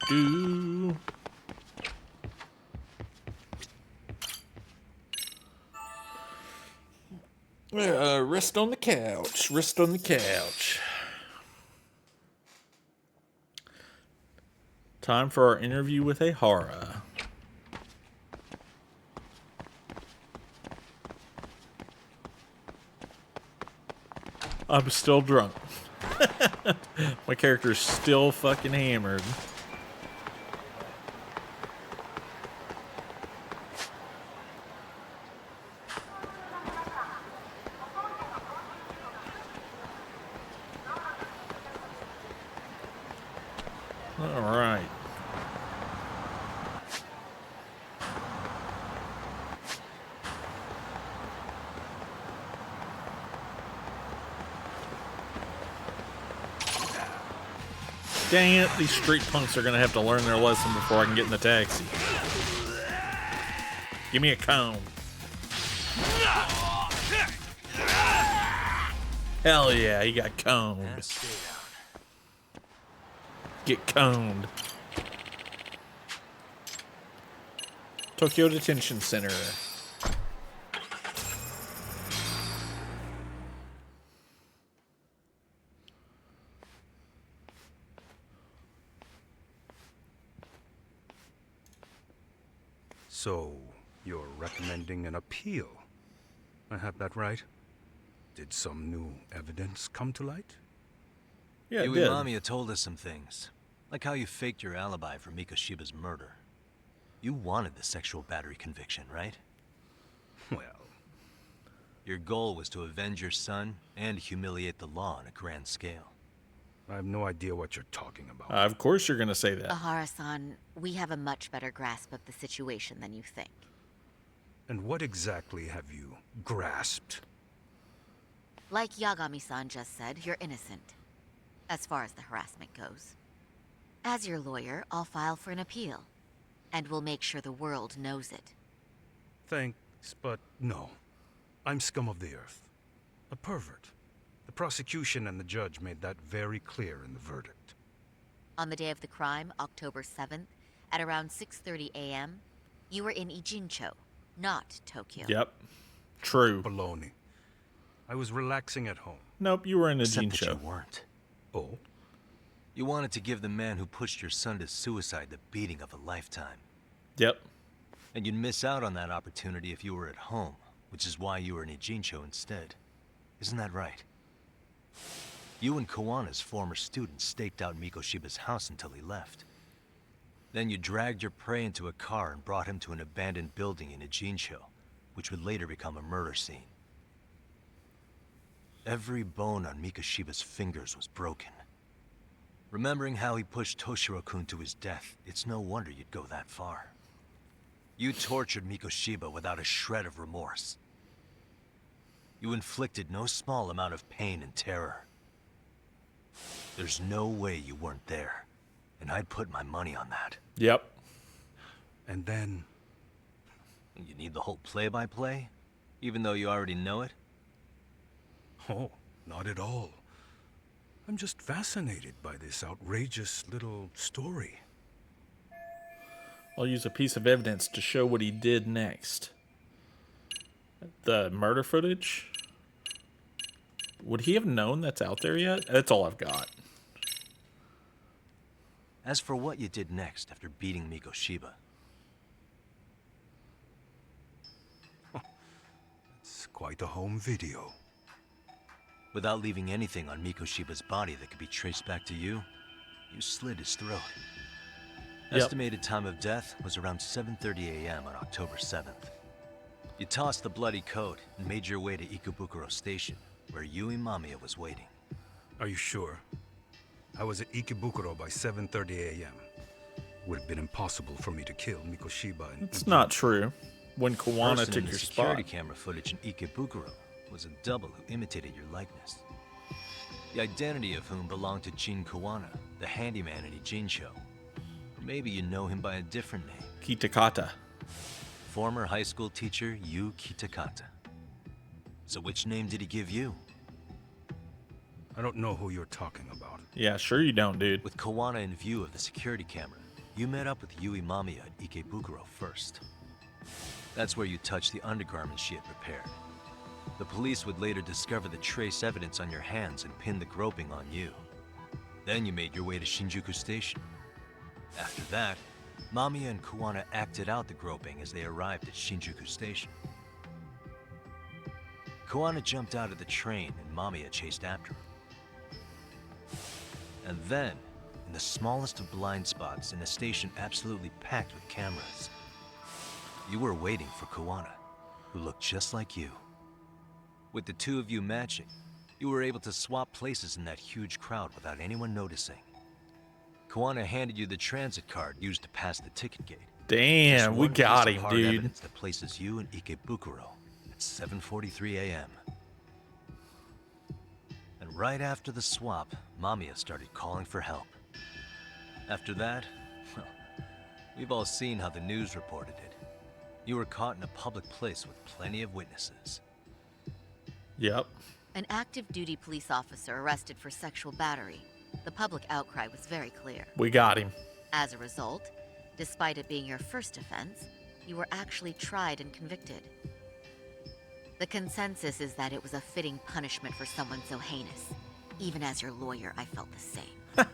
Do. Rest on the couch. Rest on the couch. Time for our interview with a horror. I'm still drunk. My character's still fucking hammered. All right. Dang it, these street punks are gonna have to learn their lesson before I can get in the taxi. Give me a cone. Hell yeah, he got coned. Get coned. Tokyo Detention Center. So, you're recommending an appeal. I have that right? Did some new evidence come to light? Yeah, it You did. and Mamiya told us some things, like how you faked your alibi for Mikoshiba's murder. You wanted the sexual battery conviction, right? Well, your goal was to avenge your son and humiliate the law on a grand scale. I have no idea what you're talking about. Of course you're going to say that. Ahara-san, we have a much better grasp of the situation than you think. And what exactly have you grasped? Like Yagami-san just said, you're innocent, as far as the harassment goes. As your lawyer, I'll file for an appeal, and we'll make sure the world knows it. Thanks, but no. I'm scum of the earth. A pervert. The prosecution and the judge made that very clear in the verdict. On the day of the crime, October 7th, at around 6:30 a.m., you were in Ijincho, not Tokyo. Yep. True. Baloney. I was relaxing at home. Nope, you were in a Except Gene that show. you weren't. Oh? You wanted to give the man who pushed your son to suicide the beating of a lifetime. Yep. And you'd miss out on that opportunity if you were at home, which is why you were in Ijincho instead. Isn't that right? You and Kawana's former student staked out Mikoshiba's house until he left. Then you dragged your prey into a car and brought him to an abandoned building in Ijincho, which would later become a murder scene. Every bone on Mikoshiba's fingers was broken. Remembering how he pushed Toshiro-kun to his death, it's no wonder you'd go that far. You tortured Mikoshiba without a shred of remorse. You inflicted no small amount of pain and terror. There's no way you weren't there, and I'd put my money on that. Yep. And then... You need the whole play-by-play, even though you already know it? Oh, not at all. I'm just fascinated by this outrageous little story. I'll use a piece of evidence to show what he did next. The murder footage? Would he have known that's out there yet? That's all I've got. As for what you did next after beating Mikoshiba, it's quite a home video. Without leaving anything on Mikoshiba's body that could be traced back to you, you slit his throat. Yep. Estimated time of death was around 7:30 a.m. on October 7th. You tossed the bloody coat and made your way to Ikebukuro Station, where Yui Mamiya was waiting. Are you sure? I was at Ikebukuro by 7:30 a.m. Would have been impossible for me to kill Mikoshiba and... It's not true. When The Kawana person took in the your security spot. camera footage in Ikebukuro was a double who imitated your likeness. The identity of whom belonged to Jin Kawana, the handyman in Ijincho. Or maybe you know him by a different name. Kitakata. Former high school teacher Yu Kitakata. So which name did he give you? I don't know who you're talking about. Yeah, sure you don't, dude. With Kawana in view of the security camera, you met up with Yui Mamiya at Ikebukuro first. That's where you touched the undergarments she had prepared. The police would later discover the trace evidence on your hands and pin the groping on you. Then you made your way to Shinjuku Station. After that, Mamiya and Kawana acted out the groping as they arrived at Shinjuku Station. Kawana jumped out of the train and Mamiya chased after him. And then, in the smallest of blind spots in a station absolutely packed with cameras, you were waiting for Kawana, who looked just like you. With the two of you matching, you were able to swap places in that huge crowd without anyone noticing. Kawana handed you the transit card used to pass the ticket gate. Damn, Just we one got piece of him, hard dude. evidence that places you in Ikebukuro at 7:43 a.m. And right after the swap, Mamiya started calling for help. After that, well, we've all seen how the news reported it. You were caught in a public place with plenty of witnesses. Yep. An active duty police officer arrested for sexual battery. The public outcry was very clear. We got him. As a result, despite it being your first offense, you were actually tried and convicted. The consensus is that it was a fitting punishment for someone so heinous. Even as your lawyer, I felt the same.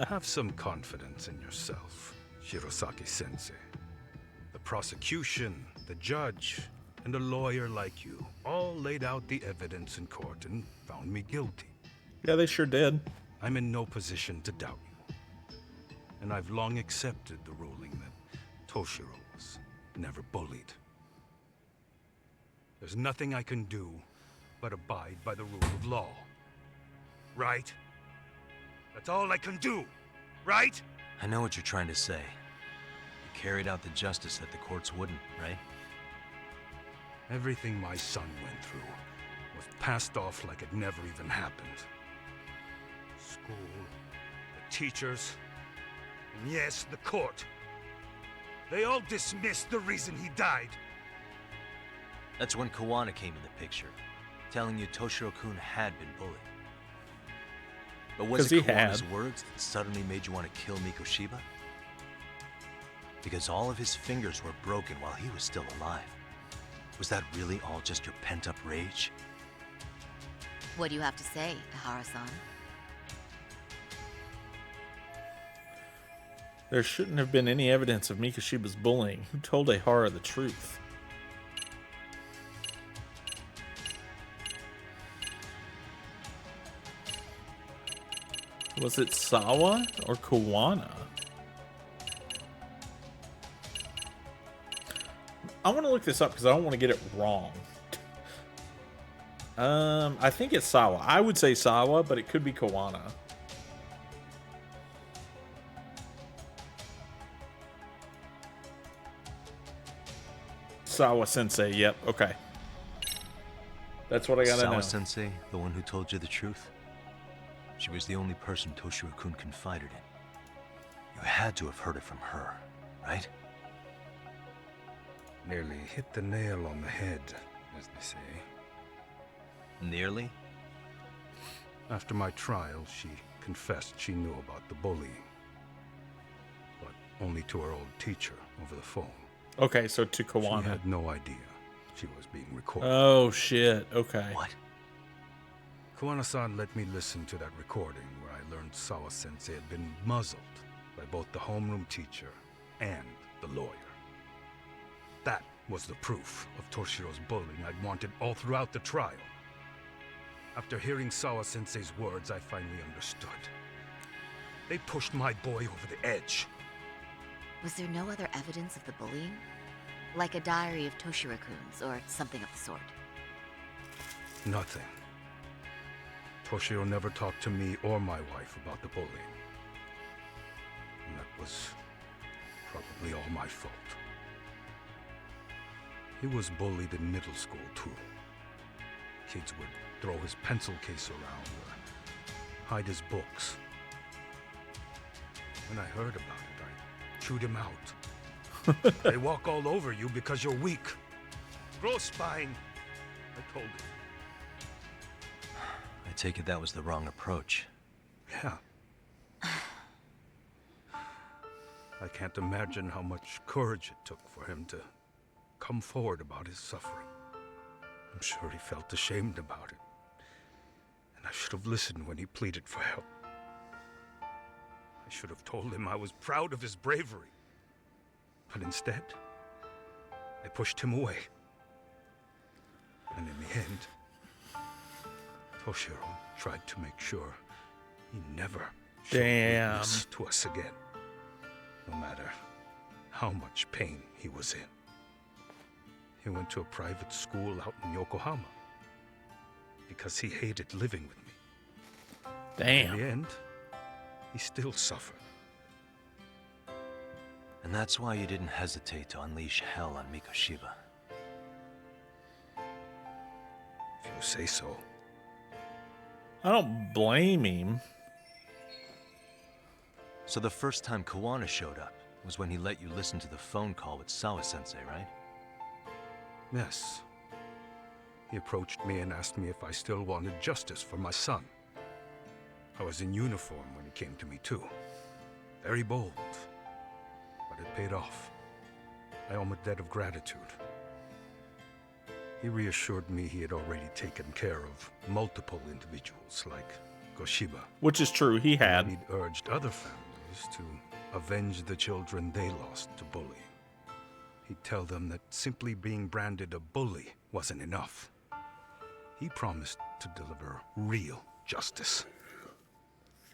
Have some confidence in yourself, Shirosaki-sensei. The prosecution, the judge, and a lawyer like you all laid out the evidence in court and found me guilty. Yeah, they sure did. I'm in no position to doubt you. And I've long accepted the ruling that Toshiro was never bullied. There's nothing I can do but abide by the rule of law. Right? That's all I can do, right? I know what you're trying to say. You carried out the justice that the courts wouldn't, right? Everything my son went through was passed off like it never even happened. School, the teachers, and yes, the court. They all dismissed the reason he died. That's when Kawana came in the picture, telling you Toshiro-kun had been bullied. But was it Kawana's words that suddenly made you want to kill Mikoshiba? Because all of his fingers were broken while he was still alive. Was that really all just your pent-up rage? What do you have to say, Ihara-san? There shouldn't have been any evidence of Mikoshiba's bullying. Who told Ihara the truth? Was it Sawa or Kawana? I want to look this up because I don't want to get it wrong. I think it's Sawa. I would say Sawa, but it could be Kawana. Sawa Sensei, yep, okay. That's what I gotta know. Sawa Sensei, the one who told you the truth? She was the only person Toshiro-kun confided in. You had to have heard it from her, right? Nearly hit the nail on the head, as they say. Nearly? After my trial, she confessed she knew about the bullying. But only to her old teacher over the phone. Okay, so to Kawana. She had no idea she was being recorded. Oh, shit. Okay. What? Kawana-san let me listen to that recording where I learned Sawa-sensei had been muzzled by both the homeroom teacher and the lawyer. That was the proof of Toshiro's bullying I'd wanted all throughout the trial. After hearing Sawa-sensei's words, I finally understood. They pushed my boy over the edge. Was there no other evidence of the bullying? Like a diary of Toshiro-kun's or something of the sort? Nothing. Toshiro never talked to me or my wife about the bullying. And that was probably all my fault. He was bullied in middle school, too. Kids would throw his pencil case around or hide his books. When I heard about it, I chewed him out. They walk all over you because you're weak. Grow spine, I told him. I take it that was the wrong approach. Yeah. I can't imagine how much courage it took for him to come forward about his suffering. I'm sure he felt ashamed about it. And I should have listened when he pleaded for help. I should have told him I was proud of his bravery. But instead, I pushed him away. And in the end, Toshiro tried to make sure he never showed weakness to us again. No matter how much pain he was in. He went to a private school out in Yokohama because he hated living with me. Damn. In the end, he still suffered. And that's why you didn't hesitate to unleash hell on Mikoshiba. If you say so. I don't blame him. So the first time Kawana showed up was when he let you listen to the phone call with Sawa-sensei, right? Yes. He approached me and asked me if I still wanted justice for my son. I was in uniform when he came to me too. Very bold. But it paid off. I owe him a debt of gratitude. He reassured me he had already taken care of multiple individuals like Goshiba. Which is true, he had. And he'd urged other families to avenge the children they lost to bullying. he'd tell them that simply being branded a bully wasn't enough. He promised to deliver real justice.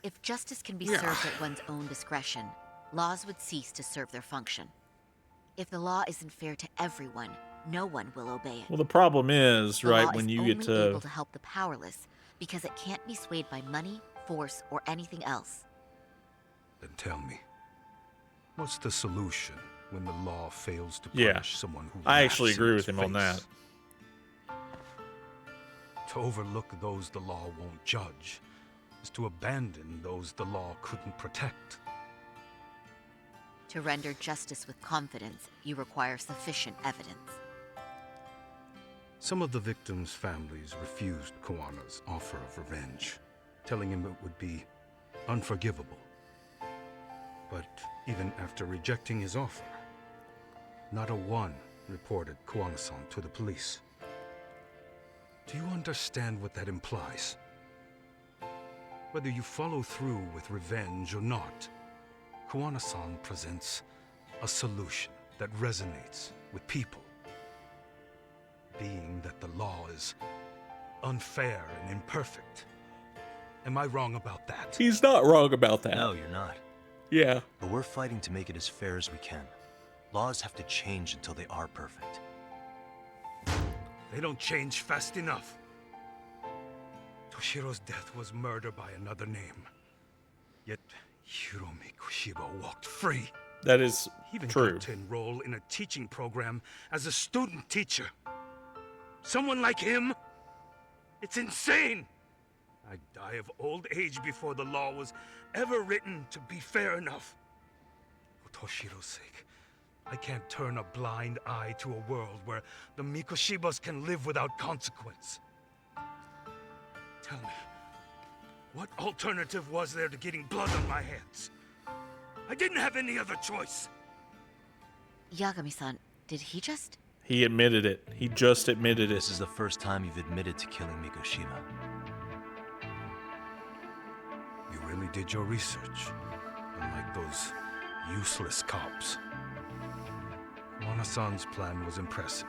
If justice can be served at one's own discretion, laws would cease to serve their function. If the law isn't fair to everyone, no one will obey it. Well, the problem is, The right, law when is you only get to... able to help the powerless because it can't be swayed by money, force, or anything else. Then tell me, what's the solution when the law fails to Yeah, punish someone who I actually laughs in agree with its him on that. face? To overlook those the law won't judge is to abandon those the law couldn't protect. To render justice with confidence, you require sufficient evidence. Some of the victims' families refused Kawana's offer of revenge, telling him it would be unforgivable. But even after rejecting his offer, not a one reported Kawana-san to the police. Do you understand what that implies? Whether you follow through with revenge or not, Kawana-san presents a solution that resonates with people. Being that the law is unfair and imperfect. Am I wrong about that? He's not wrong about that. No, you're not. Yeah. But we're fighting to make it as fair as we can. Laws have to change until they are perfect. They don't change fast enough. Toshiro's death was murder by another name. Yet Hiromi Kushiba walked free. That is He even true. got to enroll in a teaching program as a student teacher. Someone like him? It's insane! I'd die of old age before the law was ever written to be fair enough. For Toshiro's sake, I can't turn a blind eye to a world where the Mikoshibas can live without consequence. Tell me, what alternative was there to getting blood on my hands? I didn't have any other choice. Yagami-san, did he just... He admitted it. He just admitted it. This is the first time you've admitted to killing Mikoshima. You really did your research, unlike those useless cops. Kawana-san's plan was impressive,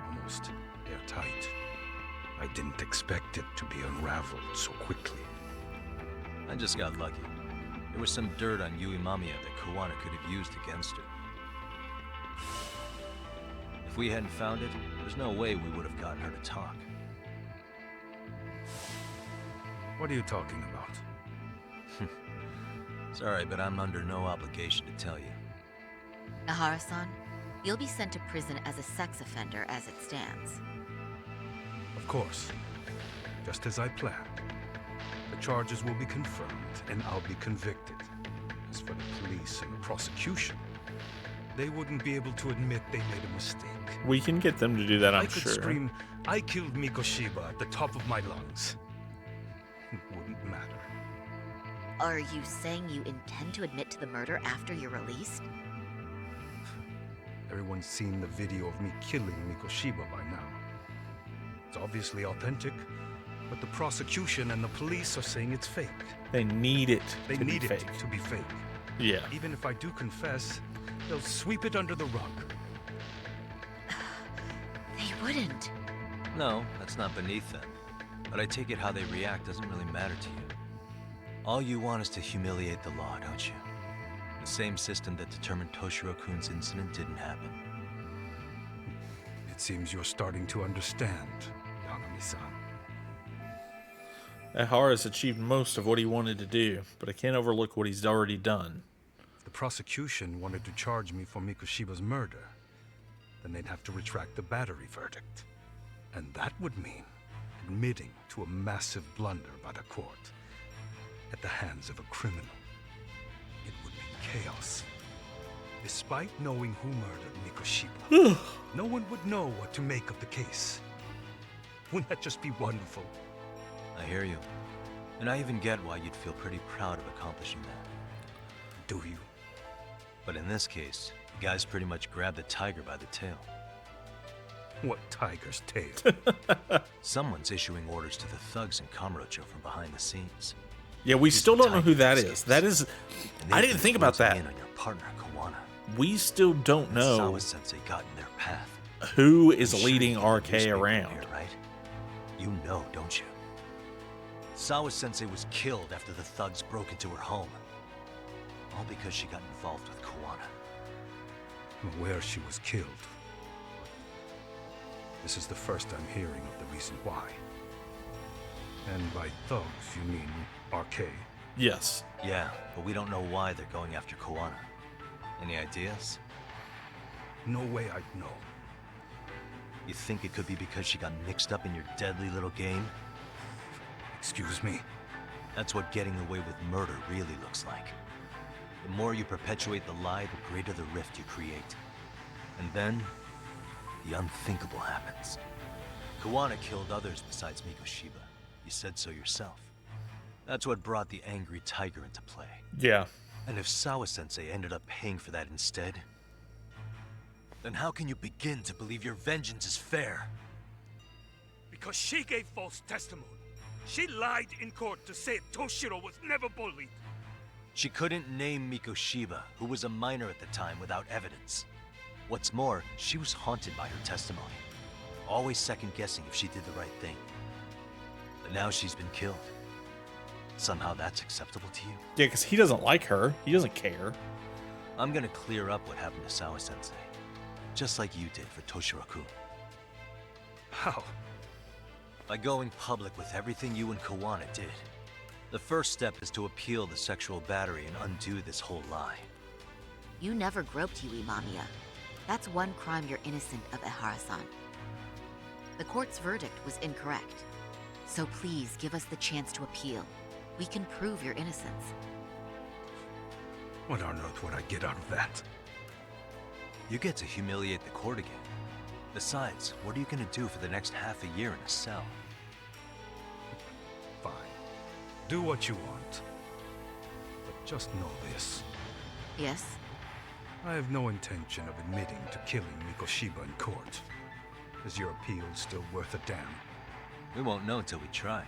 almost airtight. I didn't expect it to be unraveled so quickly. I just got lucky. There was some dirt on Yui Mamiya that Kawana could have used against her. If we hadn't found it, there's no way we would have gotten her to talk. What are you talking about? Sorry, but I'm under no obligation to tell you. Nahara-san, you'll be sent to prison as a sex offender as it stands. Of course, just as I planned. The charges will be confirmed, and I'll be convicted. As for the police and the prosecution, they wouldn't be able to admit they made a mistake. We can get them to do that, I'm I could sure. scream, I killed Mikoshiba at the top of my lungs. It wouldn't matter. Are you saying you intend to admit to the murder after you're released? Everyone's seen the video of me killing Mikoshiba by now. It's obviously authentic, but the prosecution and the police are saying it's fake. They need it They to need be it fake. to be fake. Yeah. Even if I do confess, they'll sweep it under the rug. They wouldn't. No, that's not beneath them. But I take it how they react doesn't really matter to you. All you want is to humiliate the law, don't you? The same system that determined Toshiro-kun's incident didn't happen. It seems you're starting to understand, Yagami-san. Ahara's achieved most of what he wanted to do, but I can't overlook what he's already done. If the prosecution wanted to charge me for Mikoshiba's murder, then they'd have to retract the battery verdict. And that would mean admitting to a massive blunder by the court at the hands of a criminal. It would mean chaos. Despite knowing who murdered Mikoshiba, no one would know what to make of the case. Wouldn't that just be wonderful? I hear you. And I even get why you'd feel pretty proud of accomplishing that. Do you? But in this case, the guys pretty much grabbed the tiger by the tail. What tiger's tail? Someone's issuing orders to the thugs in Kamurocho from behind the scenes. Yeah, we still don't know who that is. That is... And I they've didn't been think about closing that. in on your partner, Kawana. we still don't know Sawa-sensei got in their path. who is I'm sure leading you read the RK newspaper around. here, right? You know, don't you? Sawa-sensei was killed after the thugs broke into her home. All because she got involved with Kuwana. I'm aware she was killed. This is the first I'm hearing of the reason why. And by thugs, you mean RK? Yes. Yeah, but we don't know why they're going after Kuwana. Any ideas? No way I'd know. You think it could be because she got mixed up in your deadly little game? Excuse me? That's what getting away with murder really looks like. The more you perpetuate the lie, the greater the rift you create. And then, the unthinkable happens. Kuwana killed others besides Mikoshiba. You said so yourself. That's what brought the angry tiger into play. Yeah. And if Sawa-sensei ended up paying for that instead, then how can you begin to believe your vengeance is fair? Because she gave false testimony. She lied in court to say Toshiro was never bullied. She couldn't name Mikoshiba, who was a minor at the time, without evidence. What's more, she was haunted by her testimony, always second-guessing if she did the right thing. But now she's been killed. Somehow that's acceptable to you? Yeah, because he doesn't like her. He doesn't care. I'm gonna clear up what happened to Sawa-sensei, just like you did for Toshiro-kun. How? By going public with everything you and Kuwana did. The first step is to appeal the sexual battery and undo this whole lie. You never groped Yui Mamiya. That's one crime you're innocent of, Ehara-san. The court's verdict was incorrect. So please give us the chance to appeal. We can prove your innocence. What on earth would I get out of that? You get to humiliate the court again. Besides, what are you gonna do for the next half a year in a cell? Fine. Do what you want. But just know this. Yes? I have no intention of admitting to killing Mikoshiba in court. Is your appeal still worth a damn? We won't know till we try.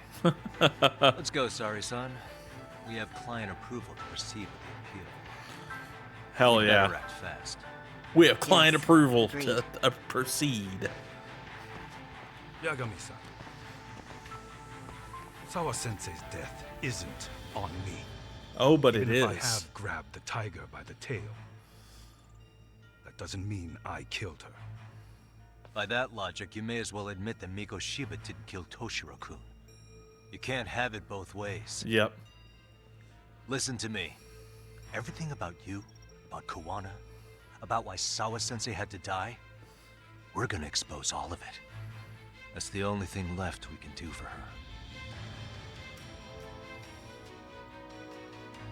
Let's go, Sari-san. We have client approval to proceed with the appeal. Hell We yeah. better act fast. We have client approval agreed. to proceed. Yagami-san. Sawa-sensei's death isn't on me. Oh, but it Even if I is. have grabbed the tiger by the tail, that doesn't mean I killed her. By that logic, you may as well admit that Mikoshiba didn't kill Toshiro-kun. You can't have it both ways. Yep. Listen to me. Everything about you, about Kuwana, about why Sawa-sensei had to die, we're gonna expose all of it. That's the only thing left we can do for her.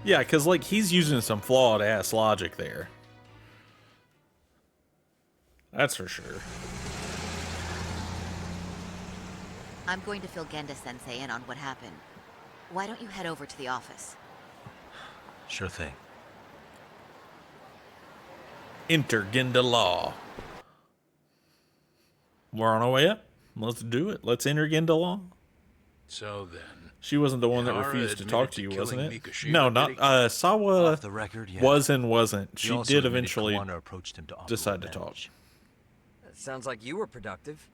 Yeah, because, like, he's using some flawed-ass logic there. That's for sure. I'm going to fill Genda-sensei in on what happened. Why don't you head over to the office? Sure thing. Enter Genda Law. We're on our way up. Let's do it. Let's enter Genda Law. So then, She wasn't the one that Ihara refused to admitted talk to to you, killing wasn't it? Mikoshiba, No, did he? not Sawa. Off the record, yeah. Was and wasn't. He She also did admitted eventually Kuwana approached him to offer decide to talk. revenge. That sounds like you were productive.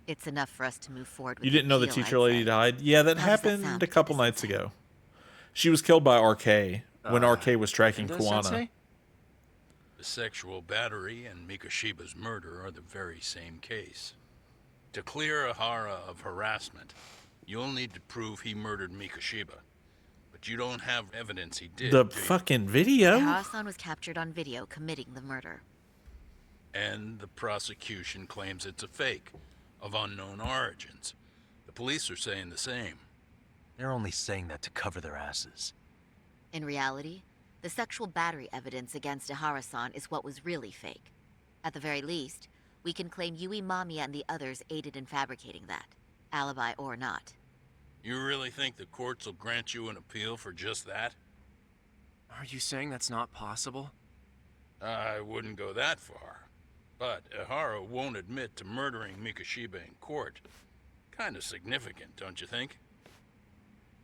It's enough for us to move forward with You didn't know the appeal, teacher I'd lady say. died? Yeah, that How does that happened sound, a couple nights ago. She was killed by RK when RK was tracking Kuwana. Sensei? the sexual battery and Mikoshiba's murder are the very same case. To clear Ihara of harassment, you'll need to prove he murdered Mikoshiba. But you don't have evidence he did, The do you? fucking video? Ihara-san was captured on video committing the murder. And the prosecution claims it's a fake, of unknown origins. The police are saying the same. They're only saying that to cover their asses. In reality, the sexual battery evidence against Ihara-san is what was really fake. At the very least, we can claim Yui Mamiya and the others aided in fabricating that, alibi or not. You really think the courts will grant you an appeal for just that? Are you saying that's not possible? I wouldn't go that far. But Ihara won't admit to murdering Mikoshiba in court. Kinda significant, don't you think?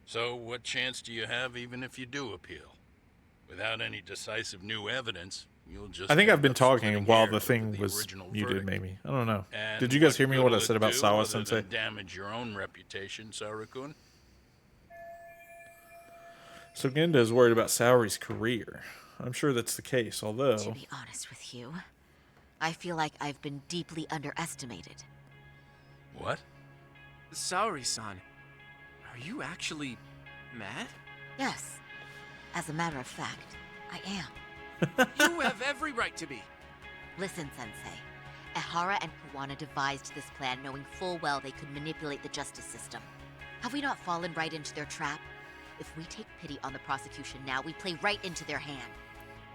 So what chance do you have even if you do appeal? Without any decisive new evidence, you'll just. I think I've end been up talking splitting while hairs the thing over was original muted, verdict. maybe. I don't know. And Did you guys hear me what I good'll said it about do Sawa other Sensei? than damage your own reputation, Saru-kun? So Genda is worried about Saori's career. I'm sure that's the case, although... To be honest with you, I feel like I've been deeply underestimated. What? Saori-san, are you actually mad? Yes. As a matter of fact, I am. You have every right to be. Listen, Sensei. Ehara and Kawana devised this plan knowing full well they could manipulate the justice system. Have we not fallen right into their trap? If we take pity on the prosecution now, we play right into their hand.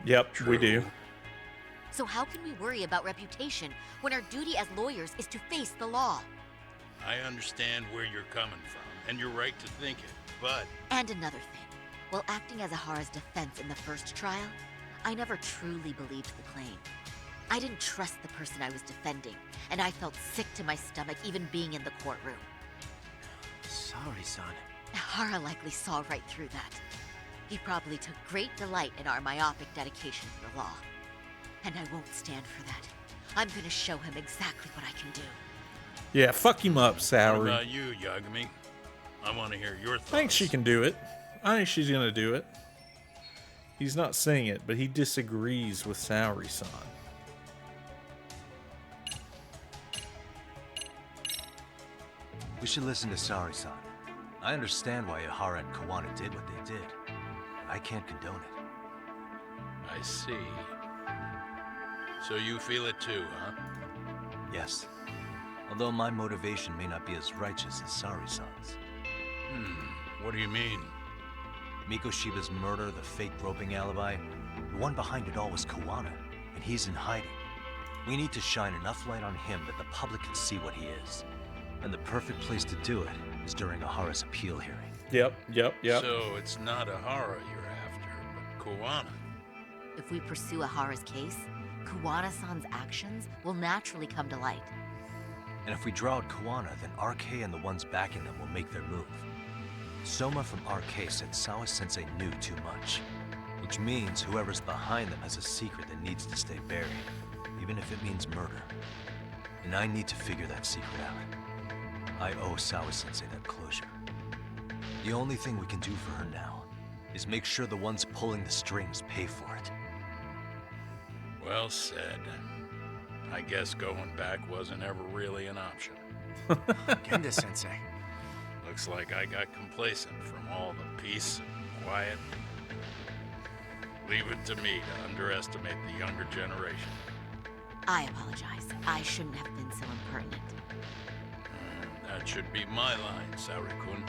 Yep, we do. So how can we worry about reputation when our duty as lawyers is to face the law? I understand where you're coming from, and you're right to think it, but... And another thing. While acting as Ehara's defense in the first trial, I never truly believed the claim. I didn't trust the person I was defending, and I felt sick to my stomach even being in the courtroom. Saori-san. Ehara likely saw right through that. He probably took great delight in our myopic dedication to the law. And I won't stand for that. I'm gonna show him exactly what I can do. Yeah, fuck him up, What Saori. about you, Yagami? I want to hear your thoughts. I think she can do it. I think she's gonna do it. He's not saying it, but he disagrees with Saori-san. We should listen to Saori-san. I understand why Ehara and Kawana did what they did. But I can't condone it. I see. So you feel it too, huh? Yes. Although my motivation may not be as righteous as Saori-san's. What do you mean? Mikoshiba's murder, the fake groping alibi, the one behind it all was Kawana, and he's in hiding. We need to shine enough light on him that the public can see what he is. And the perfect place to do it is during Ahara's appeal hearing. Yep. So it's not Ehara you're after, but Kawana. If we pursue Ahara's case, Kawana-san's actions will naturally come to light. And if we draw out Kawana, then RK and the ones backing them will make their move. Soma from RK said Sawa Sensei knew too much, which means whoever's behind them has a secret that needs to stay buried, even if it means murder. And I need to figure that secret out. I owe Sawa Sensei that closure. The only thing we can do for her now is make sure the ones pulling the strings pay for it. Well said. I guess going back wasn't ever really an option. Genda-sensei. Looks like I got complacent from all the peace and quiet. Leave it to me to underestimate the younger generation. I apologize. I shouldn't have been so impertinent. That should be my line, Saori-kun.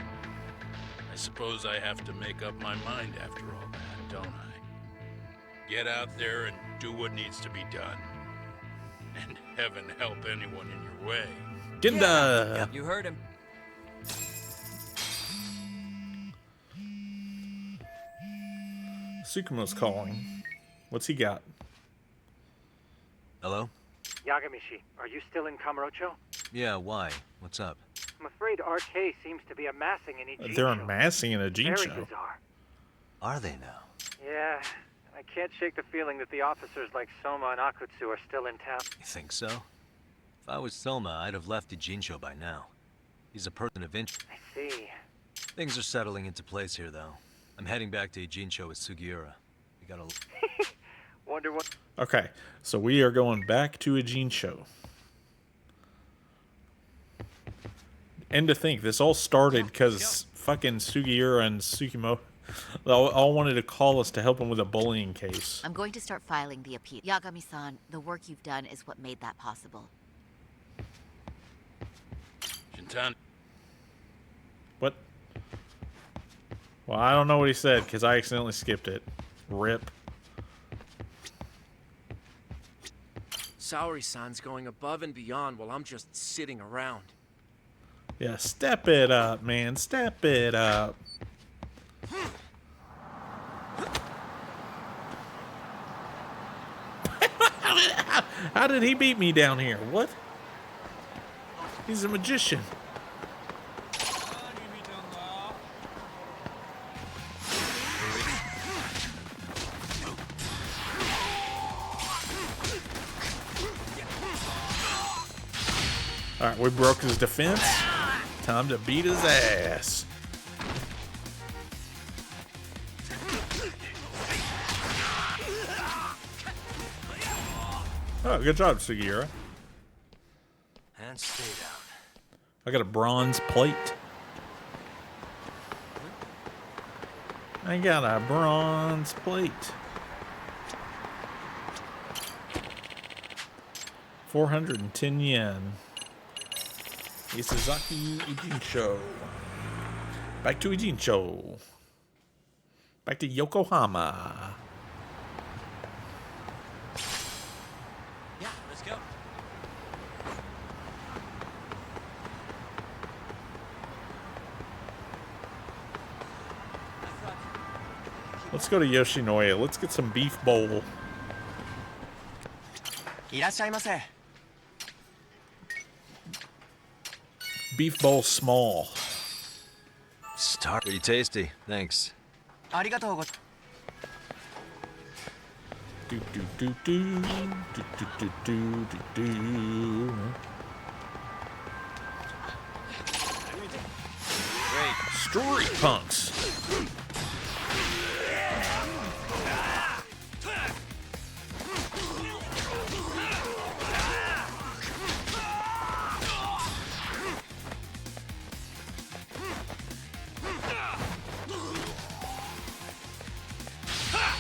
I suppose I have to make up my mind after all that, don't I? Get out there and do what needs to be done. And heaven help anyone in your way. Genda! Yeah, you heard him. Tsukumo's calling. What's he got? Hello? Yagami-shi, are you still in Kamurocho? Yeah, why? What's up? I'm afraid RK seems to be amassing an Ijin They're show. amassing in a Jin Very show. bizarre. Are they now? Yeah, I can't shake the feeling that the officers like Soma and Akutsu are still in town. You think so? If I was Soma, I'd have left Ijincho by now. He's a person of interest. I see. Things are settling into place here, though. I'm heading back to Ijincho with Sugiura. We gotta... Wonder what... Okay, so we are going back to a Jin show. And to think, this all started because fucking Sugiura and Tsukimo all wanted to call us to help them with a bullying case. I'm going to start filing the appeal. Yagami-san, the work you've done is what made that possible. Shintan. What? Well, I don't know what he said because I accidentally skipped it. Rip. Saori-san's going above and beyond while I'm just sitting around. Yeah, step it up, man. Step it up. How did he beat me down here? What? He's a magician. Alright, we broke his defense. Time to beat his ass. Oh, good job, Sugiura. And stay down. I got a bronze plate. I got a bronze plate. 410 yen. Isazaki Ijincho. Back to Ijincho. Back to Yokohama. Yeah, let's go. Let's go to Yoshinoya. Let's get some beef bowl. いらっしゃいませ。 Beef bowl small. Pretty tasty, thanks. ありがとうご。 Do do do do do do do do do. Street punks.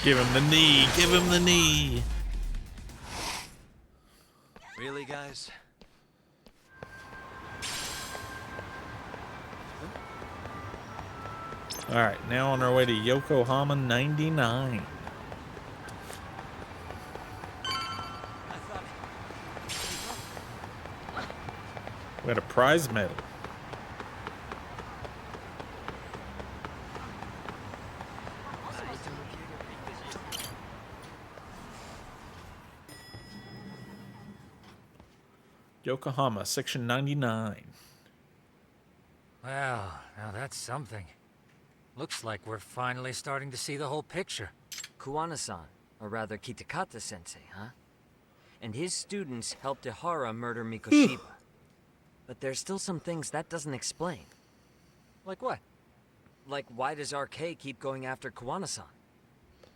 Give him the knee. Give him the knee. Really, guys? All right, now on our way to Yokohama 99. We got a prize medal. Yokohama, section 99. Well, now that's something. Looks like we're finally starting to see the whole picture. Kuwana-san, or rather Kitakata-sensei, huh? And his students helped Ihara murder Mikoshiba. But there's still some things that doesn't explain. Like what? Like, why does RK keep going after Kuwana-san?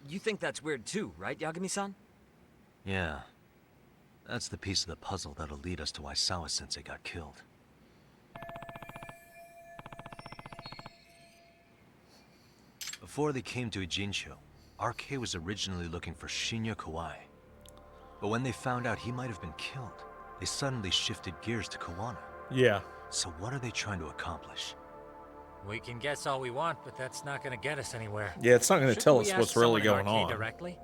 You think that's weird too, right, Yagami-san? Yeah. That's the piece of the puzzle that'll lead us to why Sawa-sensei got killed. Before they came to Ijincho, RK was originally looking for Shinya Kawai. But when they found out he might have been killed, they suddenly shifted gears to Kawana. Yeah. So what are they trying to accomplish? We can guess all we want, but that's not going to get us anywhere. Yeah, it's not going to tell us Shouldn't we what's ask really someone going in RK on. Directly?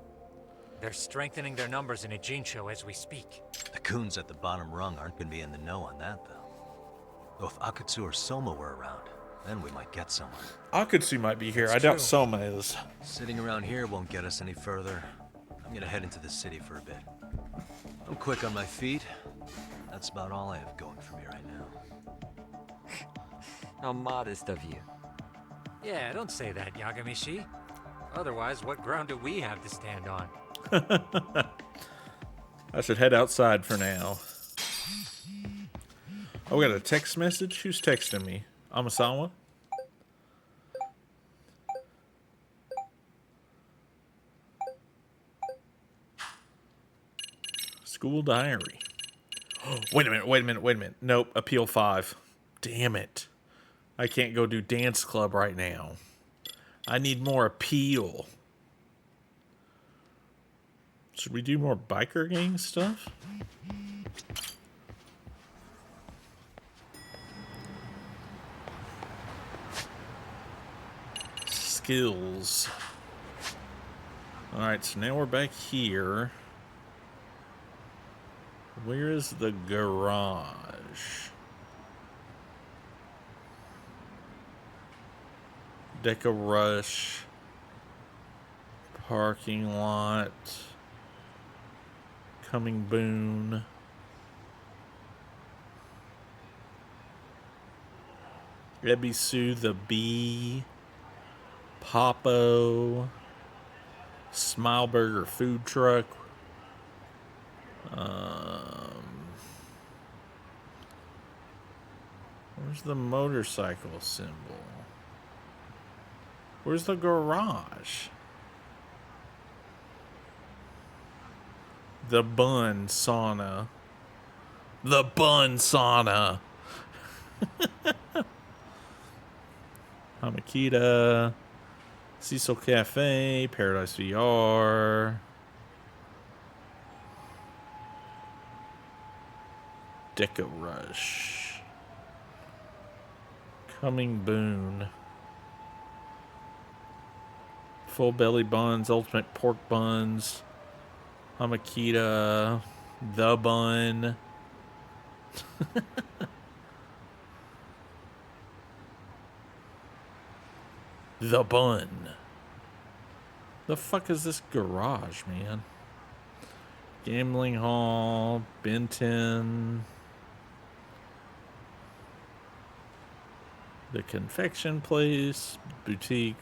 They're strengthening their numbers in Ijincho as we speak. The goons at the bottom rung aren't going to be in the know on that, though. Though if Akatsu or Soma were around, then we might get somewhere. Akatsu might be here. That's I doubt true. Soma is. Sitting around here won't get us any further. I'm gonna head into the city for a bit. I'm quick on my feet. That's about all I have going for me right now. How modest of you. Yeah, don't say that, Yagami-shi. Otherwise, what ground do we have to stand on? I should head outside for now. Oh, we got a text message? Who's texting me? Amasawa? School diary. Wait a minute. Nope, appeal 5. Damn it. I can't go do dance club right now. I need more appeal. Should we do more biker gang stuff? Skills. Alright, so now we're back here. Where is the garage? Deca Rush. Parking lot. Coming Boone. Ebisu the Bee. Popo. Smileburger food truck. Where's the motorcycle symbol? Where's the garage? The bun sauna. The bun sauna. Hamakita. Cecil Cafe. Paradise VR. Deco Rush. Coming Boon. Full belly buns, ultimate pork buns. Hamakita. The bun. The bun. The fuck is this garage, man? Gambling hall, Benton. The confection place, boutique.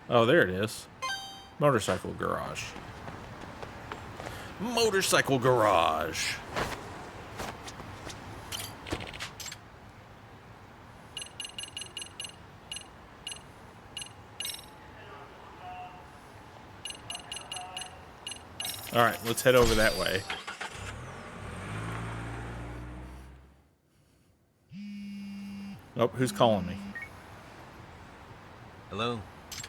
Oh, there it is. Motorcycle garage. Motorcycle garage. All right, let's head over that way. Oh, who's calling me? Hello?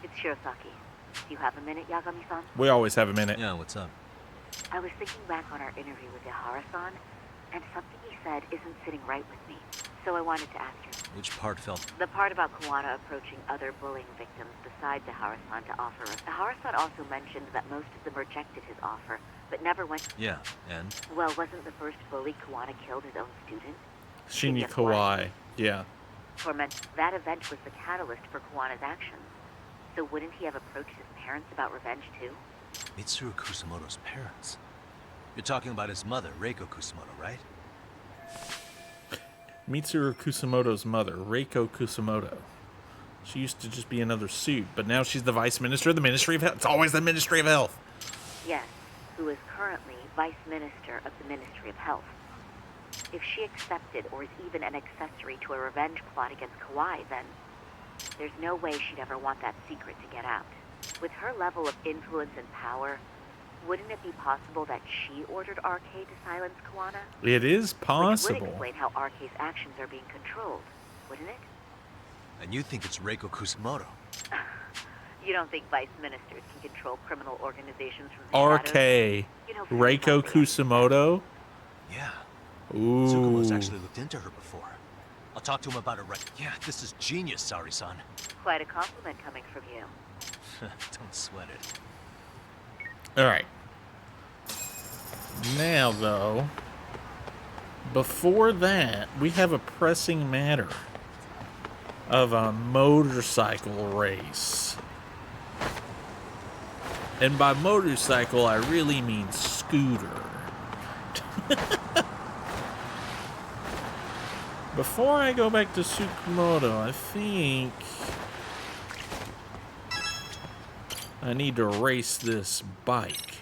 It's Shirosaki. Do you have a minute, Yagami-san? We always have a minute. Yeah, what's up? I was thinking back on our interview with Ihara-san, and something he said isn't sitting right with me. So I wanted to ask you. Which part felt... The part about Kuwana approaching other bullying victims besides Ihara-san to offer us. Ihara-san also mentioned that most of them rejected his offer, but never went... Yeah, and? Well, wasn't the first bully Kuwana killed his own student? Shinya Kawai. Yeah. That event was the catalyst for Kuwana's actions. So wouldn't he have approached his parents about revenge too? Mitsuru Kusumoto's parents? You're talking about his mother, Reiko Kusumoto, right? Mitsuru Kusumoto's mother, Reiko Kusumoto. She used to just be another suit, but now she's the vice minister of the Ministry of Health. It's always the Ministry of Health. Yes, who is currently vice minister of the Ministry of Health. If she accepted or is even an accessory to a revenge plot against Kawai, then there's no way she'd ever want that secret to get out. With her level of influence and power, wouldn't it be possible that she ordered RK to silence Kuwana? It is possible. Which would explain how RK's actions are being controlled, wouldn't it? And you think it's Reiko Kusumoto? You don't think vice ministers can control criminal organizations from the RK. shadows? You know, Reiko Kusumoto? Yeah. Ooh. Tsukumo's actually looked into her before. I'll talk to him about it right... Yeah, this is genius, Sari-san. Quite a compliment coming from you. Don't sweat it. All right. Now, though, before that, we have a pressing matter of a motorcycle race. And by motorcycle, I really mean scooter. Before I go back to Tsukumoto, I think I need to race this bike,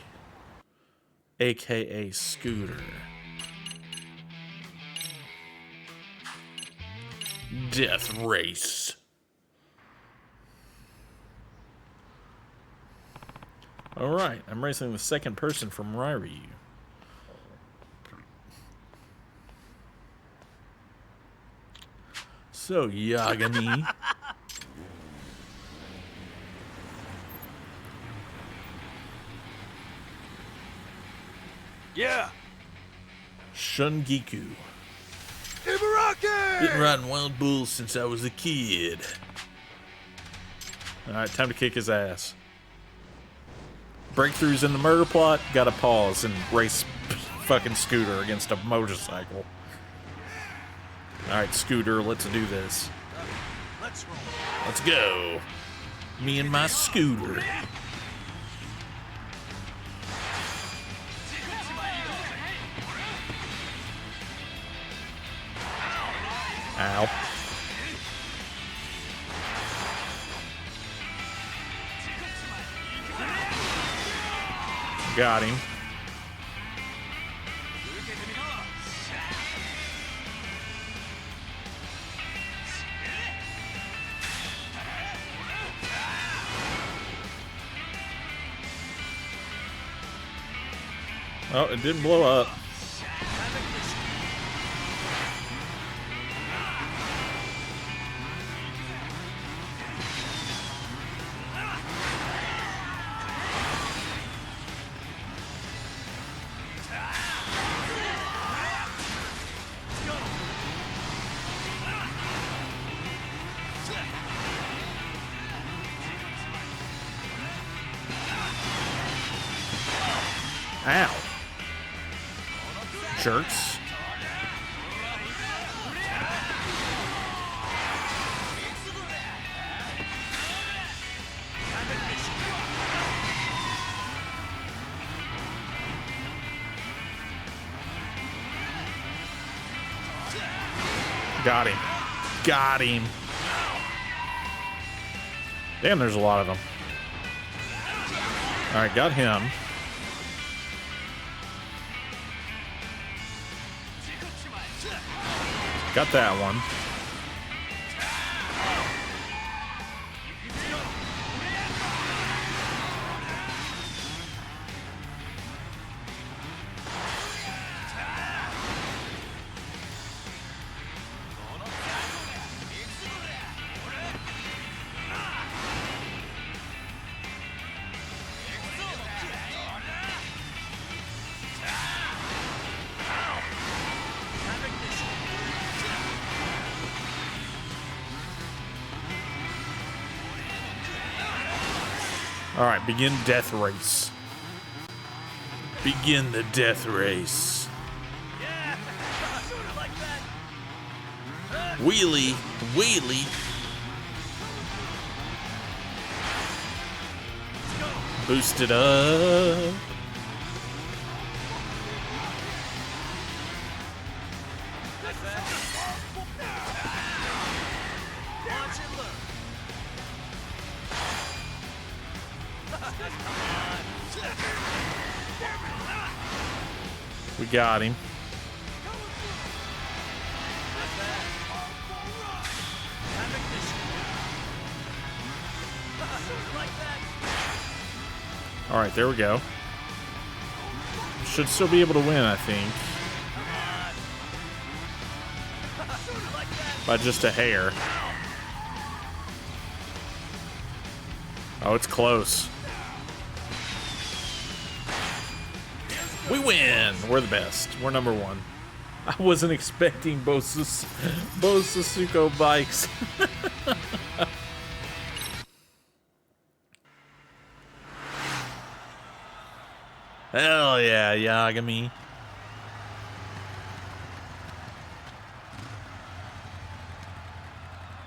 aka scooter. Death race. Alright, I'm racing the second person from Ryryu. So, Yagami. Yeah. Shungiku. Ibaraki! Been riding wild bulls since I was a kid. Alright, time to kick his ass. Breakthroughs in the murder plot, gotta pause and race fucking Scooter against a motorcycle. Alright, Scooter, let's do this. Let's go. Me and my scooter. Ow. Got him. Oh, it didn't blow up. Ow. Jerks. Got him. Got him. Damn, there's a lot of them. All right, got him. Got that one. All right, begin death race. Begin the death race. Wheelie, wheelie. Boost it up. We got him. All right, there we go. Should still be able to win, I think. By just a hair. Oh, it's close. We win! We're the best. We're number one. I wasn't expecting both Sasuko bikes. Hell yeah, Yagami.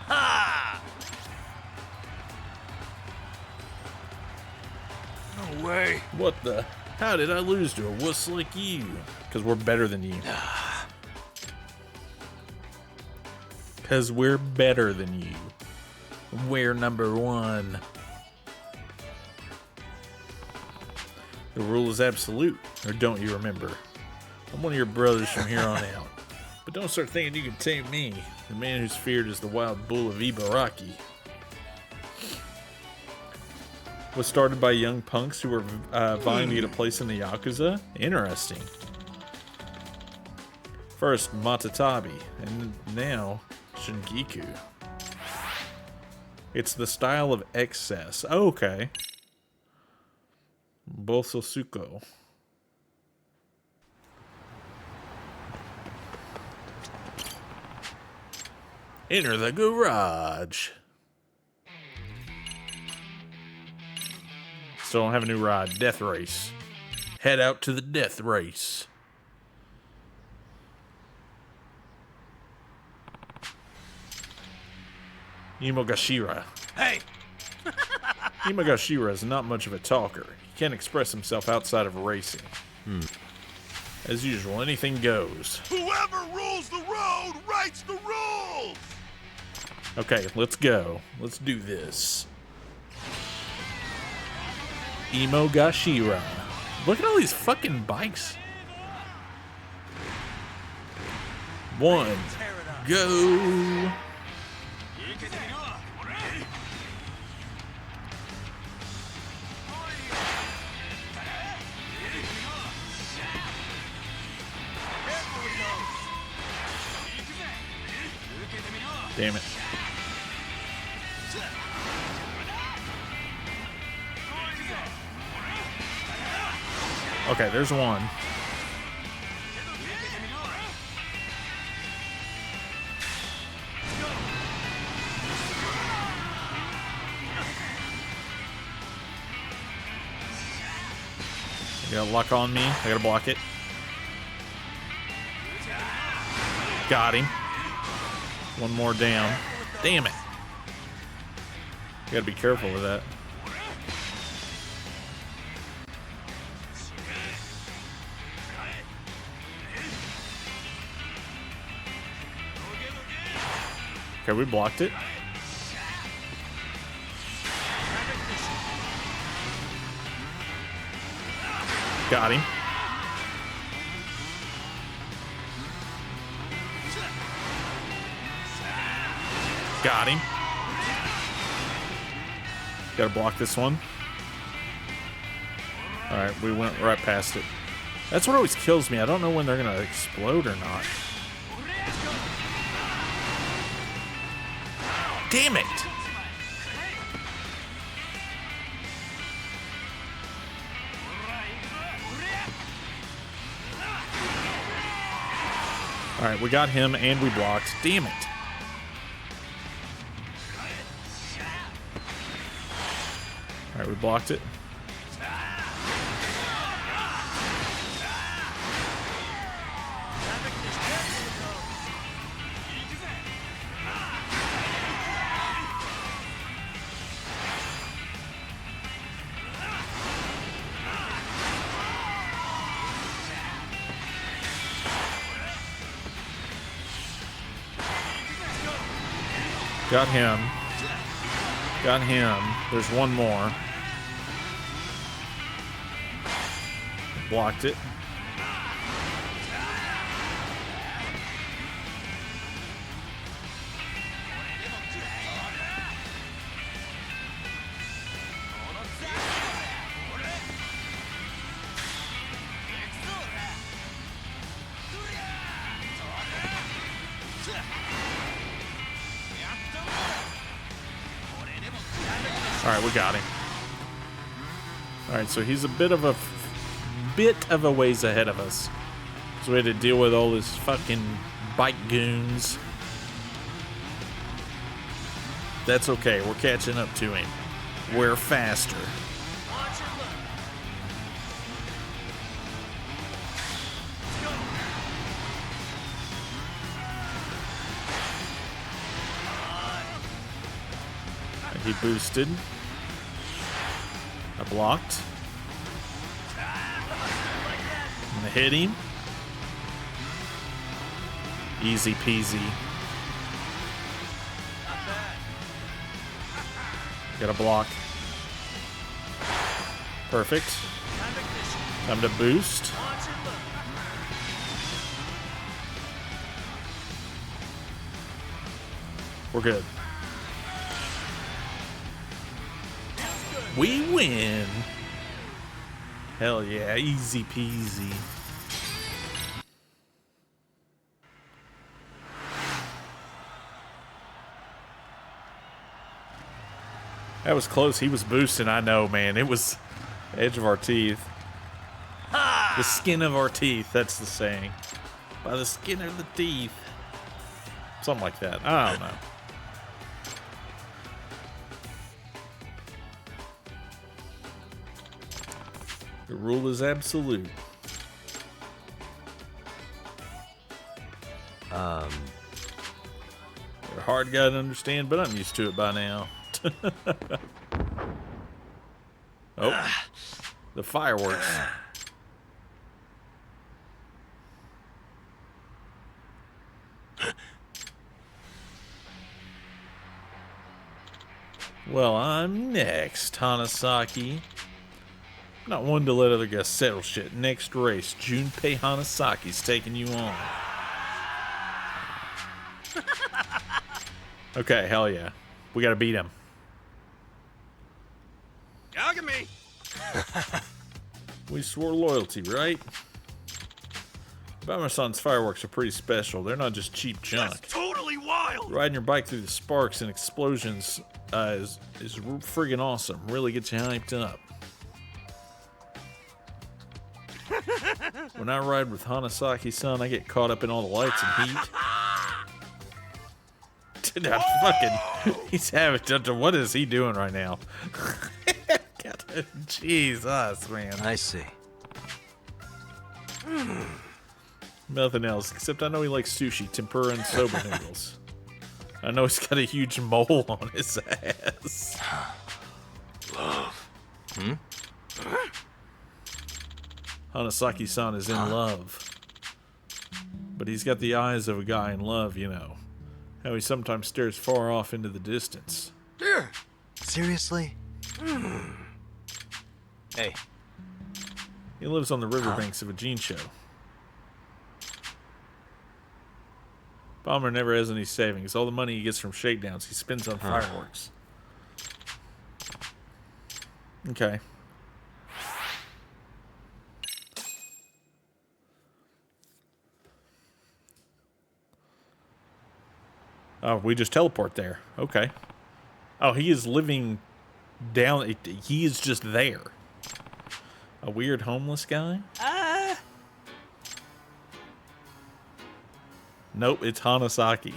Ha! No way. What the? How did I lose to a wuss like you? Because we're better than you. Because we're better than you. We're number one. The rule is absolute, or don't you remember? I'm one of your brothers from here on out. But don't start thinking you can tame me, the man who's feared is the wild bull of Ibaraki. Was started by young punks who were vying to get a place in the Yakuza? Interesting. First, Matatabi, and now Shingiku. It's the style of excess. Oh, okay. Bososuko. Enter the garage. Still don't have a new ride. Death race. Head out to the death race. Imogashira. Hey! Imogashira is not much of a talker. He can't express himself outside of racing. As usual, anything goes. Whoever rules the road writes the rules! Okay, let's go. Let's do this. Imogashira. Look at all these fucking bikes. One. Go. Damn it. Okay, there's one. I got luck on me. I gotta block it. Got him. One more down. Damn it. You gotta be careful with that. Okay, we blocked it. Got him. Got him. Gotta block this one. Alright, we went right past it. That's what always kills me. I don't know when they're gonna explode or not. Damn it! Alright, we got him and we blocked. Damn it. Alright, we blocked it. Got him. Got him. There's one more. Blocked it. Alright, we got him. Alright, so he's a bit of a ways ahead of us. So we had to deal with all his fucking bike goons. That's okay, we're catching up to him. We're faster. He boosted. I blocked. I'm gonna hit him. Easy peasy. Got a block. Perfect. Time to boost. We're good. We win. Hell yeah, easy peasy. That was close. He was boosting, I know, man. It was the edge of our teeth. The skin of our teeth, that's the saying. By the skin of the teeth. Something like that. I don't know. The rule is absolute. They're a hard guy to understand, but I'm used to it by now. Oh, the fireworks. Well, I'm next, Hanasaki. Not one to let other guys settle shit. Next race, Junpei Hanasaki's taking you on. Okay, hell yeah. We gotta beat him. Yagami! We swore loyalty, right? Bama-san's fireworks are pretty special. They're not just cheap junk. That's totally wild. Riding your bike through the sparks and explosions is friggin' awesome. Really gets you hyped up. When I ride with Hanasaki-san, I get caught up in all the lights and heat. I'm fucking, he's having, what is he doing right now? Jesus, man. I see. Nothing else, except I know he likes sushi, tempura, and soba noodles. I know he's got a huge mole on his ass. Love. Hanasaki-san is in love. But he's got the eyes of a guy in love, you know. How he sometimes stares far off into the distance. Seriously? Hey. He lives on the riverbanks of a jean show. Bomber never has any savings. All the money he gets from shakedowns, he spends on fireworks. Okay. Oh, we just teleport there. Okay. Oh, he is living down. He is just there. A weird homeless guy? Nope, it's Hanasaki.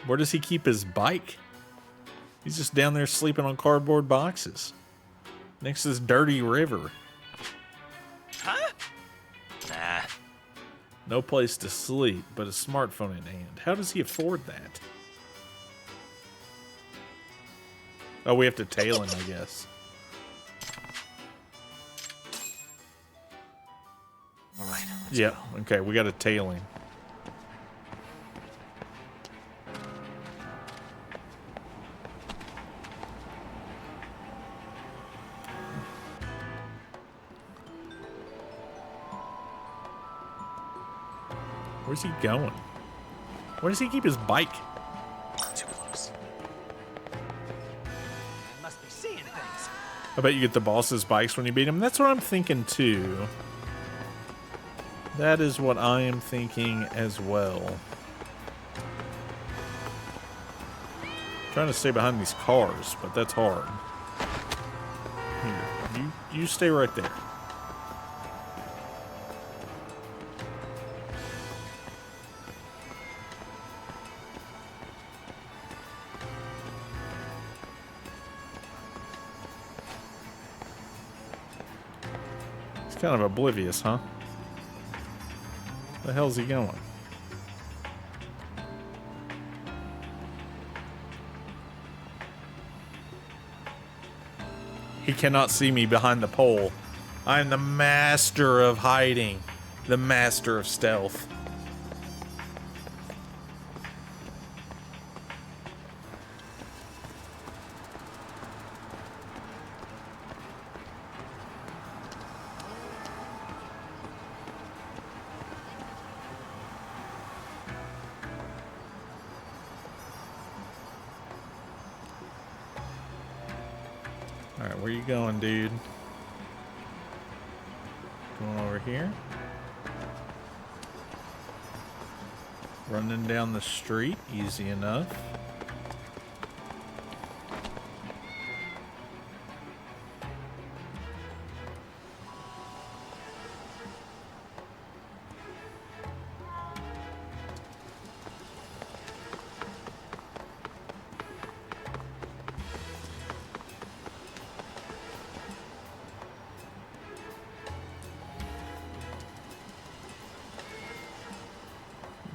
Where does he keep his bike? He's just down there sleeping on cardboard boxes. Next to this dirty river. Nah. No place to sleep, but a smartphone in hand. How does he afford that? Oh, we have to tail him, I guess. Alright. Yeah, okay, we got to tail him. Where's he going? Where does he keep his bike? Too close. I must be seeing things. I bet you get the boss's bikes when you beat him. That's what I'm thinking too. That is what I am thinking as well. Trying to stay behind these cars, but that's hard. Here, you stay right there. He's kind of oblivious, huh? Where the hell's he going? He cannot see me behind the pole. I am the master of hiding. The master of stealth. Alright, where you going, dude? Going over here. Running down the street, easy enough.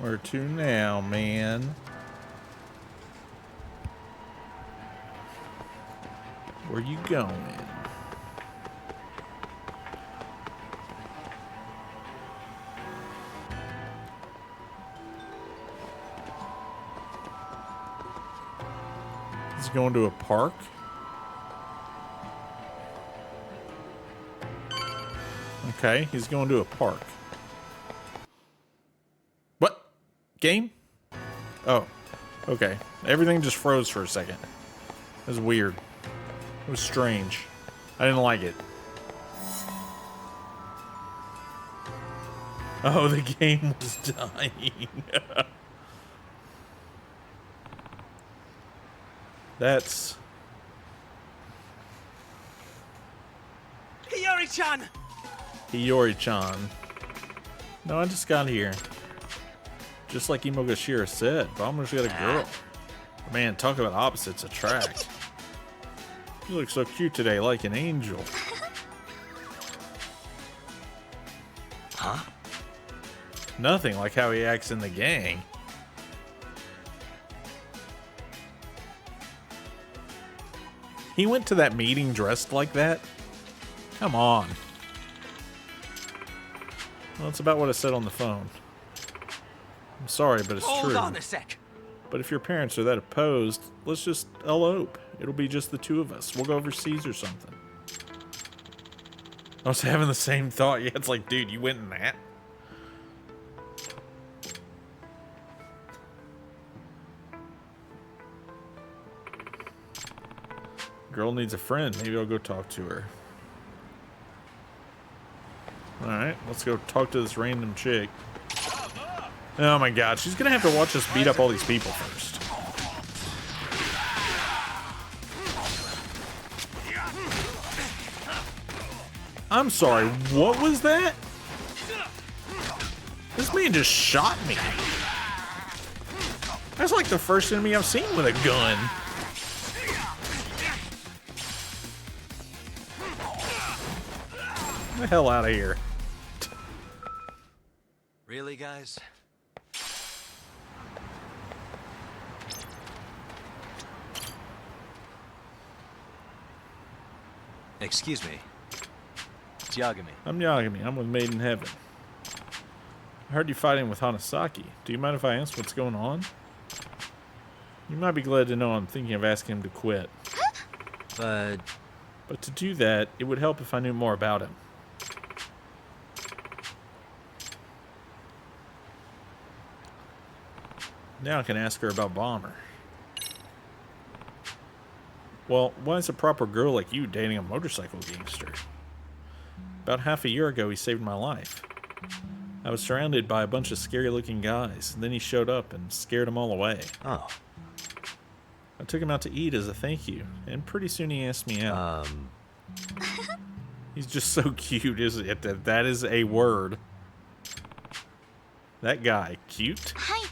Where to now, man? Where you going? He's going to a park? Okay, he's going to a park. Game? Oh, okay. Everything just froze for a second. It was weird. It was strange. I didn't like it. Oh, the game was dying. That's... Hiyori-chan! Hiyori-chan. No, I just got here. Just like Imogashira said, Bomber's got a girl. Man, talk about opposites attract. You look so cute today, like an angel. Huh? Nothing like how he acts in the gang. He went to that meeting dressed like that? Come on. Well, that's about what I said on the phone. I'm sorry, but it's true. Hold on a sec. But if your parents are that opposed, let's just elope. It'll be just the two of us. We'll go overseas or something. I was having the same thought. Yeah, it's like, dude, you went in that? Girl needs a friend. Maybe I'll go talk to her. Alright, let's go talk to this random chick. Oh my god, she's gonna have to watch us beat up all these people first. I'm sorry, what was that? This man just shot me. That's like the first enemy I've seen with a gun. Get the hell out of here. Really, guys? Excuse me. It's Yagami. I'm Yagami. I'm with Made in Heaven. I heard you fighting with Hanasaki. Do you mind if I ask what's going on? You might be glad to know I'm thinking of asking him to quit. But to do that, it would help if I knew more about him. Now I can ask her about Bomber. Well, why is a proper girl like you dating a motorcycle gangster? About half a year ago, he saved my life. I was surrounded by a bunch of scary-looking guys, and then he showed up and scared them all away. Oh. I took him out to eat as a thank you, and pretty soon he asked me out. He's just so cute, isn't it? That is a word. That guy, cute? Hi.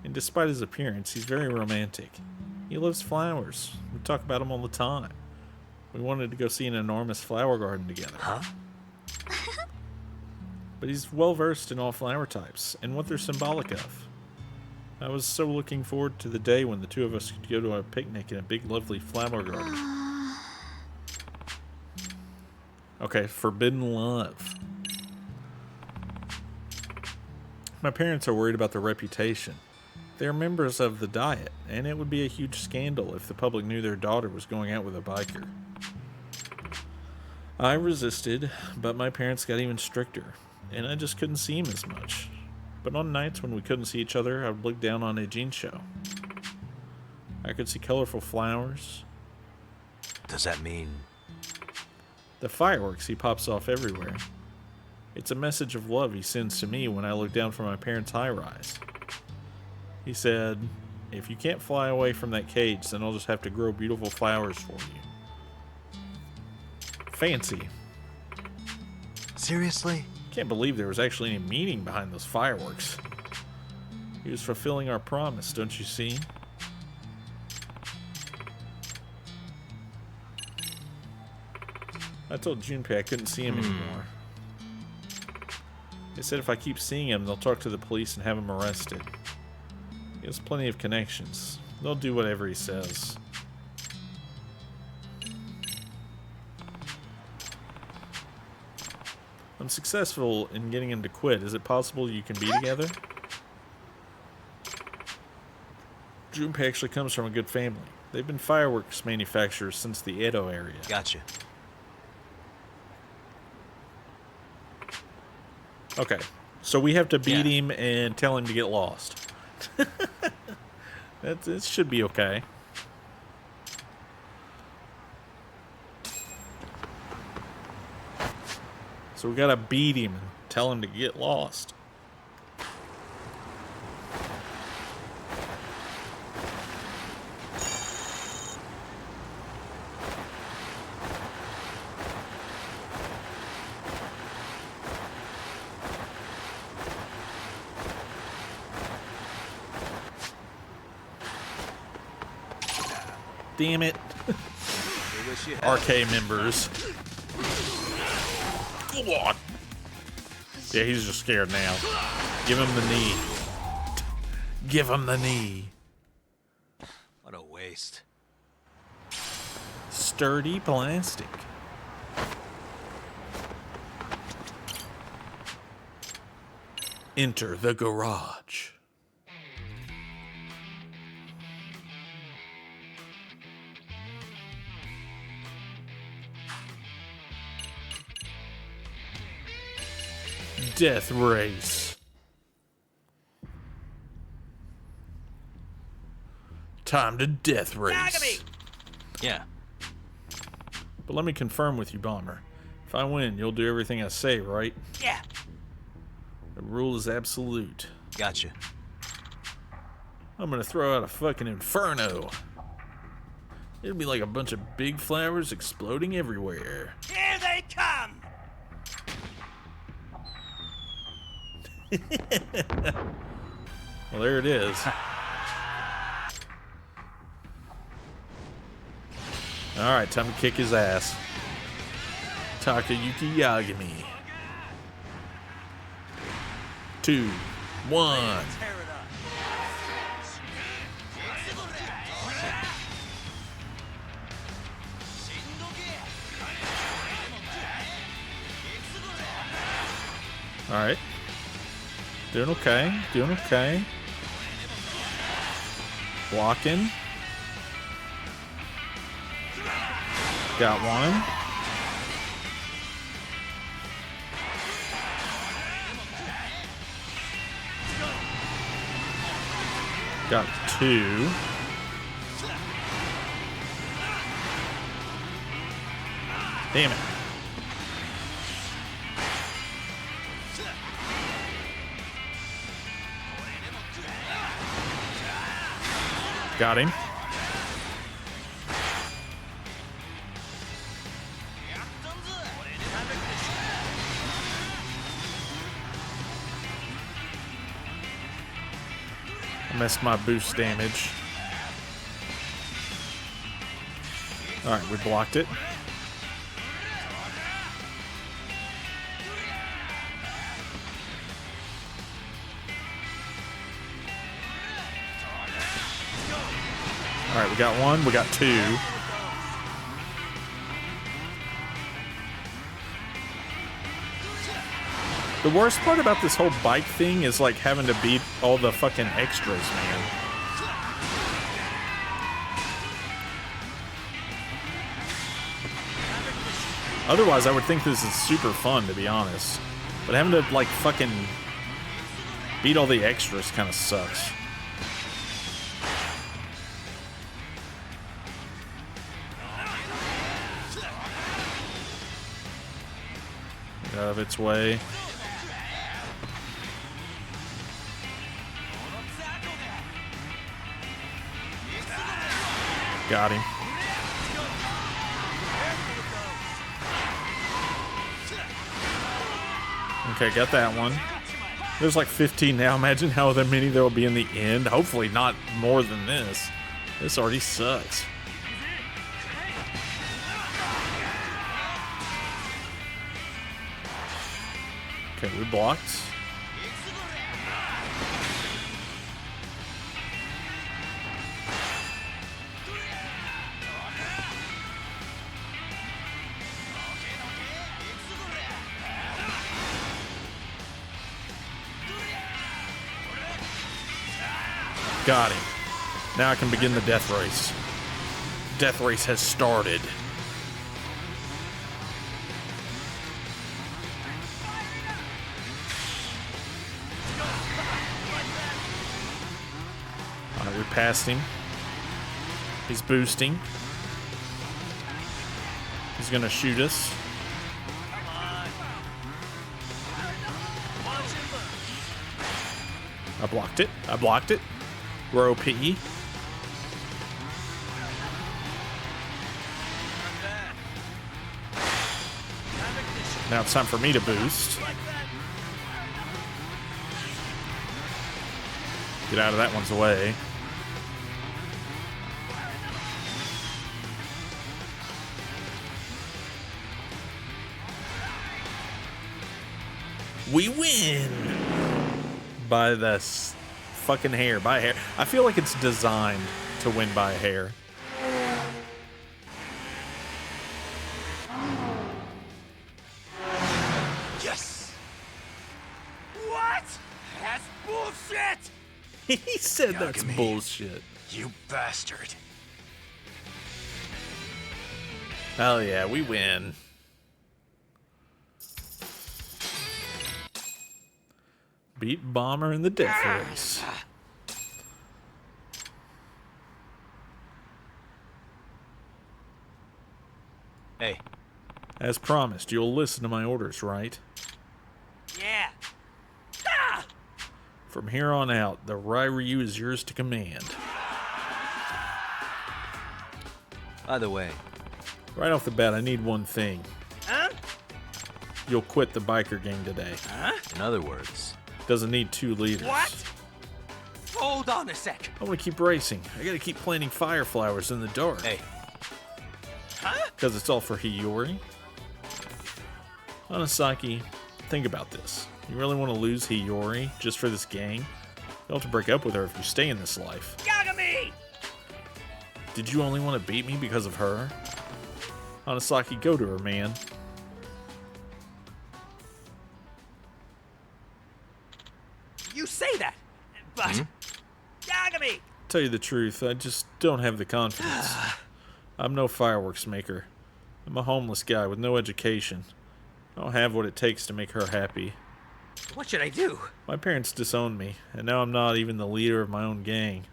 And despite his appearance, he's very romantic. He loves flowers. We talk about them all the time. We wanted to go see an enormous flower garden together. Huh? But he's well versed in all flower types and what they're symbolic of. I was so looking forward to the day when the two of us could go to a picnic in a big, lovely flower garden. Okay, forbidden love. My parents are worried about their reputation. They are members of the Diet, and it would be a huge scandal if the public knew their daughter was going out with a biker. I resisted, but my parents got even stricter, and I just couldn't see him as much. But on nights when we couldn't see each other, I would look down on Eugene show. I could see colorful flowers. Does that mean... The fireworks he pops off everywhere. It's a message of love he sends to me when I look down from my parents' high-rise. He said, if you can't fly away from that cage, then I'll just have to grow beautiful flowers for you. Fancy. Seriously? Can't believe there was actually any meaning behind those fireworks. He was fulfilling our promise, don't you see? I told Junpei I couldn't see him anymore. They said if I keep seeing him, they'll talk to the police and have him arrested. He has plenty of connections. They'll do whatever he says. I'm successful in getting him to quit. Is it possible you can be together? Junpei actually comes from a good family. They've been fireworks manufacturers since the Edo area. Gotcha. Okay, so we have to beat him and tell him to get lost. It should be okay. So we gotta beat him and tell him to get lost. Damn it. RK members. Come on. Yeah, he's just scared now. Give him the knee. Give him the knee. What a waste. Sturdy plastic. Enter the garage. Death race. Time to death race. Yagami! Yeah. But let me confirm with you, Bomber. If I win, you'll do everything I say, right? Yeah. The rule is absolute. Gotcha. I'm gonna throw out a fucking inferno. It'll be like a bunch of big flowers exploding everywhere. Here they come! Well, there it is. Alright, time to kick his ass. Takayuki Yagami. 2, 1. Alright. Doing okay. Doing okay. Blocking. Got one. Got two. Damn it. Got him. I missed my boost damage. Alright, we blocked it. Alright, we got one, we got two. The worst part about this whole bike thing is like having to beat all the fucking extras, man. Otherwise, I would think this is super fun, to be honest. But having to like fucking beat all the extras kind of sucks. Get out of its way. Got him. Okay, got that one. There's like 15 now. Imagine how many there will be in the end. Hopefully not more than this. This already sucks. Okay, we blocked. Got him. Now I can begin the death race. Death race has started. Alright, we passed him. He's boosting. He's gonna shoot us. I blocked it. I blocked it. We're OP. Now it's time for me to boost. Get out of that one's way. We win by this fucking hair. By a hair. I feel like it's designed to win by a hair. Yes. What? That's bullshit. He said that's Yagami, bullshit. You bastard. Hell yeah, we win. Beat Bomber in the death race. Hey. As promised, you'll listen to my orders, right? Yeah. From here on out, the Ryu is yours to command. By the way. Right off the bat, I need one thing. Huh? You'll quit the biker gang today. Huh? In other words. Doesn't need 2 leaders. What? Hold on a sec. I want to keep racing. I gotta keep planting fire flowers in the dark. Hey. Huh? Because it's all for Hiyori. Hanasaki, think about this. You really want to lose Hiyori just for this gang? You'll have to break up with her if you stay in this life. Yagami! Did you only want to beat me because of her? Hanasaki, go to her, man. You say that, but Yagami! Tell you the truth, I just don't have the confidence. I'm no fireworks maker. I'm a homeless guy with no education. I don't have what it takes to make her happy. What should I do? My parents disowned me, and now I'm not even the leader of my own gang.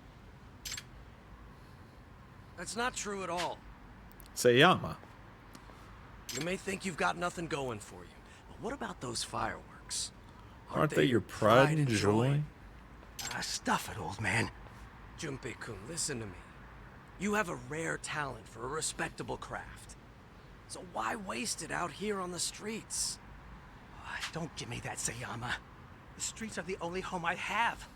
That's not true at all. Sayama. You may think you've got nothing going for you, but what about those fireworks? Aren't they your pride and joy? Stuff it, old man. Junpei-kun, listen to me. You have a rare talent for a respectable craft. So why waste it out here on the streets? Don't give me that, Sayama. The streets are the only home I have.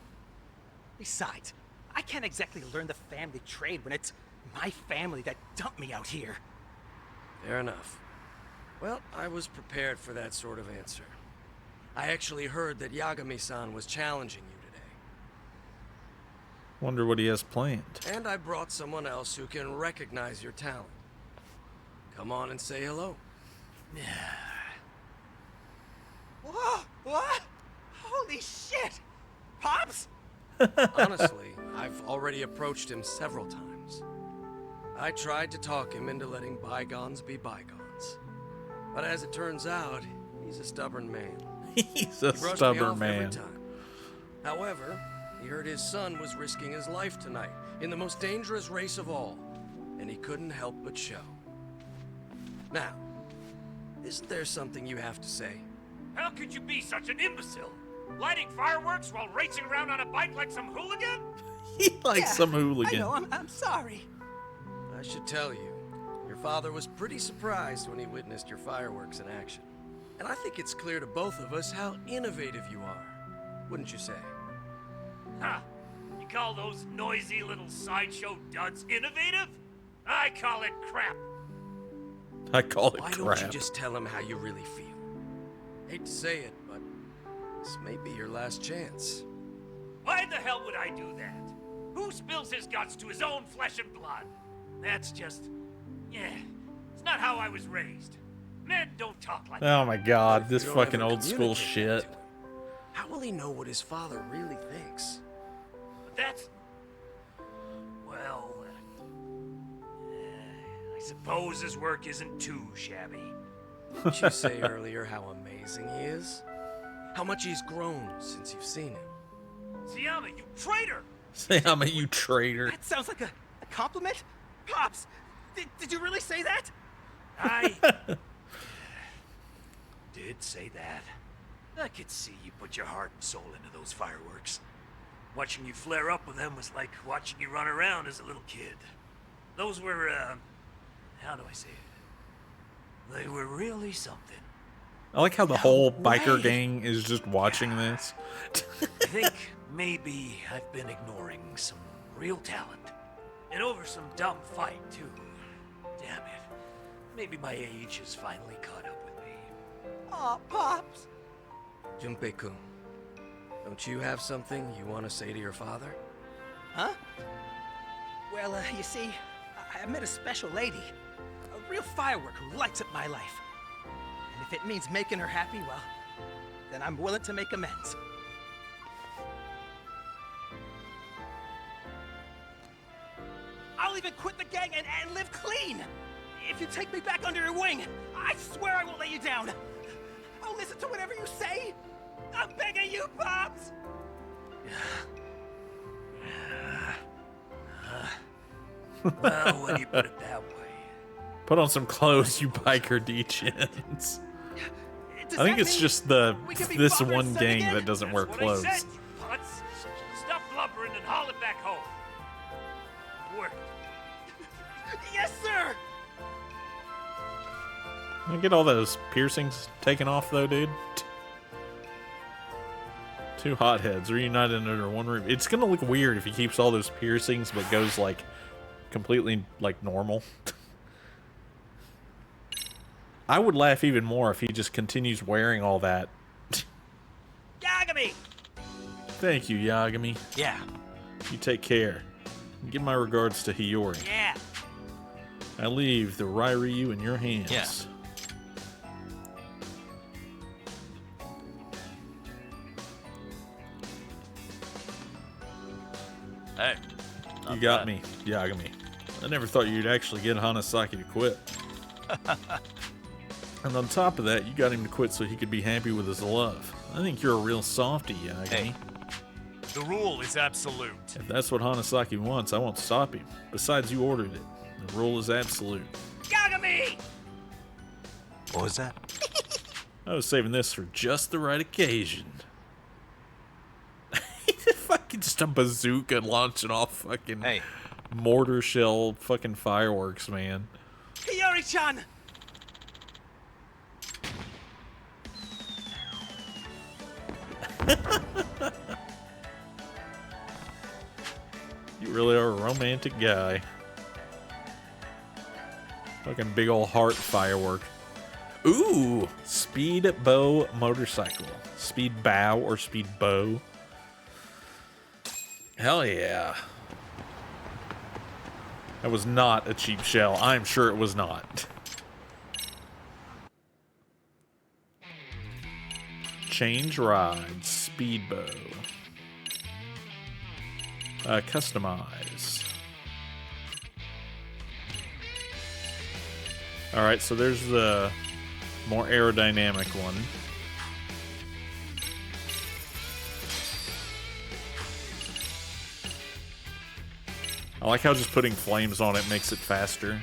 Besides, I can't exactly learn the family trade when it's my family that dumped me out here. Fair enough. Well, I was prepared for that sort of answer. I actually heard that Yagami-san was challenging you today. Wonder what he has planned. And I brought someone else who can recognize your talent. Come on and say hello. Whoa! What? Holy shit! Pops? Honestly, I've already approached him several times. I tried to talk him into letting bygones be bygones. But as it turns out, he's a stubborn man. He's a He brushed me stubborn off every man. time. However, he heard his son was risking his life tonight in the most dangerous race of all, and he couldn't help but show. Now, isn't there something you have to say? How could you be such an imbecile? Lighting fireworks while racing around on a bike like some hooligan? He likes some hooligan. I know, I'm sorry. I should tell you, your father was pretty surprised when he witnessed your fireworks in action. And I think it's clear to both of us how innovative you are, wouldn't you say? Huh. You call those noisy little sideshow duds innovative? I call it crap. I call it Why crap. don't you just tell him how you really feel? Hate to say it, but this may be your last chance. Why the hell would I do that? Who spills his guts to his own flesh and blood? That's just... yeah, it's not how I was raised. Men don't talk like that. Oh my god, this You don't fucking ever old school communicate shit. that to him. How will he know what his father really thinks? But that's... well... I suppose his work isn't too shabby. Didn't you say earlier how amazing he is? How much he's grown since you've seen him? Sayama, you traitor! Sayama, you traitor. That sounds like a compliment? Pops, did you really say that? I... did say that. I could see you put your heart and soul into those fireworks. Watching you flare up with them was like watching you run around as a little kid. Those were, how do I say it? They were really something. I like how the whole biker gang is just watching this. I think maybe I've been ignoring some real talent. And over some dumb fight, too. Damn it. Maybe my age has finally caught up with me. Aw, Pops! Junpei-kun, don't you have something you want to say to your father? Huh? Well, you see, I met a special lady. A real firework who lights up my life. And if it means making her happy, well, then I'm willing to make amends. I'll even quit the gang and live clean! If you take me back under your wing, I swear I won't let you down! I'll listen to whatever you say! I'm begging you, Pops! Well, when you put it that way. Put on some clothes, you biker degens. I think it's just this one gang that doesn't wear clothes. Putz. Stop blubbering and haul it back home. Work. Yes, sir! Can I get all those piercings taken off, though, dude? Two hotheads reunited under one roof. It's gonna look weird if he keeps all those piercings but goes, like, completely, like, normal. I would laugh even more if he just continues wearing all that. Yagami! Thank you, Yagami. Yeah. You take care. Give my regards to Hiyori. Yeah. I leave the Ryu in your hands. Yeah. Hey. You got me, Yagami. I never thought you'd actually get Hanasaki to quit. And on top of that, you got him to quit so he could be happy with his love. I think you're a real softie, Yagami. Hey. The rule is absolute. If that's what Hanasaki wants, I won't stop him. Besides, you ordered it. The rule is absolute. Yagami! What was that? I was saving this for just the right occasion. Fucking just a bazooka launching off fucking mortar shell fucking fireworks, man. Hiyori-chan! You really are a romantic guy. Fucking big old heart firework. Ooh! Speed bow motorcycle. Speed bow or speed bow. Hell yeah. That was not a cheap shell. I'm sure it was not. Change rides. Speed bow. Customize. Alright, so there's the more aerodynamic one. I like how just putting flames on it makes it faster.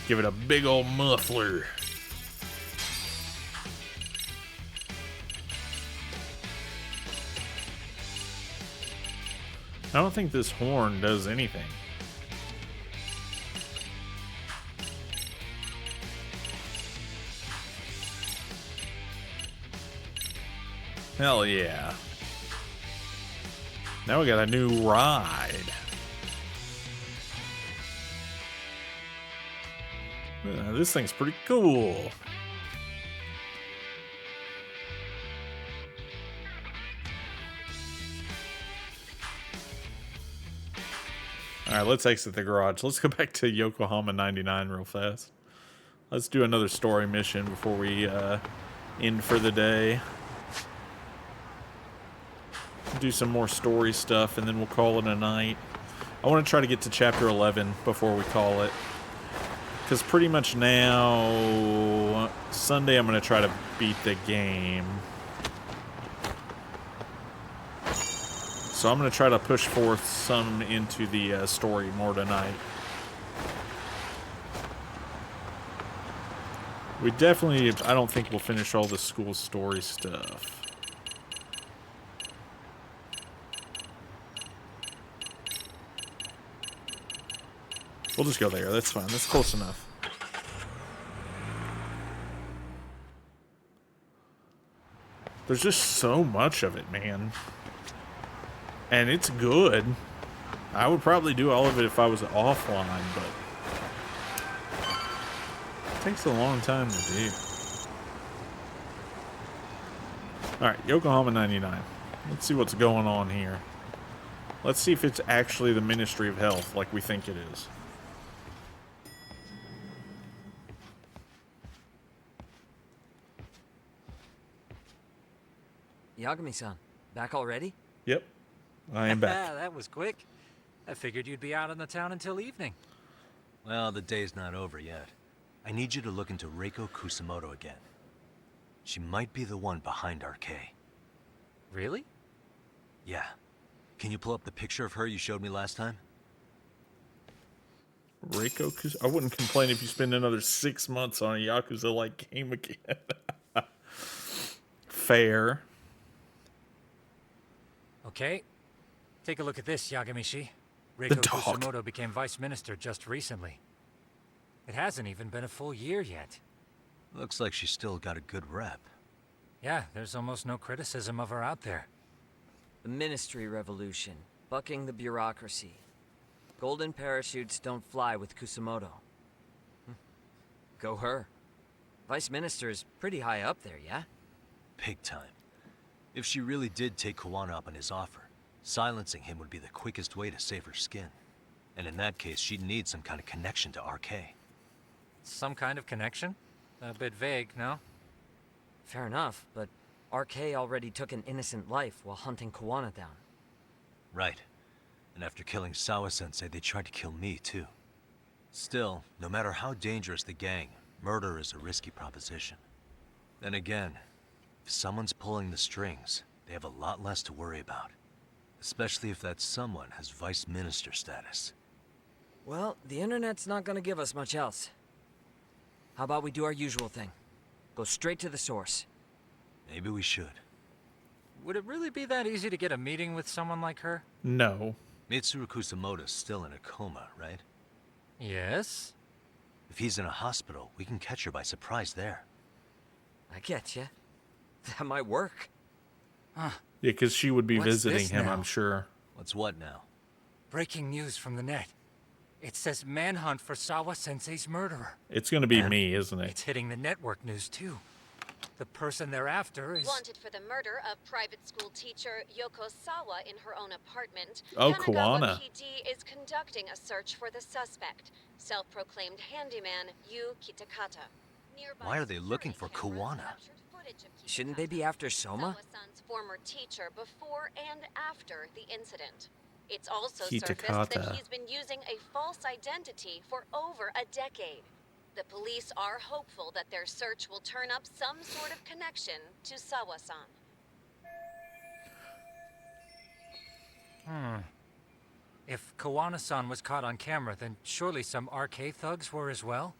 Give it a big old muffler. I don't think this horn does anything. Hell yeah. Now we got a new ride. This thing's pretty cool. Alright, let's exit the garage. Let's go back to Yokohama 99 real fast. Let's do another story mission before we end for the day. Do some more story stuff and then we'll call it a night. I want to try to get to chapter 11 before we call it. Because pretty much now, Sunday I'm going to try to beat the game. So I'm going to try to push forth some into the story more tonight. We definitely, I don't think we'll finish all the school story stuff. We'll just go there. That's fine. That's close enough. There's just so much of it, man. And it's good. I would probably do all of it if I was offline, but it takes a long time to do. Alright, Yokohama 99. Let's see what's going on here. Let's see if it's actually the Ministry of Health like we think it is. Yagami-san, back already? Yep, I am back. That was quick. I figured you'd be out in the town until evening. Well, the day's not over yet. I need you to look into Reiko Kusamoto again. She might be the one behind RK. Really? Yeah. Can you pull up the picture of her you showed me last time? Reiko Kusamoto? I wouldn't complain if you spend another 6 months on a Yakuza-like game again. Fair. Okay. Take a look at this, Yagami-shi. Reiko Kusamoto became vice minister just recently. It hasn't even been a full year yet. Looks like she's still got a good rep. Yeah, there's almost no criticism of her out there. The Ministry Revolution, bucking the bureaucracy. Golden parachutes don't fly with Kusamoto. Go her. Vice Minister is pretty high up there, yeah? Big time. If she really did take Kawana up on his offer, silencing him would be the quickest way to save her skin. And in that case, she'd need some kind of connection to RK. Some kind of connection? A bit vague, no? Fair enough, but RK already took an innocent life while hunting Kawana down. Right. And after killing Sawa-sensei, they tried to kill me, too. Still, no matter how dangerous the gang, murder is a risky proposition. Then again, if someone's pulling the strings, they have a lot less to worry about. Especially if that someone has vice minister status. Well, the internet's not gonna give us much else. How about we do our usual thing? Go straight to the source. Maybe we should. Would it really be that easy to get a meeting with someone like her? No. Mitsuru Kusamoto's still in a coma, right? Yes? If he's in a hospital, we can catch her by surprise there. I get you. That might work. Huh. Yeah, because she would be What's visiting this him, now? I'm sure. What's what now? Breaking news from the net. It says manhunt for Sawa-sensei's murderer. It's going to be me, isn't it? It's hitting the network news, too. The person they're after is... Wanted for the murder of private school teacher Yoko Sawa in her own apartment. Oh, Kanagawa Kawana. PD is conducting a search for the suspect, self-proclaimed handyman Yu Kitakata. Nearby Why are they looking for Kawana? Shouldn't they be after Soma? Sawa-san's former teacher before and after the incident. It's also Kitakata. surfaced that he's been using a false identity for over a decade. The police are hopeful that their search will turn up some sort of connection to Sawa-san. If Kawana-san was caught on camera, then surely some RK thugs were as well?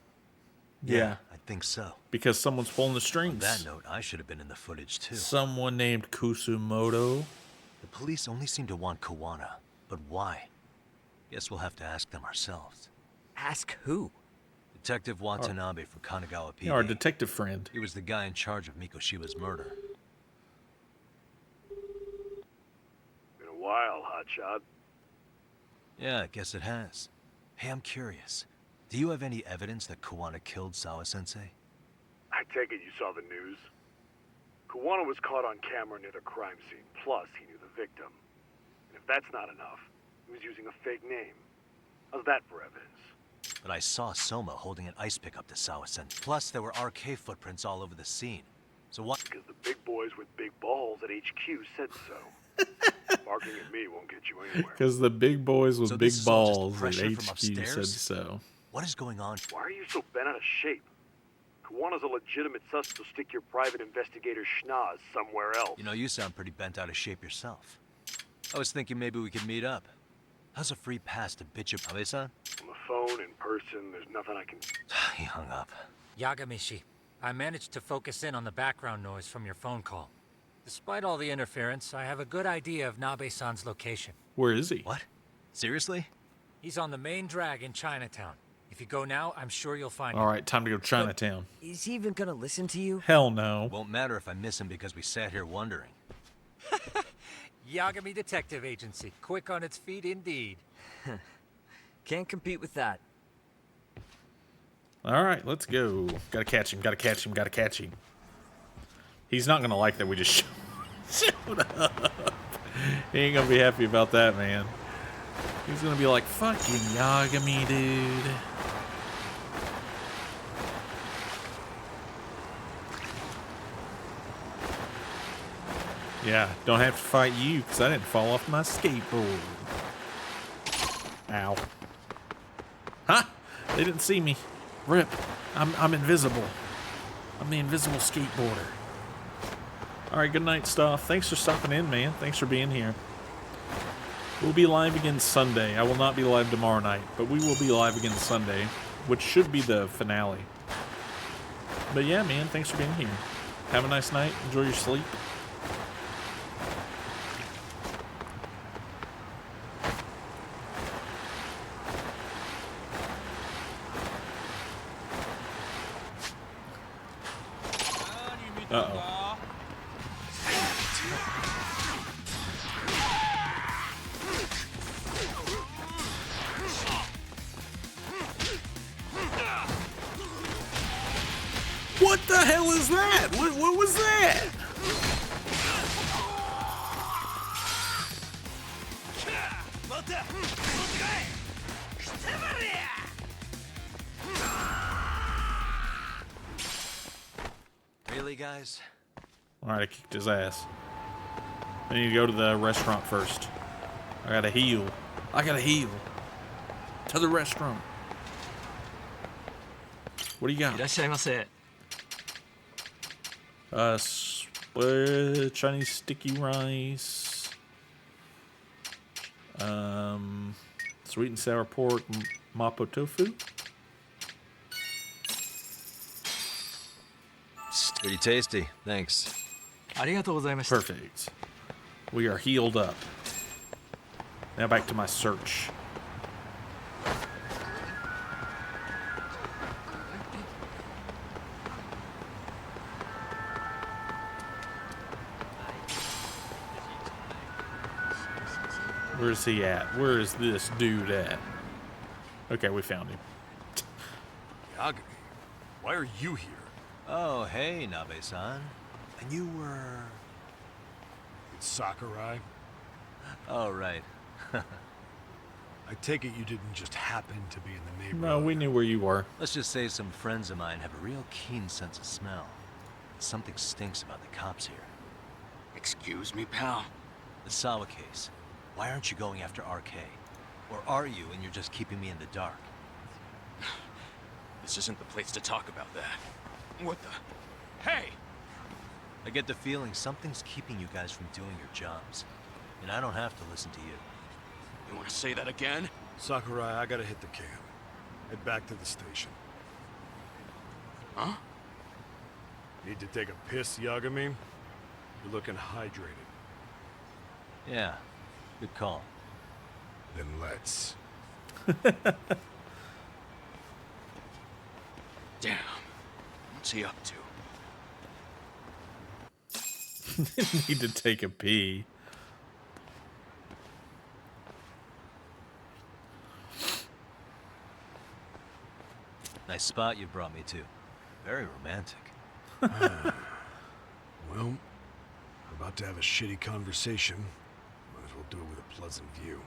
Yeah. I think so. Because someone's pulling the On strings. that note, I should have been in the footage too. Someone named Kusumoto. The police only seem to want Kawana, but why? Guess we'll have to ask them ourselves. Ask who? Detective Watanabe from Kanagawa PD. Yeah, our detective friend. He was the guy in charge of Mikoshiba's murder. Been a while, hotshot. Yeah, I guess it has. Hey, I'm curious. Do you have any evidence that Kawana killed Sawa-sensei? I take it you saw the news. Kawana was caught on camera near the crime scene, plus he knew the victim. And if that's not enough, he was using a fake name. How's that for evidence? But I saw Soma holding an ice pick up to Sawa-sensei. Plus, there were RK footprints all over the scene. So what? Because the big boys with big balls at HQ said so. Barking at me won't get you anywhere. Because the big boys with So big this is all just balls at pressure from HQ upstairs? said so. What is going on? Why are you so bent out of shape? Kawana's a legitimate suspect, so stick your private investigator schnoz somewhere else. You know, you sound pretty bent out of shape yourself. I was thinking maybe we could meet up. How's a free pass to bitch up, Abe-san? On the phone, in person, there's nothing I can... He hung up. Yagami-shi, I managed to focus in on the background noise from your phone call. Despite all the interference, I have a good idea of Nabe-san's location. Where is he? What? Seriously? He's on the main drag in Chinatown. If you go now, I'm sure you'll find him. All right, time to go to Chinatown. Is he even gonna listen to you? Hell no. Won't matter if I miss him because we sat here wondering. Yagami Detective Agency. Quick on its feet indeed. Can't compete with that. All right, let's go. Gotta catch him, gotta catch him, gotta catch him. He's not gonna like that we just showed up. He ain't gonna be happy about that, man. He's gonna be like, fucking Yagami, dude. Yeah, don't have to fight you because I didn't fall off my skateboard. Ow. Huh? They didn't see me. Rip. I'm invisible. I'm the invisible skateboarder. Alright, good night, Stuff. Thanks for stopping in, man. Thanks for being here. We'll be live again Sunday. I will not be live tomorrow night, but we will be live again Sunday, which should be the finale. But yeah, man, thanks for being here. Have a nice night. Enjoy your sleep. Uh-oh. What the hell is that? What was that? Really, guys? Alright, I kicked his ass. I need to go to the restaurant first. I gotta heal. I gotta heal. To the restaurant. What do you got? Chinese sticky rice. Sweet and sour pork, mapo tofu. It's pretty tasty. Thanks. Perfect. We are healed up. Now back to my search. Where's he at? Where is this dude at? Okay, we found him. Yagami, why are you here? Oh, hey, Nabe-san. And you were... It's Sakurai. Oh, right. I take it you didn't just happen to be in the neighborhood. No, we knew where you were. Let's just say some friends of mine have a real keen sense of smell. Something stinks about the cops here. Excuse me, pal? The Sawa case. Why aren't you going after RK? Or are you and you're just keeping me in the dark? This isn't the place to talk about that. What the... Hey! I get the feeling something's keeping you guys from doing your jobs. And I don't have to listen to you. You want to say that again? Sakurai, I gotta hit the cam. Head back to the station. Huh? Need to take a piss, Yagami? You're looking hydrated. Yeah, good call. Then let's. Damn. What's he up to? Need to take a pee. Nice spot you brought me to. Very romantic. Well, we're about to have a shitty conversation. Might as well do it with a pleasant view.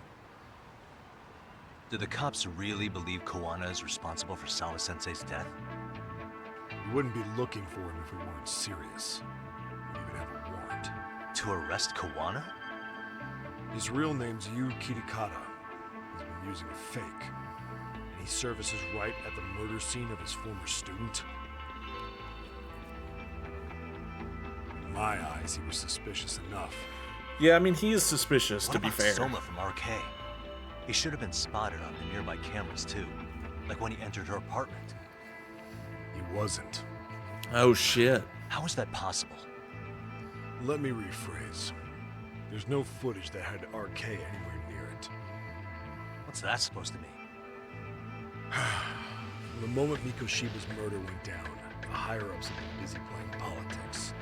Do the cops really believe Kawana is responsible for Sawa-sensei's death? We wouldn't be looking for him if we weren't serious. We even have a warrant. To arrest Kawana? His real name's Yu Kitakata. He's been using a fake. And he services right at the murder scene of his former student. In my eyes, he was suspicious enough. Yeah, I mean, he is suspicious, What to be about fair. Soma from RK? He should have been spotted on the nearby cameras, too. Like when he entered her apartment. He wasn't. Oh shit. How is that possible? Let me rephrase. There's no footage that had RK anywhere near it. What's that supposed to mean? From the moment Mikoshiba's murder went down, the higher-ups have been busy playing politics.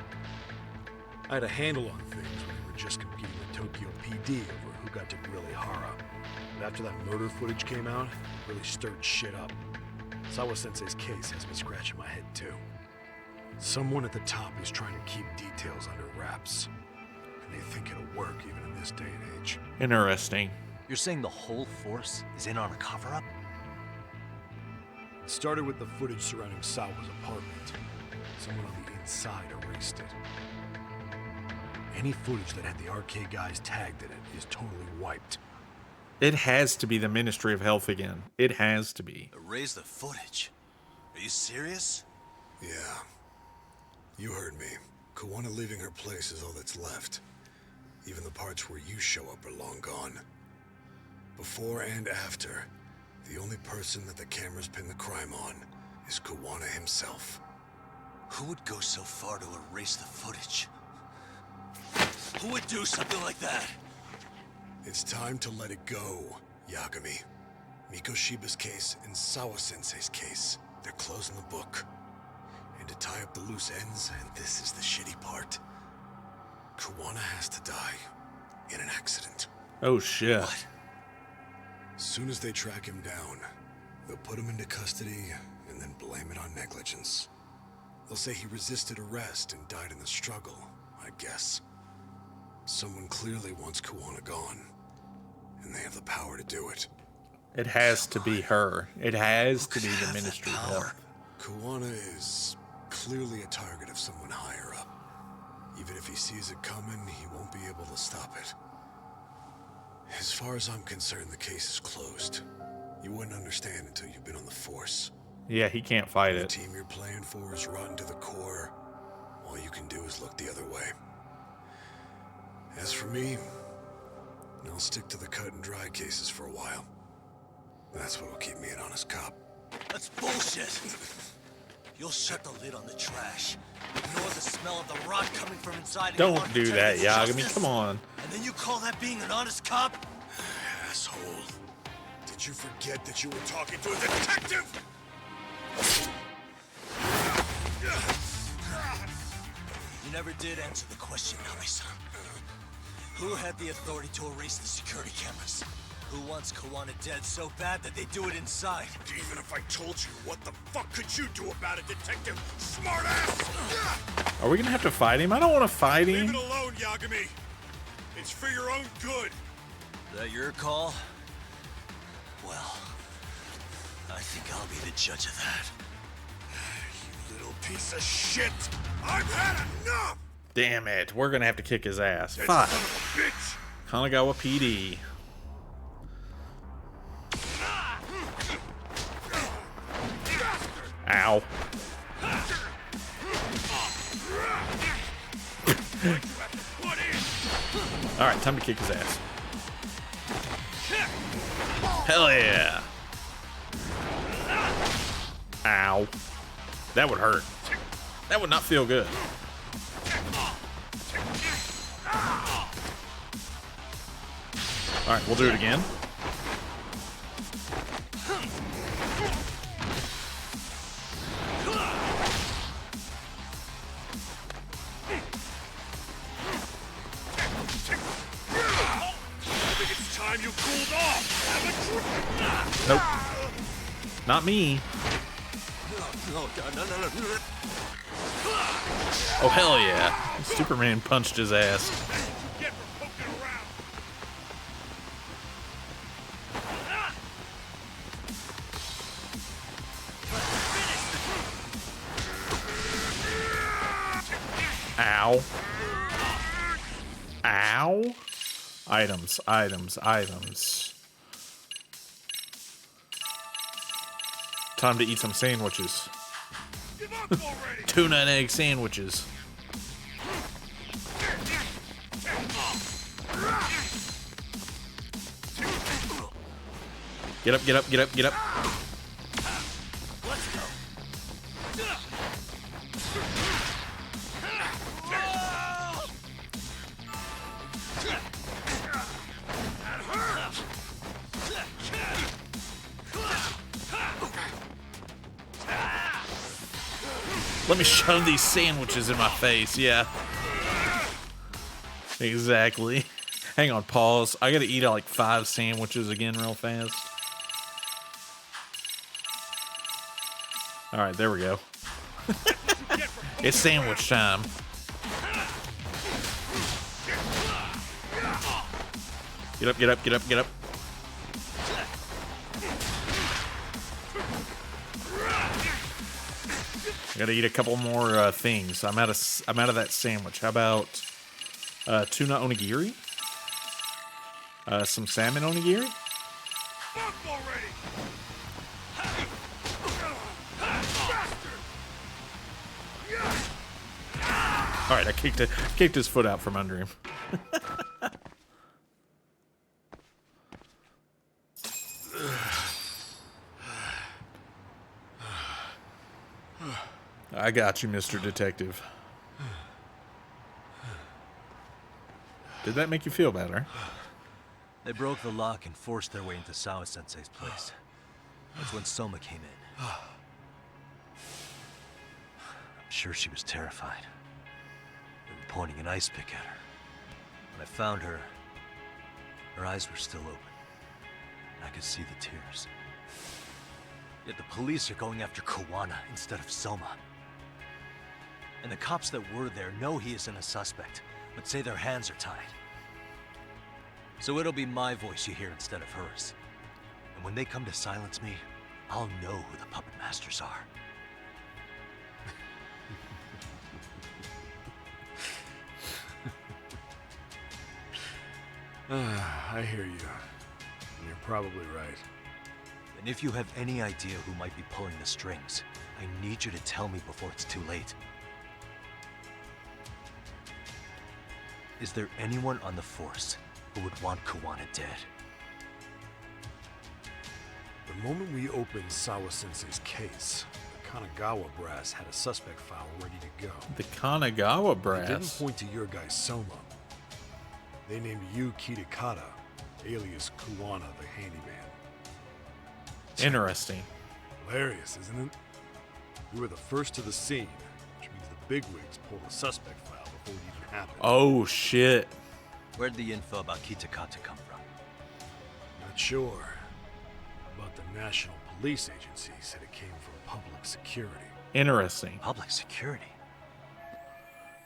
I had a handle on things when they were just competing with Tokyo PD over who got to grill Ihara. But after that murder footage came out, it really stirred shit up. Sawa-sensei's case has me scratching my head too. Someone at the top is trying to keep details under wraps. And they think it'll work even in this day and age. Interesting. You're saying the whole force is in on a cover-up? It started with the footage surrounding Sawa's apartment. Someone on the inside erased it. Any footage that had the RK guys tagged in it is totally wiped. It has to be the Ministry of Health again. It has to be. Erase the footage? Are you serious? Yeah. You heard me. Kuwana leaving her place is all that's left. Even the parts where you show up are long gone. Before and after, the only person that the cameras pin the crime on is Kuwana himself. Who would go so far to erase the footage? Who would do something like that? It's time to let it go, Yagami. Mikoshiba's case and Sawa-sensei's case, they're closing the book. And to tie up the loose ends, and this is the shitty part, Kuwana has to die in an accident. Oh shit. What? As soon as they track him down, they'll put him into custody and then blame it on negligence. They'll say he resisted arrest and died in the struggle, I guess. Someone clearly wants Kuwana gone, and they have the power to do it. It has to be her. It has to be the Ministry of Health. Kuwana is clearly a target of someone higher up. Even if he sees it coming, he won't be able to stop it. As far as I'm concerned, the case is closed. You wouldn't understand until you've been on the force. Yeah, he can't fight it. The team you're playing for is rotten to the core. All you can do is look the other way. As for me, I'll stick to the cut and dry cases for a while. That's what'll keep me an honest cop. That's bullshit! You'll shut the lid on the trash, ignore the smell of the rot coming from inside. Don't do that, Yagami. Come on. And then you call that being an honest cop? Asshole. Did you forget that you were talking to a detective? You never did answer the question, Nami-san. Who had the authority to erase the security cameras? Who wants Kuwana dead so bad that they do it inside? Even if I told you, what the fuck could you do about it, detective? Smartass! Are we gonna have to fight him? I don't want to fight him. Leave it alone, Yagami. It's for your own good. Is that your call? Well, I think I'll be the judge of that. You little piece of shit! I've had enough! Damn it. We're gonna have to kick his ass. That Fuck. son of a bitch! Kanagawa PD. Ow. Alright, time to kick his ass. Hell yeah. Ow. That would hurt. That would not feel good. Alright, we'll do it again. You cooled off. Nope. Not me. Oh, hell yeah. Superman punched his ass. Ow. Ow. Items, items, items. Time to eat some sandwiches. Tuna and egg sandwiches. Get up, get up, get up, get up. Let's go. Let me shove these sandwiches in my face. Yeah. Exactly. Hang on, pause. I gotta eat like 5 sandwiches again real fast. Alright, there we go. It's sandwich time. Get up, get up, get up, get up. I gotta eat a couple more things. I'm out of that sandwich. How about tuna onigiri? Some salmon onigiri? All right, I kicked his foot out from under him. I got you, Mr. Detective. Did that make you feel better? They broke the lock and forced their way into Sawa-sensei's place. That's when Soma came in. I'm sure she was terrified. They were pointing an ice pick at her. When I found her, her eyes were still open. And I could see the tears. Yet the police are going after Kawana instead of Soma. And the cops that were there know he isn't a suspect, but say their hands are tied. So it'll be my voice you hear instead of hers. And when they come to silence me, I'll know who the puppet masters are. I hear you. And you're probably right. And if you have any idea who might be pulling the strings, I need you to tell me before it's too late. Is there anyone on the force who would want Kawana dead? The moment we opened Sawa-sensei's case, the Kanagawa brass had a suspect file ready to go. The Kanagawa brass? They didn't point to your guy Soma. They named you Kitakata, alias Kawana the handyman. Interesting. Hilarious, isn't it? You were the first to the scene, which means the bigwigs pulled the suspect file before it even happened. Oh, shit. Where'd the info about Kitakata come from? Not sure. But the National Police Agency said it came from public security. Interesting. Public security?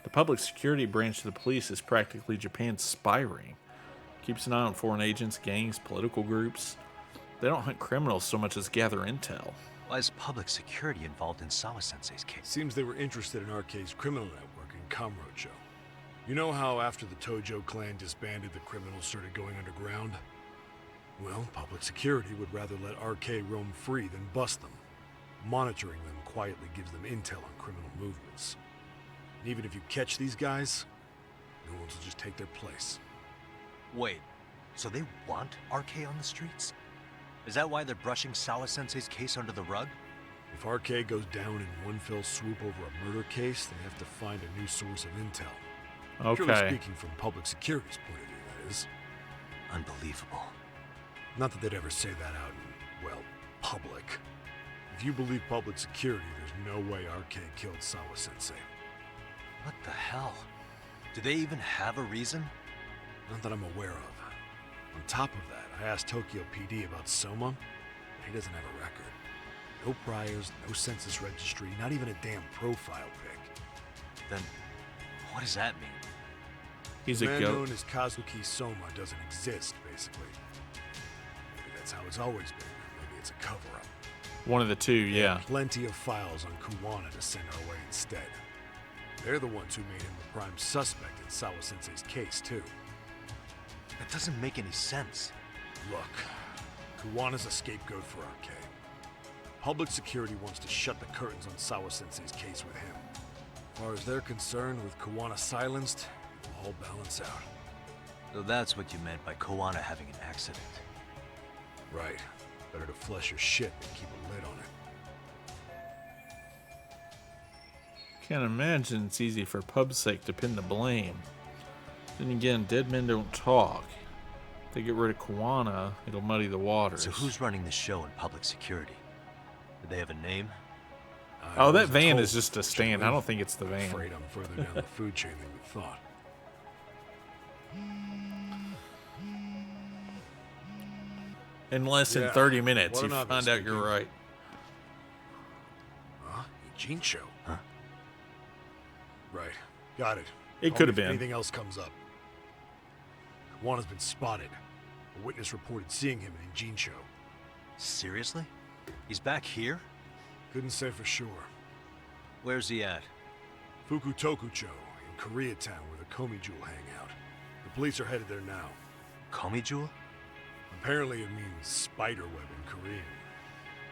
The public security branch of the police is practically Japan's spy ring. Keeps an eye on foreign agents, gangs, political groups. They don't hunt criminals so much as gather intel. Why is public security involved in Sawa-sensei's case? Seems they were interested in RK's criminal network in Kamurocho. You know how after the Tojo clan disbanded, the criminals started going underground? Well, public security would rather let RK roam free than bust them. Monitoring them quietly gives them intel on criminal movements. And even if you catch these guys, new ones will just take their place. Wait, so they want RK on the streets? Is that why they're brushing Sawa-sensei's case under the rug? If RK goes down in one fell swoop over a murder case, they have to find a new source of intel. Okay. Purely speaking from public security's point of view, that is. Unbelievable. Not that they'd ever say that out in, well, public. If you believe public security, there's no way RK killed Sawa-sensei. What the hell? Do they even have a reason? Not that I'm aware of. On top of that, I asked Tokyo PD about Soma, and he doesn't have a record. No priors, no census registry, not even a damn profile pic. Then, what does that mean? He's a goat. man known as Kazuki Soma doesn't exist, basically. Maybe that's how it's always been. Maybe it's a cover-up. One of the two, yeah. Plenty of files on Kawana to send our way instead. They're the ones who made him the prime suspect in Sawa-sensei's case, too. That doesn't make any sense. Look, Kawana's a scapegoat for RK. Public security wants to shut the curtains on Sawa-sensei's case with him. As far as they're concerned, with Kawana silenced, it'll all balance out. So that's what you meant by Kawana having an accident. Right. Better to flush your shit than keep a lid on it. Can't imagine it's easy for pub's sake to pin the blame. Then again, dead men don't talk. If they get rid of Kawana, it'll muddy the waters. So who's running the show in public security? Do they have a name? Oh, that van is just a stand. I don't think it's the van. Afraid I'm further down the food chain than we thought. In less than Yeah, 30 minutes, what you an find out you're right. Huh? Eugene show? Huh? Right. Got it. It Call could me have if been. anything else comes up. Juana's been spotted. A witness reported seeing him in Eugene show. Seriously? He's back here? Couldn't say for sure. Where's he at? Fukutokucho in Koreatown where the Komi Jewel hang out. The police are headed there now. Komi Jewel? Apparently it means spider web in Korean.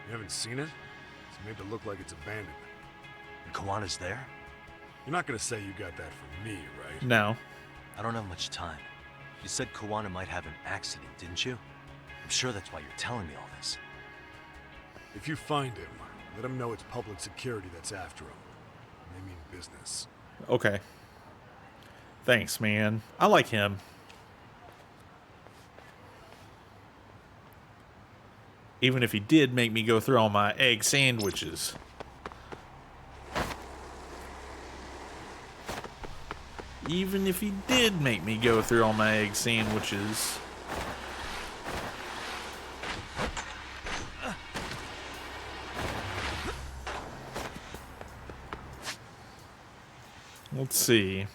You haven't seen it? It's made to look like it's abandoned. And Kawana's there? You're not gonna say you got that from me, right? No. I don't have much time. You said Kawana might have an accident, didn't you? I'm sure that's why you're telling me all this. If you find him, let him know it's public security that's after him. They mean business. Okay. Thanks, man. I like him. Even if he did make me go through all my egg sandwiches. Even if he did make me go through all my egg sandwiches. Let's see.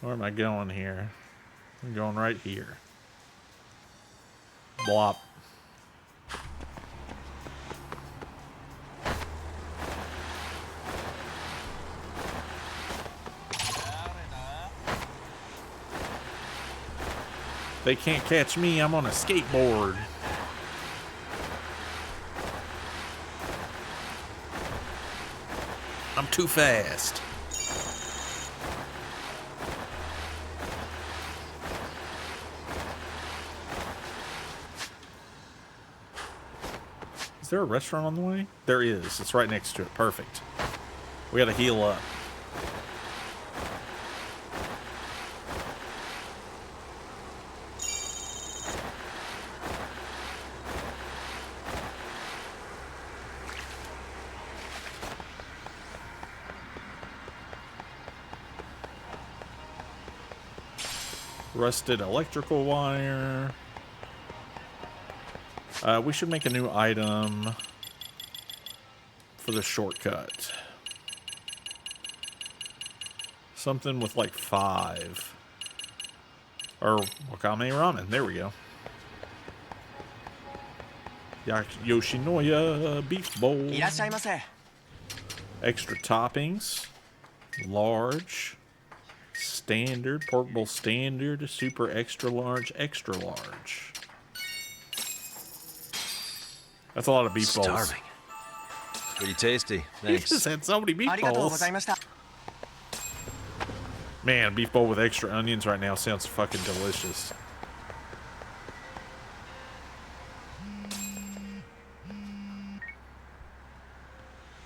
Where am I going here? I'm going right here. Blop. They can't catch me, I'm on a skateboard. I'm too fast. Is there a restaurant on the way? There is. It's right next to it. Perfect. We gotta heal up. Rusted electrical wire. We should make a new item for the shortcut. Something with like 5. Or wakame ramen. There we go. Yoshinoya beef bowl. Extra toppings. Large. Standard. Portable standard. Super extra large. Extra large. That's a lot of beef bowls. Starving. Pretty tasty. You Thanks. just had so many beef bowls. Man, beef bowl with extra onions right now sounds fucking delicious.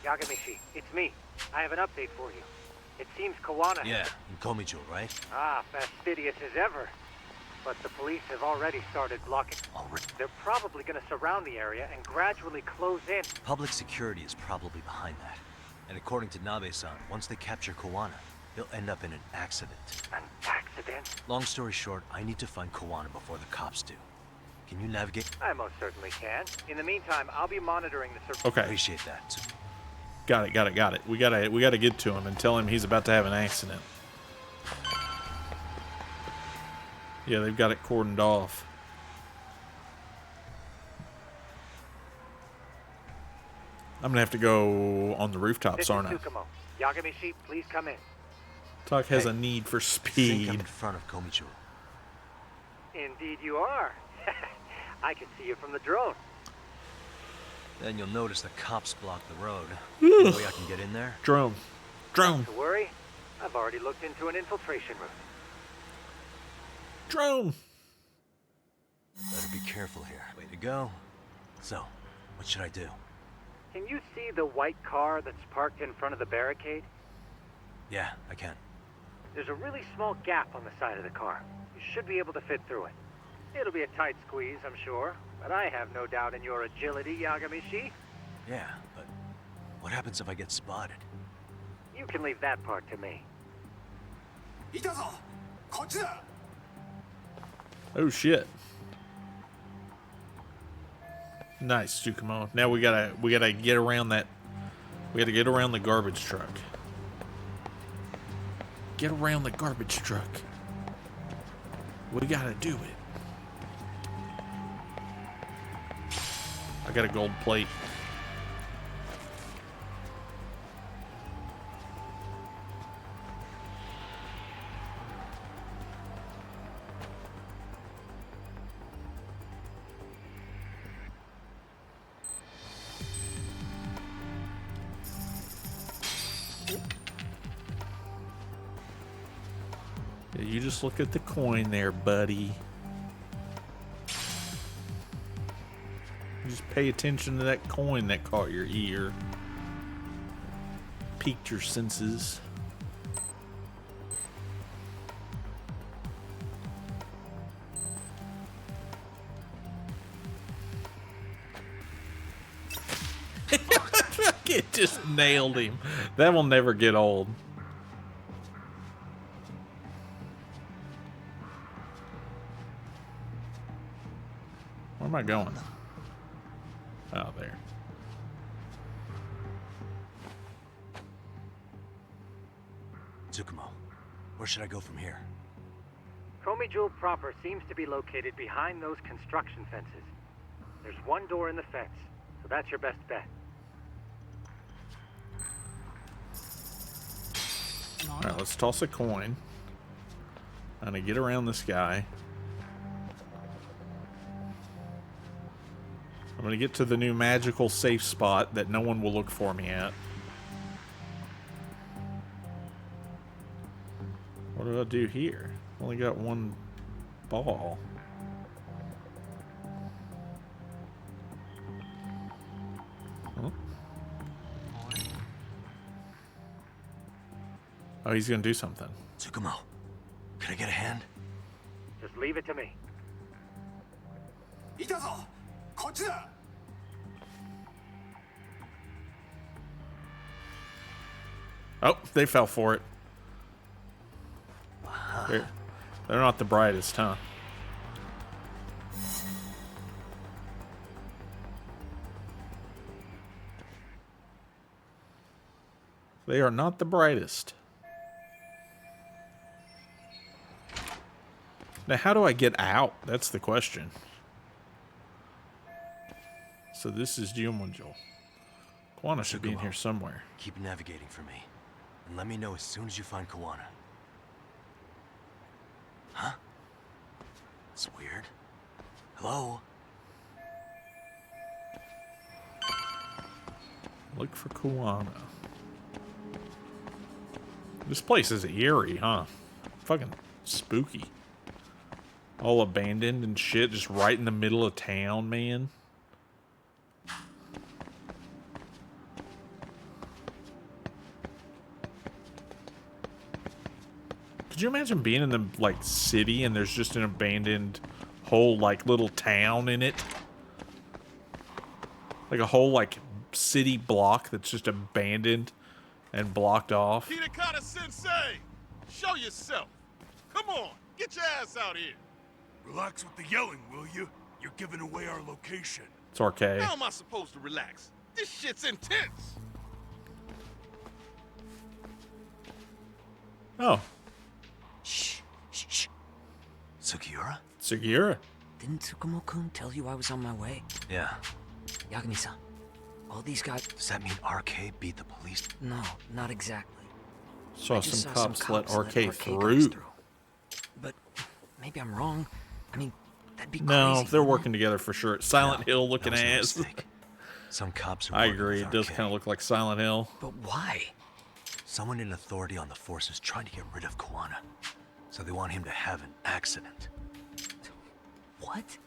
Yagamishi, it's me. I have an update for you. It seems Kawana... Yeah, in Komijo, right? Ah, fastidious as ever. But the police have already started blocking. They're probably going to surround the area and gradually close in. Public security is probably behind that. And according to Nabe-san, once they capture Kawana, he'll end up in an accident. An accident? Long story short, I need to find Kawana before the cops do. Can you navigate? I most certainly can. In the meantime, I'll be monitoring the Okay. Appreciate that. Got it. We gotta get to him and tell him he's about to have an accident. Yeah, they've got it cordoned off. I'm gonna have to go on the rooftops, This aren't is I? Tsukumo. Yagamishi, please come in. Talk has a need for I think I'm speed. in front of Komijo. Indeed you are. I can see you from the drone. Then you'll notice the cops block the road. Ugh. Any way I can get in there? Drone. Not to worry. I've already looked into an infiltration route. Drone. Better be careful here. Way to go. So, what should I do? Can you see the white car that's parked in front of the barricade? Yeah, I can. There's a really small gap on the side of the car. You should be able to fit through it. It'll be a tight squeeze, I'm sure, but I have no doubt in your agility, Yagamishi. Yeah, but What happens if I get spotted? You can leave that part to me. Oh shit. Nice, Tsukumo. Now we gotta get around that. We gotta get around the garbage truck. Get around the garbage truck. We gotta do it. I got a gold plate. Yeah, you just look at the coin there, buddy. Just pay attention to that coin that caught your ear. Piqued your senses. It just nailed him. That will never get old. Where am I going? Oh, there. Tsukumo, where should I go from here? Komijul proper seems to be located behind those construction fences. There's one door in the fence, so that's your best bet. Alright, let's toss a coin. I'm gonna get around this guy. I'm gonna get to the new magical safe spot that no one will look for me at. What do I do here? Only got one ball. Huh? Oh, he's gonna do something. Tsukumo, can I get a hand? Just leave it to me. Oh, they fell for it. They're not the brightest, huh? They are not the brightest. Now, how do I get out? That's the question. So this is Jumonjul. Kawana should be in here somewhere. Keep navigating for me. And let me know as soon as you find Kawana. Huh? It's weird. Hello? Look for Kawana. This place is eerie, huh? Fucking spooky. All abandoned and shit, just right in the middle of town, man. Could you imagine being in the, like, city and there's just an abandoned whole, like, little town in it? Like a whole, like, city block that's just abandoned and blocked off. Hirakata-sensei! Show yourself! Come on, get your ass out here! Relax with the yelling, will you? You're giving away our location. It's okay. How am I supposed to relax? This shit's intense! Oh. Shh, shh, shh. Sugiura? Sugiura? Didn't Tsukumo-kun tell you I was on my way? Yeah. Yagami-san, all these guys... Does that mean RK beat the police? No, not exactly. Saw I just some cops let RK guys through. But maybe I'm wrong. I mean, that'd be No, crazy. they're working together for sure. Silent Hill looking that was no ass. mistake. Some cops are I working agree. with It does RK. kind of look like Silent Hill. But why? Someone in authority on the force is trying to get rid of Kawana. So they want him to have an accident. What?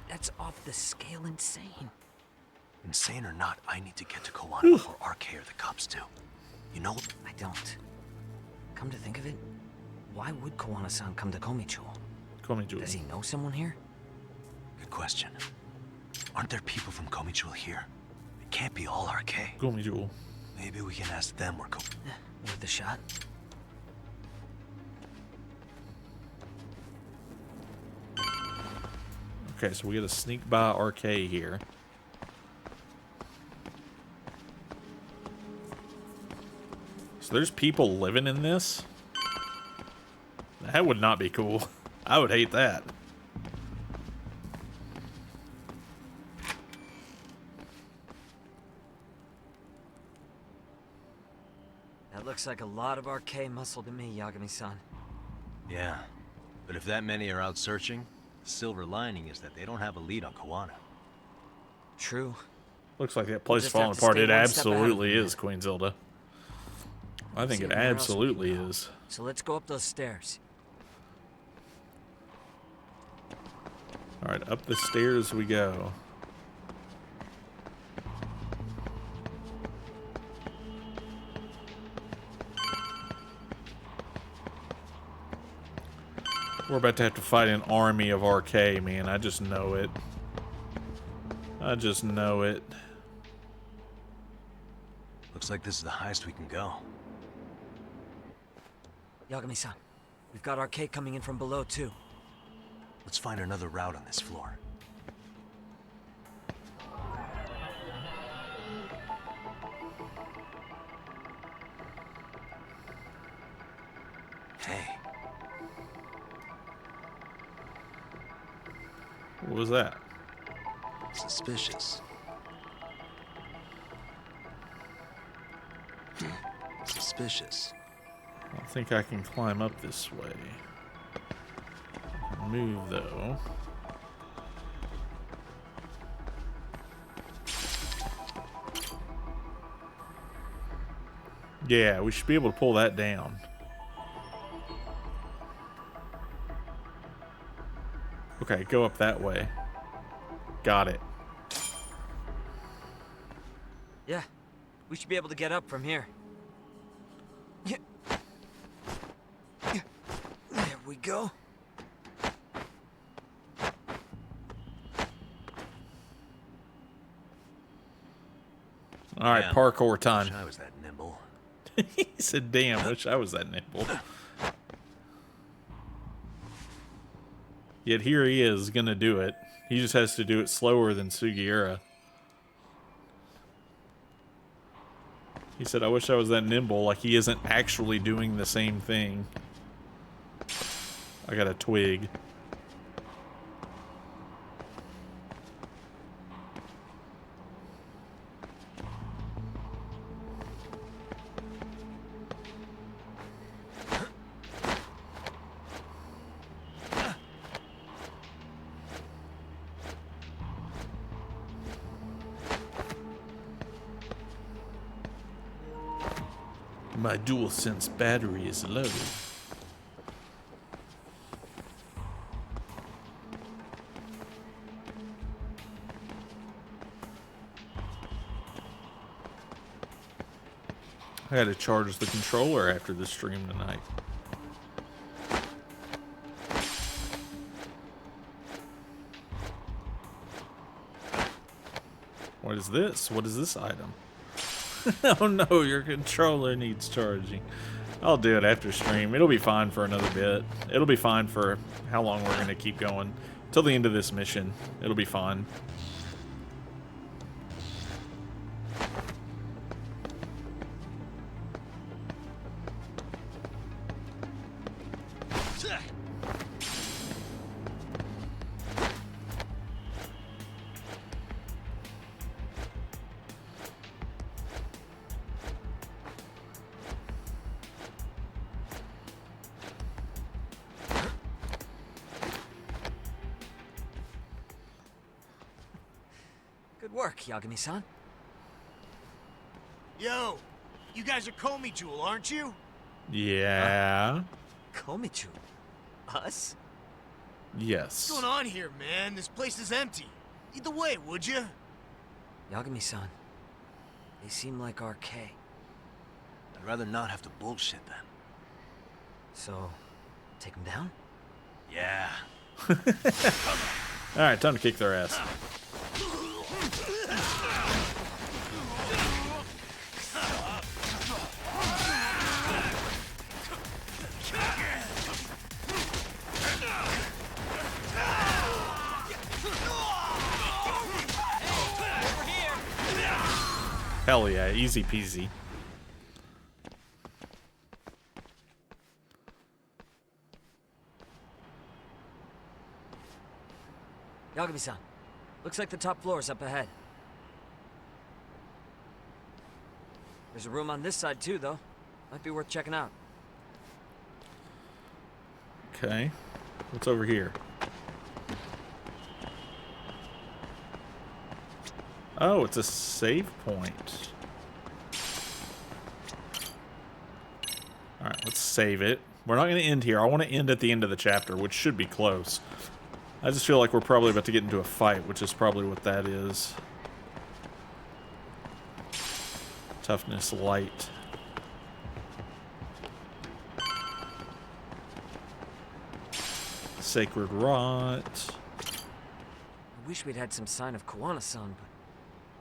That's off the scale insane. Insane or not, I need to get to Kawana before RK or the cops do. You know? I don't. Come to think of it, why would Kawana-san come to Komijul? Komijul. Does he know someone here? Good question. Aren't there people from Komijul here? It can't be all arcade. Gumi Jewel. Maybe we can ask them where Worth a shot. Okay, so we gotta sneak by arcade here. So there's people living in this? That would not be cool. I would hate that. That looks like a lot of arcade muscle to me, Yagami-san. Yeah, but if that many are out searching, the silver lining is that they don't have a lead on Kawana. True. Looks like that place Just falling have to apart. stay It one step ahead of absolutely them, is, Queen Zelda. I think See it where else we can absolutely go. is. So let's go up those stairs. Alright, up the stairs we go. We're about to have to fight an army of RK, man. I just know it. I just know it. Looks like this is the highest we can go. Yagami-san, we've got arcade coming in from below, too. Let's find another route on this floor. Hey. What was that? Suspicious. Suspicious. I don't think I can climb up this way. Move, though. Yeah, we should be able to pull that down. Okay, go up that way. Got it. Yeah, we should be able to get up from here. There we go. All right, parkour time. Wish I was that nimble. He said, damn, wish I was that nimble. Yet here he is, gonna do it. He just has to do it slower than Sugiura. He said, I wish I was that nimble, like he isn't actually doing the same thing. I got a twig. My DualSense battery is low. I had to charge the controller after the stream tonight. What is this? What is this item? Oh no, your controller needs charging. I'll do it after stream. It'll be fine for another bit. It'll be fine for how long we're going to keep going. Till the end of this mission. It'll be fine. Good work, Yagami-san. Yo, you guys are Komi Jewel, aren't you? Yeah. Komichu? Us? Yes. What's going on here, man? This place is empty. Lead the way, would you? Yagami-san, they seem like RK. I'd rather not have to bullshit then. So, take them down? Yeah. Alright, time to kick their ass. Hell yeah, easy peasy. Yagami-san, looks like the top floor is up ahead. There's a room on this side too, though. Might be worth checking out. Okay. What's over here? Oh, it's a save point. Alright, let's save it. We're not going to end here. I want to end at the end of the chapter, which should be close. I just feel like we're probably about to get into a fight, which is probably what that is. Toughness light. Sacred rot. I wish we'd had some sign of Kawana-san, but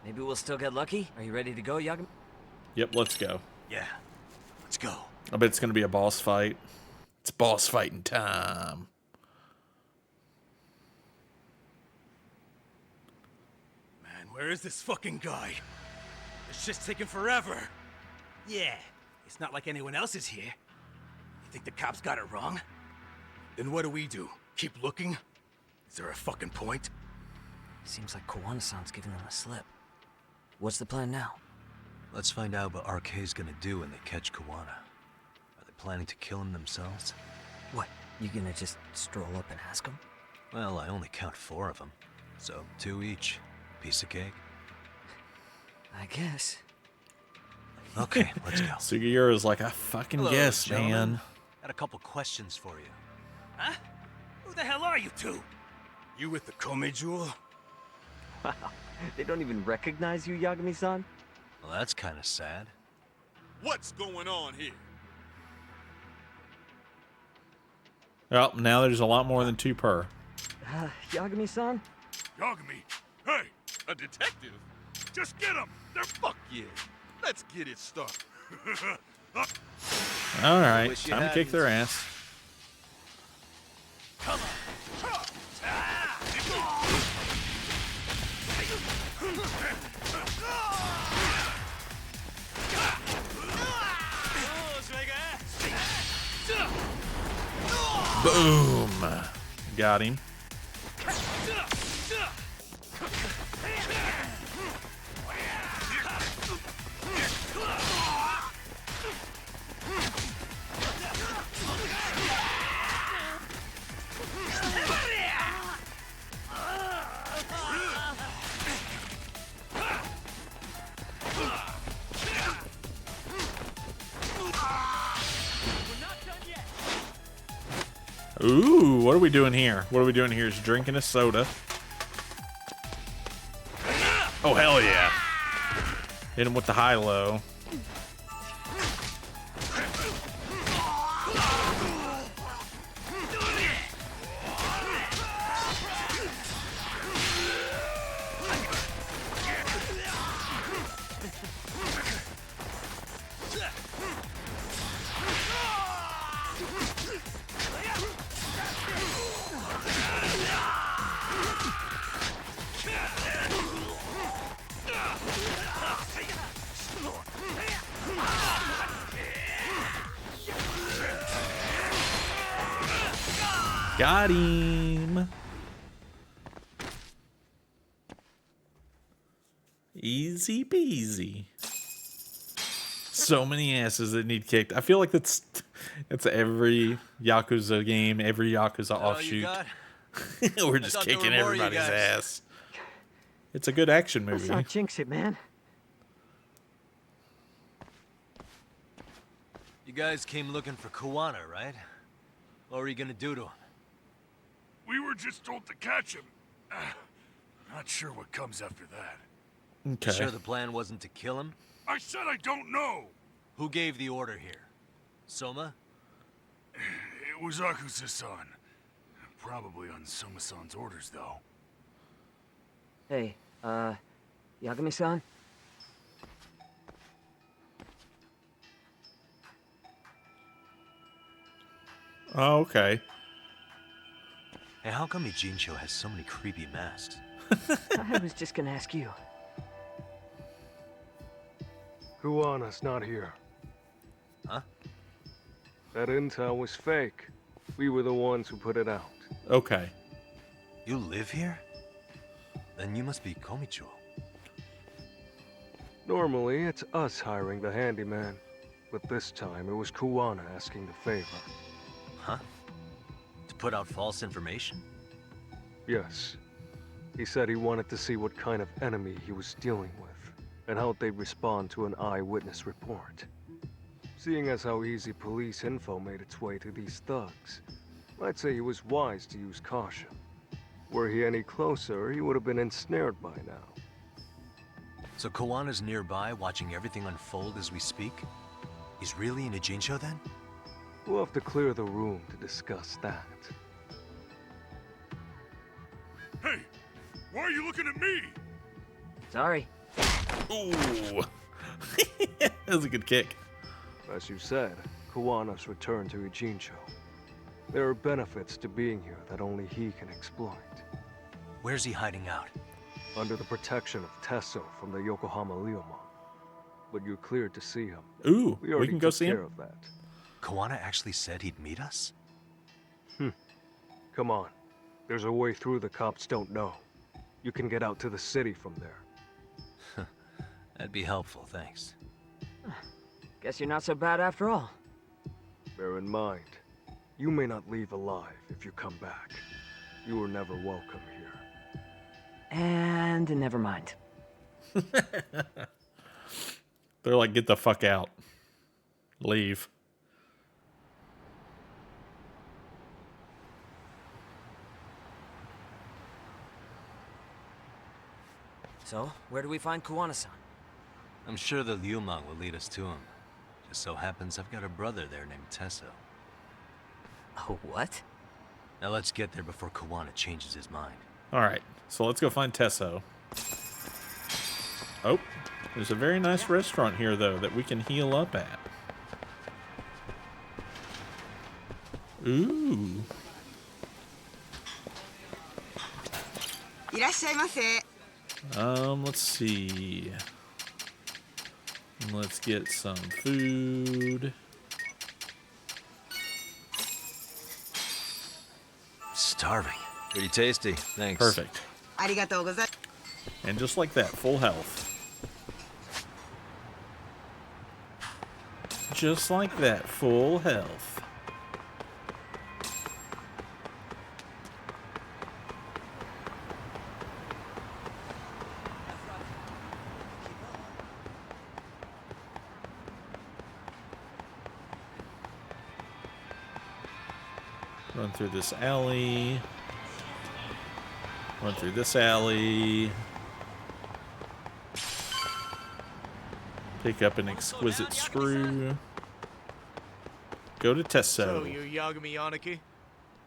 maybe we'll still get lucky. Are you ready to go, Yagami? Yep, let's go. Yeah, let's go. I bet it's going to be a boss fight. It's boss fighting time. Man, where is this fucking guy? It's just taking forever. Yeah, it's not like anyone else is here. You think the cops got it wrong? Then what do? Keep looking? Is there a fucking point? Seems like Kawana-san's giving them a slip. What's the plan now? Let's find out what RK's gonna do when they catch Kawana. Are they planning to kill him themselves? What, you gonna just stroll up and ask him? Well, I only count 4 of them. So 2 each. Piece of cake. I guess. Okay, let's go. Sugiura's like, I fucking Hello, guess, gentlemen. man. Had a couple questions for you. Huh? Who the hell are you two? You with the Kome jewel? Wow, they don't even recognize you, Yagami-san? Well, that's kind of sad. What's going on here? Well, now there's a lot more than 2 per. Yagami-san? Yagami? Hey, a detective? Just get him! They're fuck yeah. Let's get it started. Alright, Wish you time to kick hadn't. their ass. Come on. Boom! Got him. Ooh, what are we doing here? What are we doing here is drinking a soda. Oh, hell yeah. Hit him with the high-low. Got him. Easy peasy. So many asses that need kicked. I feel like that's every Yakuza game, every Yakuza offshoot. We're just kicking everybody's ass. It's a good action movie. Let's not jinx it, man. You guys came looking for Kawana, right? What were you gonna do to him? We were just told to catch him. Not sure what comes after that. Okay. Sure the plan wasn't to kill him? I said I don't know. Who gave the order here? Soma? It was Akusa-san. Probably on Soma-san's orders, though. Hey, Yagami-san? Oh, okay. Hey, how come Ijincho has so many creepy masks? I was just gonna ask you. Kuwana's not here. Huh? That intel was fake. We were the ones who put it out. Okay. You live here? Then you must be Komicho. Normally, it's us hiring the handyman. But this time, it was Kuwana asking the favor. Huh? To put out false information? Yes. He said he wanted to see what kind of enemy he was dealing with, and how they'd respond to an eyewitness report. Seeing as how easy police info made its way to these thugs, I'd say he was wise to use caution. Were he any closer, he would have been ensnared by now. So Kawana's nearby, watching everything unfold as we speak? He's really in a Jinsho then? We'll have to clear the room to discuss that. Hey, why are you looking at me? Sorry. Ooh. That was a good kick. As you said, Kawana's returned to Ijincho. There are benefits to being here that only he can exploit. Where's he hiding out? Under the protection of Tesso from the Yokohama Ryomon. But you're cleared to see him. Ooh, we already can go took see care him? of that. Kawana actually said he'd meet us? Come on. There's a way through the cops don't know. You can get out to the city from there. That'd be helpful, thanks. Guess you're not so bad after all. Bear in mind, you may not leave alive if you come back. You were never welcome here. And never mind. They're like, get the fuck out. Leave. So, where do we find Kuwana-san? I'm sure the Ryumon will lead us to him. Just so happens I've got a brother there named Tesso. Oh, what? Now let's get there before Kawana changes his mind. Alright, so let's go find Tesso. Oh, there's a very nice restaurant here, though, that we can heal up at. Ooh. Let's see. Let's get some food. Starving. Pretty tasty. Thanks. Perfect. And just like that, full health. Just like that, full health. Run through this alley. Run through this alley. Pick up an exquisite screw. Go to Tesso. So, you're Yagami Aniki?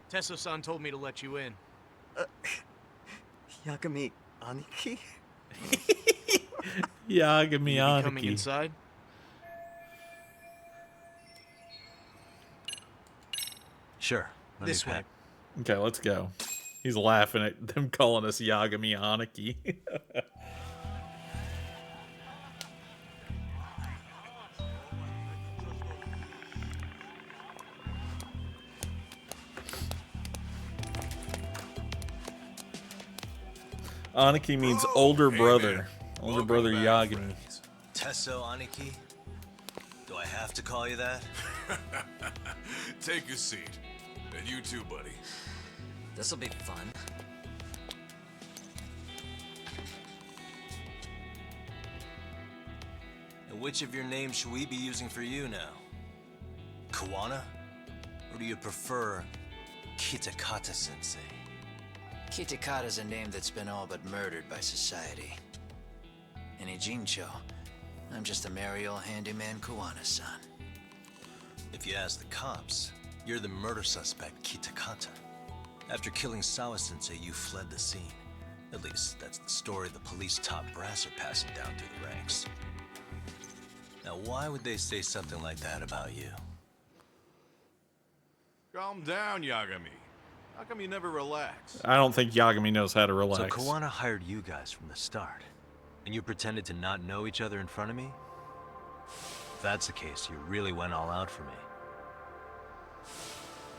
Tesso-san told me to let you in. Yagami Aniki? Yagami You Aniki. coming inside? Sure. This way. Okay, let's go. He's laughing at them calling us Yagami Aniki. Aniki means older brother. Older brother Yagami. Tesso Aniki? Do I have to call you that? Take a seat. And you too, buddy. This'll be fun. And which of your names should we be using for you now? Kawana? Or do you prefer Kitakata-sensei? Kitakata's a name that's been all but murdered by society. In Ijincho, I'm just a merry old handyman Kuwana-san. If you ask the cops, you're the murder suspect, Kitakata. After killing Sawa-sensei, you fled the scene. At least, that's the story the police top brass are passing down through the ranks. Now, why would they say something like that about you? Calm down, Yagami. How come you never relax? I don't think Yagami knows how to relax. So Kawana hired you guys from the start, and you pretended to not know each other in front of me? If that's the case, you really went all out for me.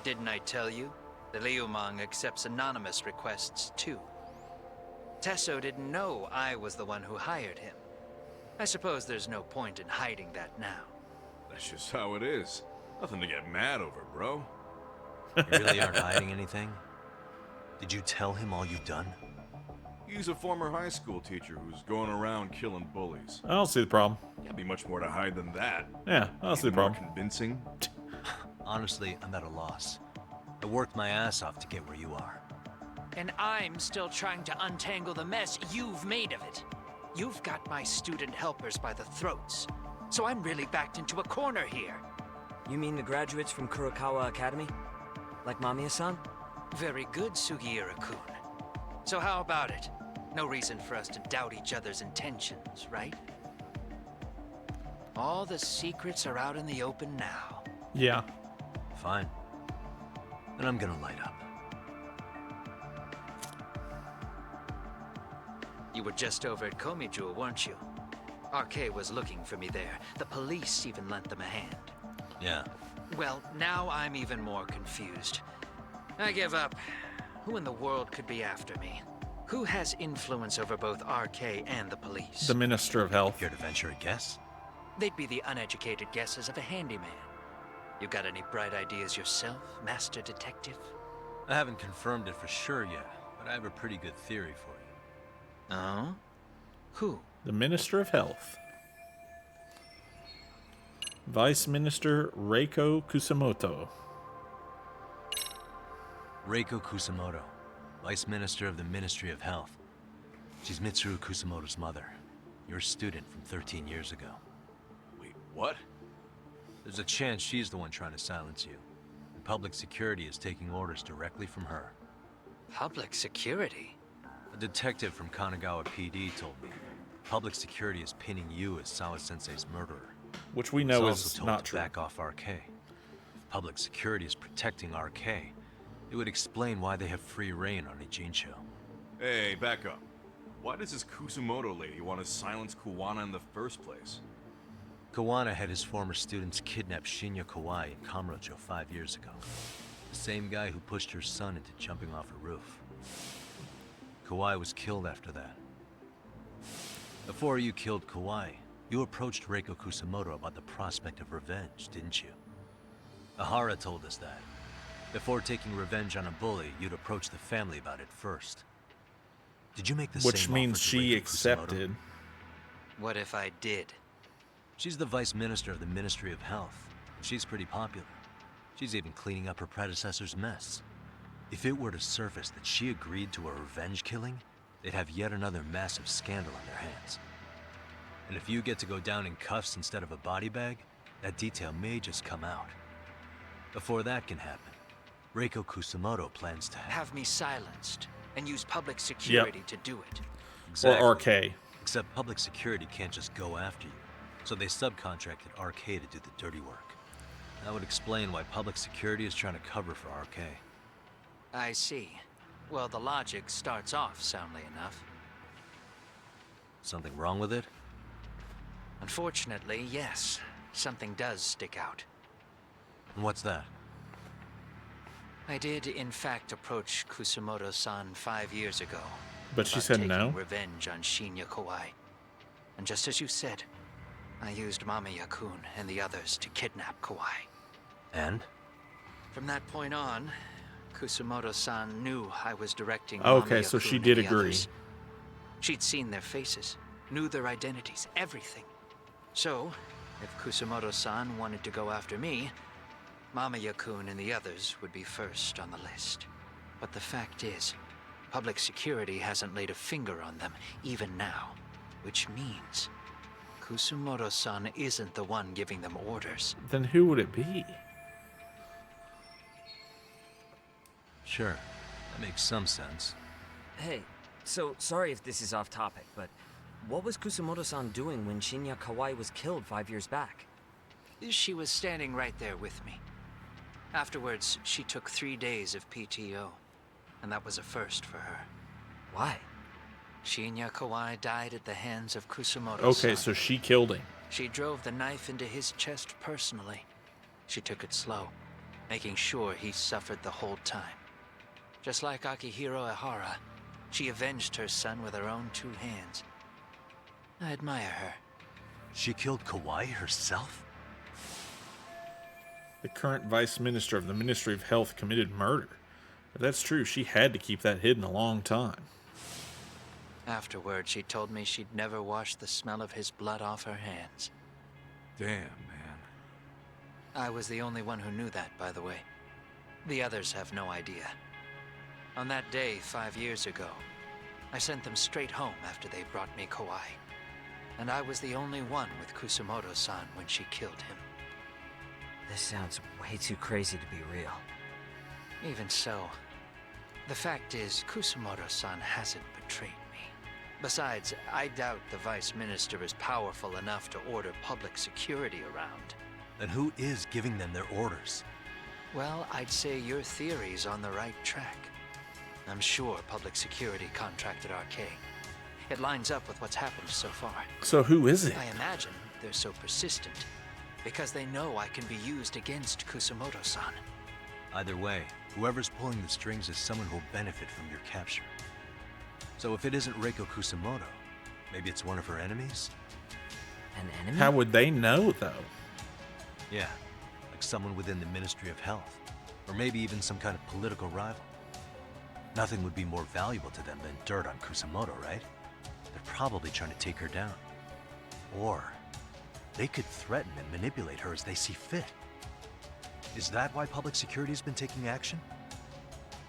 Didn't I tell you? The Liumang accepts anonymous requests too. Tesso didn't know I was the one who hired him. I suppose there's no point in hiding that now. That's just how it is. Nothing to get mad over, bro. You really aren't hiding anything? Did you tell him all you've done? He's a former high school teacher who's going around killing bullies. I don't see the problem. Can't be much more to hide than that. Yeah, I don't see the problem. Convincing. Honestly, I'm at a loss. I worked my ass off to get where you are. And I'm still trying to untangle the mess you've made of it. You've got my student helpers by the throats, so I'm really backed into a corner here. You mean the graduates from Kurokawa Academy? Like Mamiya-san? Very good, Sugiura-kun. So how about it? No reason for us to doubt each other's intentions, right? All the secrets are out in the open now. Yeah. Fine. Then I'm gonna light up. You were just over at Komiju, weren't you? RK was looking for me there. The police even lent them a hand. Yeah. Well, now I'm even more confused. I give up. Who in the world could be after me? Who has influence over both RK and the police? The Minister of Health. Here to venture a guess? They'd be the uneducated guesses of a handyman. You got any bright ideas yourself, Master Detective? I haven't confirmed it for sure yet, but I have a pretty good theory for you. Oh? Who? The Minister of Health. Vice Minister Reiko Kusamoto. Reiko Kusamoto, Vice Minister of the Ministry of Health. She's Mitsuru Kusamoto's mother, your student from 13 years ago. Wait, what? There's a chance she's the one trying to silence you. And public security is taking orders directly from her. Public security? A detective from Kanagawa PD told me. Public security is pinning you as Sawa-sensei's murderer. Which we know He's also is told not to true. back off RK. If public security is protecting RK, it would explain why they have free reign on Ijincho. Hey, back up. Why does this Kusumoto lady want to silence Kuwana in the first place? Kuwana had his former students kidnap Shinya Kawai in Kamurocho 5 years ago. The same guy who pushed her son into jumping off a roof. Kawai was killed after that. Before you killed Kawai, you approached Reiko Kusamoto about the prospect of revenge, didn't you? Ahara told us that. Before taking revenge on a bully, you'd approach the family about it first. Did you make the Which same means offer to she Reiko accepted. Kusamoto? What if I did? She's the Vice Minister of the Ministry of Health. She's pretty popular. She's even cleaning up her predecessor's mess. If it were to surface that she agreed to a revenge killing, they'd have yet another massive scandal on their hands. And if you get to go down in cuffs instead of a body bag, that detail may just come out. Before that can happen, Reiko Kusamoto plans to Have me silenced and use public security to do it. Exactly. Or RK. Except public security can't just go after you, so they subcontracted RK to do the dirty work. That would explain why public security is trying to cover for RK. I see. Well, the logic starts off soundly enough. Something wrong with it? Unfortunately, yes. Something does stick out. And what's that? I did, in fact, approach Kusamoto-san 5 years ago. But she about said taking no? Revenge on Shinya Kawai. And just as you said, I used Mamiya-kun and the others to kidnap Kawai. And? From that point on, Kusamoto-san knew I was directing Okay, so Mamiya-kun she and did the agree. others. She'd seen their faces, knew their identities, everything. So, if Kusamoto-san wanted to go after me, Mamiya-kun and the others would be first on the list. But the fact is, public security hasn't laid a finger on them, even now. Which means, Kusamoto-san isn't the one giving them orders. Then who would it be? Sure, that makes some sense. Hey, so sorry if this is off topic, but what was Kusamoto-san doing when Shinya Kawai was killed 5 years back? She was standing right there with me. Afterwards, she took 3 days of PTO, and that was a first for her. Why? Shinya Kawai died at the hands of Kusamoto-san. Okay, so she killed him. She drove the knife into his chest personally. She took it slow, making sure he suffered the whole time. Just like Akihiro Ehara, she avenged her son with her own 2 hands. I admire her. She killed Kawai herself? The current vice minister of the Ministry of Health committed murder. If that's true, she had to keep that hidden a long time. Afterward, she told me she'd never wash the smell of his blood off her hands. Damn, man. I was the only one who knew that, by the way. The others have no idea. On that day 5 years ago, I sent them straight home after they brought me Kawai. And I was the only one with Kusumoto-san when she killed him. This sounds way too crazy to be real. Even so, the fact is, Kusumoto-san hasn't betrayed me. Besides, I doubt the Vice Minister is powerful enough to order public security around. Then who is giving them their orders? Well, I'd say your theory's on the right track. I'm sure public security contracted RK. It lines up with what's happened so far. So who is it? I imagine they're so persistent because they know I can be used against Kusumoto-san. Either way, whoever's pulling the strings is someone who'll benefit from your capture. So if it isn't Reiko Kusumoto, maybe it's one of her enemies? An enemy? How would they know, though? Yeah, like someone within the Ministry of Health. Or maybe even some kind of political rival. Nothing would be more valuable to them than dirt on Kusumoto, right? They're probably trying to take her down. Or they could threaten and manipulate her as they see fit. Is that why public security has been taking action?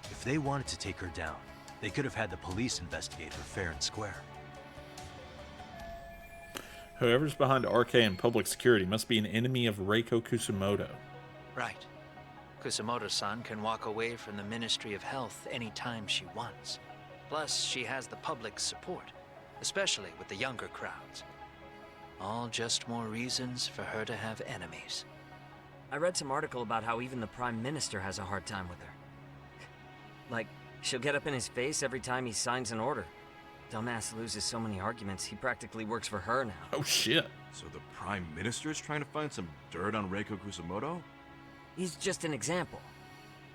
If they wanted to take her down, they could have had the police investigate her fair and square. Whoever's behind RK and public security must be an enemy of Reiko Kusumoto. Right. Kusumoto-san can walk away from the Ministry of Health anytime she wants. Plus, she has the public's support, especially with the younger crowds. All just more reasons for her to have enemies. I read some article about how even the Prime Minister has a hard time with her. Like, she'll get up in his face every time he signs an order. Dumbass loses so many arguments, he practically works for her now. Oh shit. So the Prime Minister is trying to find some dirt on Reiko Kusumoto? He's just an example.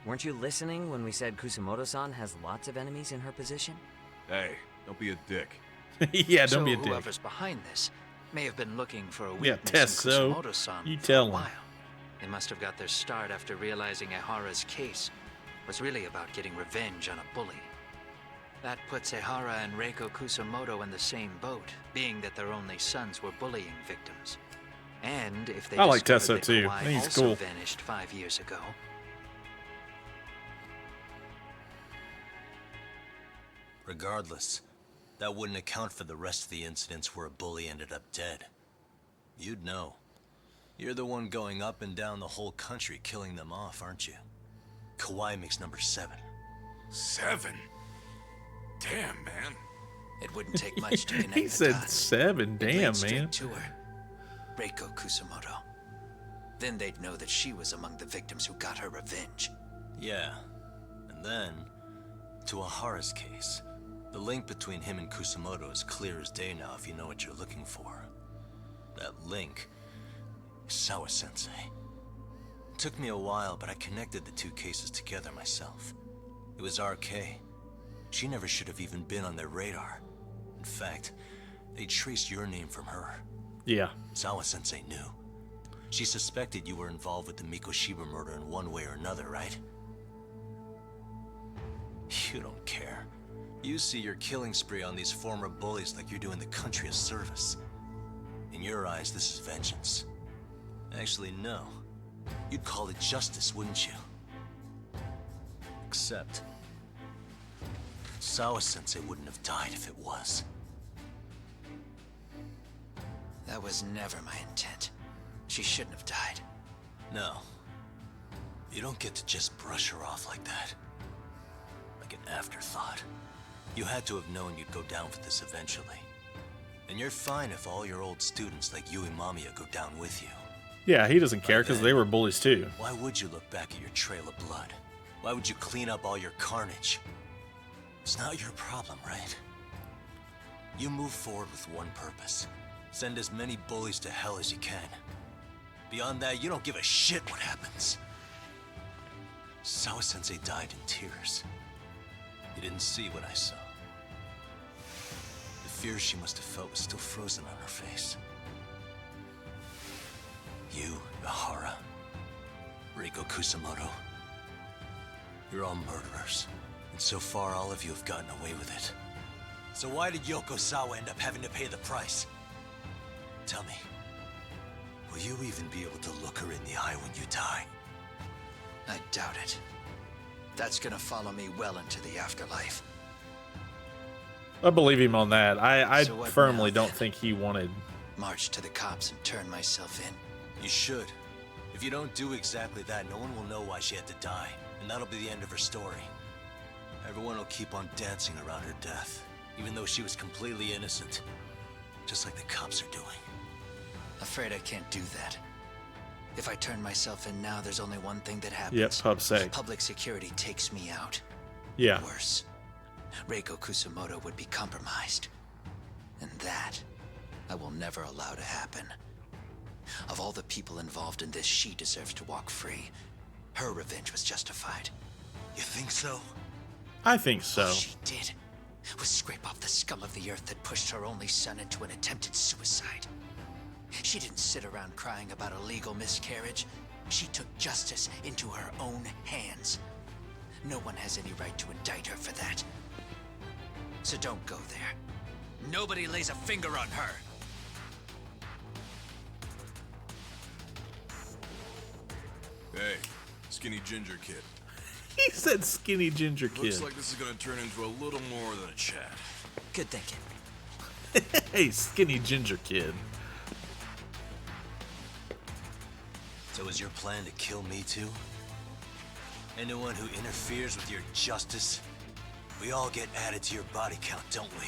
Weren't you listening when we said Kusumoto-san has lots of enemies in her position? Hey, don't be a dick. Yeah, don't be a So dick. whoever's behind this may have been looking for a Yeah, weakness Tess, in so Kusumoto-san you for tell a him. while. They must have got their start after realizing Ehara's case was really about getting revenge on a bully. That puts Ehara and Reiko Kusumoto in the same boat, being that their only sons were bullying victims. And if they I like discovered Tessa that too. Kawai I think he's also cool. vanished 5 years ago. Regardless, that wouldn't account for the rest of the incidents where a bully ended up dead. You'd know. You're the one going up and down the whole country killing them off, aren't you? Kawai makes number 7. 7? Damn, man. It wouldn't take much to connect He the said dots. 7. It Damn, led straight man. to her, Reiko Kusumoto. Then they'd know that she was among the victims who got her revenge. Yeah. And then, to Ahara's case. The link between him and Kusumoto is clear as day now if you know what you're looking for. That link is Sawa-sensei. It took me a while, but I connected the 2 cases together myself. It was RK. She never should have even been on their radar. In fact, they traced your name from her. Yeah. Sawa-sensei knew. She suspected you were involved with the Mikoshiba murder in one way or another, right? You don't care. You see your killing spree on these former bullies like you're doing the country a service. In your eyes, this is vengeance. Actually, no. You'd call it justice, wouldn't you? Except, Sawa-sensei wouldn't have died if it was. That was never my intent. She shouldn't have died. No. You don't get to just brush her off like that. Like an afterthought. You had to have known you'd go down for this eventually. And you're fine if all your old students like you and Mamiya go down with you. Yeah, he doesn't care because they were bullies too. Why would you look back at your trail of blood? Why would you clean up all your carnage? It's not your problem, right? You move forward with one purpose. Send as many bullies to hell as you can. Beyond that, you don't give a shit what happens. Sawa-sensei died in tears. You didn't see what I saw. The fear she must have felt was still frozen on her face. You, Ihara, Reiko Kusamoto, you're all murderers. And so far, all of you have gotten away with it. So why did Yoko Sawa end up having to pay the price? Tell me, will you even be able to look her in the eye when you die? I doubt it. That's gonna follow me well into the afterlife. I believe him on that. I So what firmly now, don't then? think he wanted. March to the cops and turn myself in. You should. If you don't do exactly that, no one will know why she had to die. And that'll be the end of her story. Everyone will keep on dancing around her death, even though she was completely innocent. Just like the cops are doing. Afraid I can't do that. If I turn myself in now, there's only one thing that happens. Yep, PubSec. Public security takes me out. Yeah. Worse, Reiko Kusamoto would be compromised. And that, I will never allow to happen. Of all the people involved in this, she deserves to walk free. Her revenge was justified. You think so? I think so. All she did was scrape off the scum of the earth that pushed her only son into an attempted suicide. She didn't sit around crying about a legal miscarriage. She took justice into her own hands. No one has any right to indict her for that. So don't go there. Nobody lays a finger on her. Hey, skinny ginger kid. He said skinny ginger kid. Looks like this is gonna turn into a little more than a chat. Good thinking. Hey, skinny ginger kid. So is your plan to kill me too? Anyone who interferes with your justice? We all get added to your body count, don't we?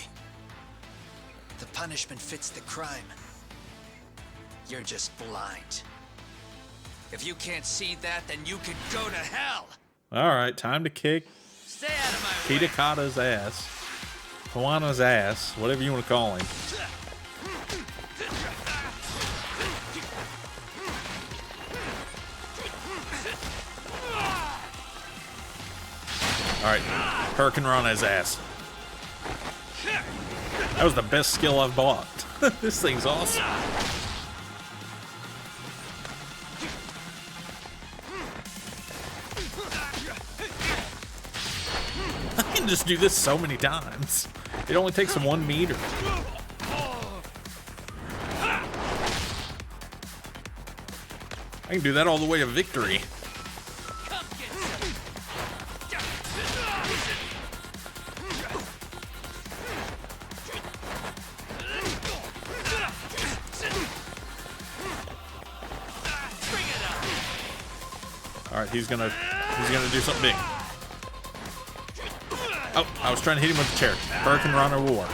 The punishment fits the crime. You're just blind. If you can't see that, then you can go to hell! All right, time to kick Stay out of my way! Hitakata's ass. Kawana's ass. Whatever you want to call him. Alright, Hurricanrana's ass. That was the best skill I've bought. This thing's awesome. I can just do this so many times. It only takes 1 meter. I can do that all the way to victory. Alright, he's gonna do something big. Oh, I was trying to hit him with the chair. Hurricanrana War.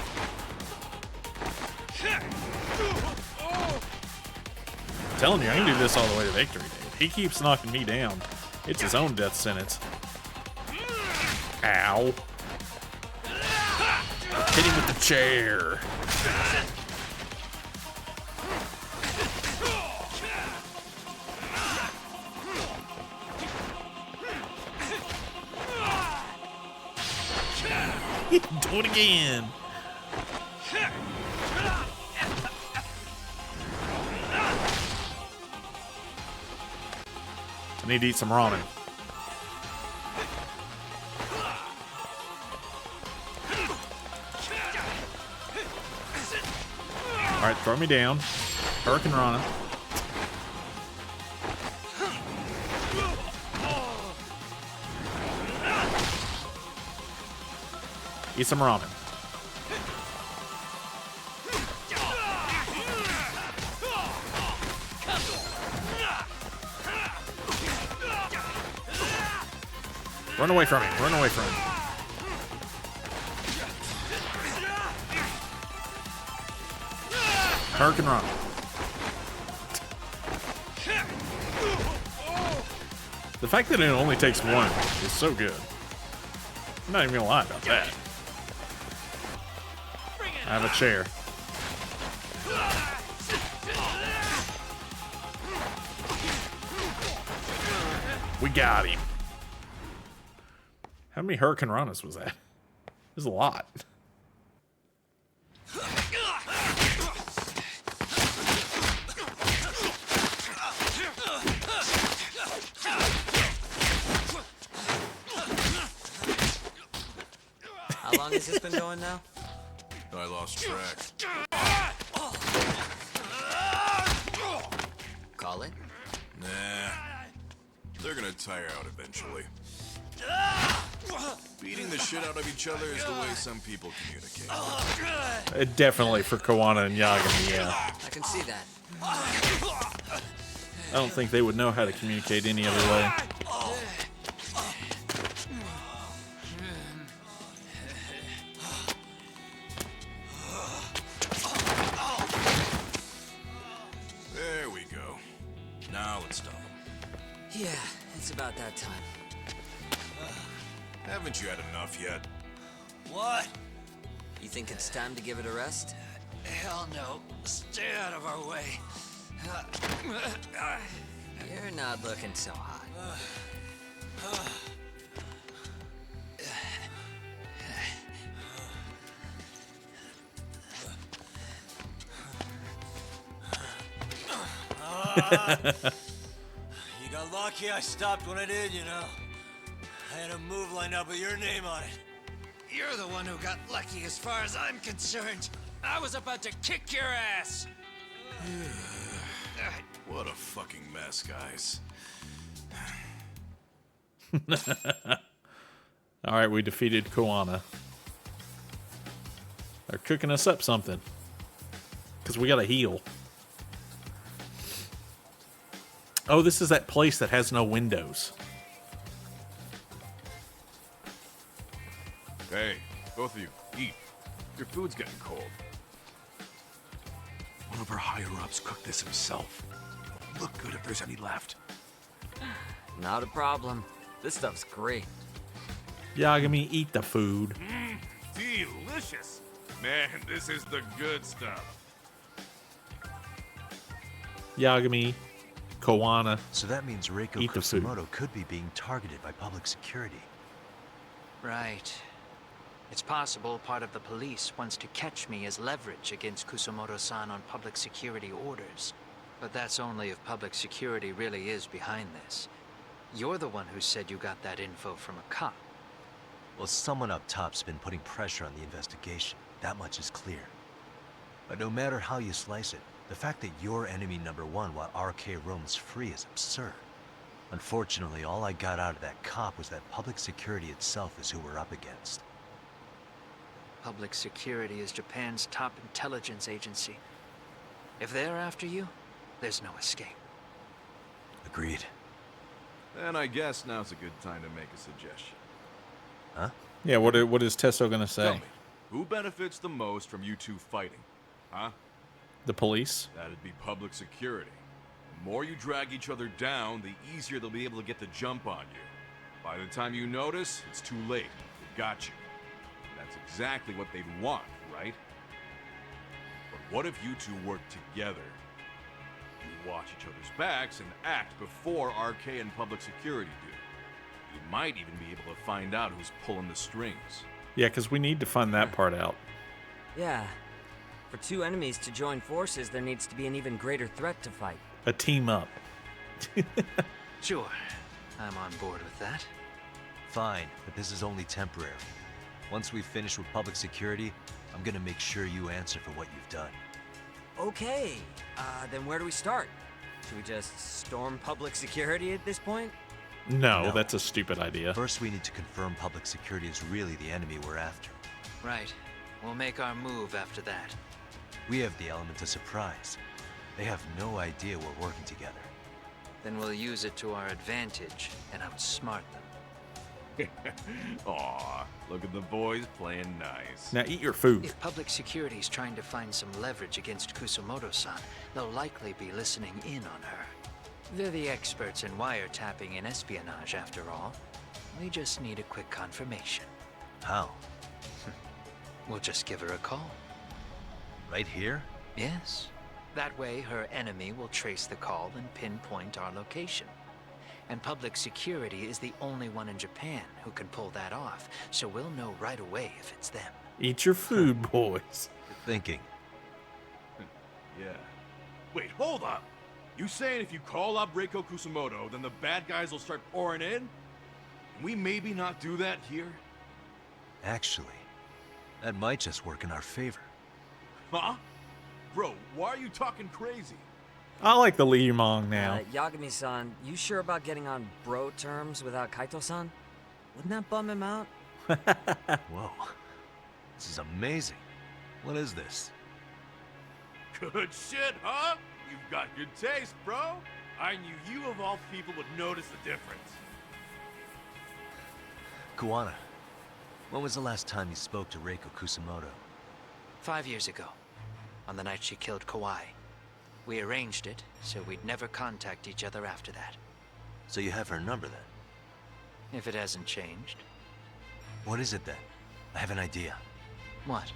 I'm telling you, I can do this all the way to victory, dude. He keeps knocking me down. It's his own death sentence. Ow. Hit him with the chair. Do it again. I need to eat some ramen. Alright, throw me down. Hurricanrana. Eat some ramen. Run away from him. Run away from him. Hurricanrana. The fact that it only takes 1 is so good. I'm not even gonna lie about that. I have a chair. We got him. How many Hurricane Ranas was that? There's a lot. How long has this been going now? I lost track. Call it? Nah. They're gonna tire out eventually. Beating the shit out of each other is the way some people communicate. Definitely for Koana and Yagami, yeah. I can see that. I don't think they would know how to communicate any other way. There we go. Now let's stop them. Yeah, it's about that time. Haven't you had enough yet? What? You think it's time to give it a rest? Hell no. Stay out of our way. You're not looking so hot. You got lucky I stopped when I did, you know. I had a move lined up with your name on it. You're the one who got lucky as far as I'm concerned. I was about to kick your ass. What a fucking mess, guys. Alright, we defeated Koana. They're cooking us up something. Because we gotta heal. Oh, this is that place that has no windows. Hey, both of you, eat. Your food's getting cold. One of our higher-ups cooked this himself. Look good if there's any left. Not a problem. This stuff's great. Yagami, eat the food. Delicious. Man, this is the good stuff. Yagami, Koana, So that means Reiko eat the food. Kusumoto could be being targeted by public security. Right. It's possible part of the police wants to catch me as leverage against Kusumoto-san on public security orders. But that's only if public security really is behind this. You're the one who said you got that info from a cop. Well, someone up top's been putting pressure on the investigation. That much is clear. But no matter how you slice it, the fact that you're enemy number one while RK roams free is absurd. Unfortunately, all I got out of that cop was that public security itself is who we're up against. Public security is Japan's top intelligence agency. If they're after you, there's no escape. Agreed. And I guess now's a good time to make a suggestion. Huh? Yeah, what is Tesso gonna say? Tell me, who benefits the most from you two fighting? Huh? The police? That'd be public security. The more you drag each other down, the easier they'll be able to get the jump on you. By the time you notice, it's too late. They've got you. And that's exactly what they'd want, right? But what if you two work together? You watch each other's backs and act before RK and public security do. You might even be able to find out who's pulling the strings. Yeah, because we need to find that part out. Yeah. For two enemies to join forces, there needs to be an even greater threat to fight. A team up. Sure. I'm on board with that. Fine, but this is only temporary. Once we finish with public security, I'm gonna make sure you answer for what you've done. Okay. Then where do we start? Should we just storm public security at this point? No, that's a stupid idea. First, we need to confirm public security is really the enemy we're after. Right. We'll make our move after that. We have the element of surprise. They have no idea we're working together. Then we'll use it to our advantage and outsmart them. Aw, look at the boys playing nice. Now eat your food. If public security's trying to find some leverage against Kusumoto-san, they'll likely be listening in on her. They're the experts in wiretapping and espionage, after all. We just need a quick confirmation. How? We'll just give her a call. Right here? Yes. That way, her enemy will trace the call and pinpoint our location. And public security is the only one in Japan who can pull that off, so we'll know right away if it's them. Eat your food, boys. Good thinking. Yeah. Wait, hold up. You saying if you call up Reiko Kusumoto, then the bad guys will start pouring in? Can we maybe not do that here? Actually, that might just work in our favor. Huh? Bro, why are you talking crazy? I like the Lee Mong now. Yagami-san, you sure about getting on bro terms without Kaito-san? Wouldn't that bum him out? Whoa. This is amazing. What is this? Good shit, huh? You've got good taste, bro. I knew you of all people would notice the difference. Kuwana, when was the last time you spoke to Reiko Kusumoto? 5 years ago, on the night she killed Kawai. We arranged it, so we'd never contact each other after that. So you have her number then? If it hasn't changed. What is it then? I have an idea. What?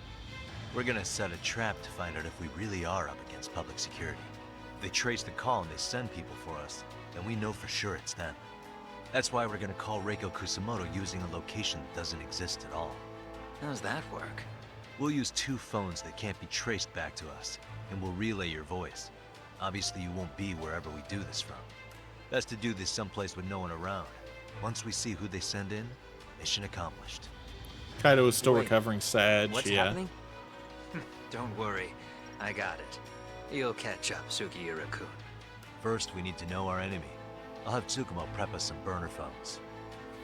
We're gonna set a trap to find out if we really are up against public security. If they trace the call and they send people for us, then we know for sure it's them. That's why we're gonna call Reiko Kusumoto using a location that doesn't exist at all. How's that work? We'll use 2 phones that can't be traced back to us, and we'll relay your voice. Obviously, you won't be wherever we do this from. Best to do this someplace with no one around. Once we see who they send in, mission accomplished. Kaido is still recovering sad. What's yeah. happening? Don't worry, I got it. You'll catch up, Sugiura-kun. First, we need to know our enemy. I'll have Tsukumo prep us some burner phones.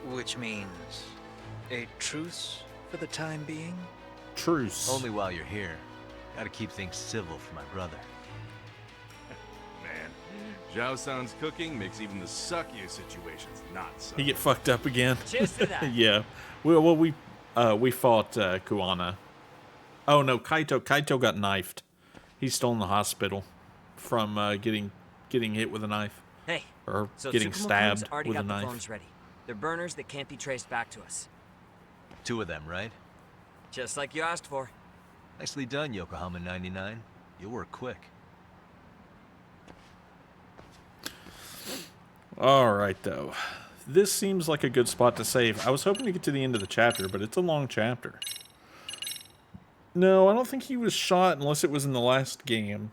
Which means a truce for the time being? Truce. Only while you're here. Gotta keep things civil for my brother. Man, Zhao-san's cooking makes even the suckiest situations not suck. He get fucked up again. Cheers to that. Yeah. Well, we fought Kuwana. Oh no, Kaito. Kaito got knifed. He's still in the hospital from getting hit with a knife. Hey, or so getting Tsukumo-kun's stabbed already with a got the knife. phones ready. They're burners that can't be traced back to us. 2 of them, right? Just like you asked for. Nicely done, Yokohama 99. You work quick. Alright, though. This seems like a good spot to save. I was hoping to get to the end of the chapter, but it's a long chapter. No, I don't think he was shot unless it was in the last game.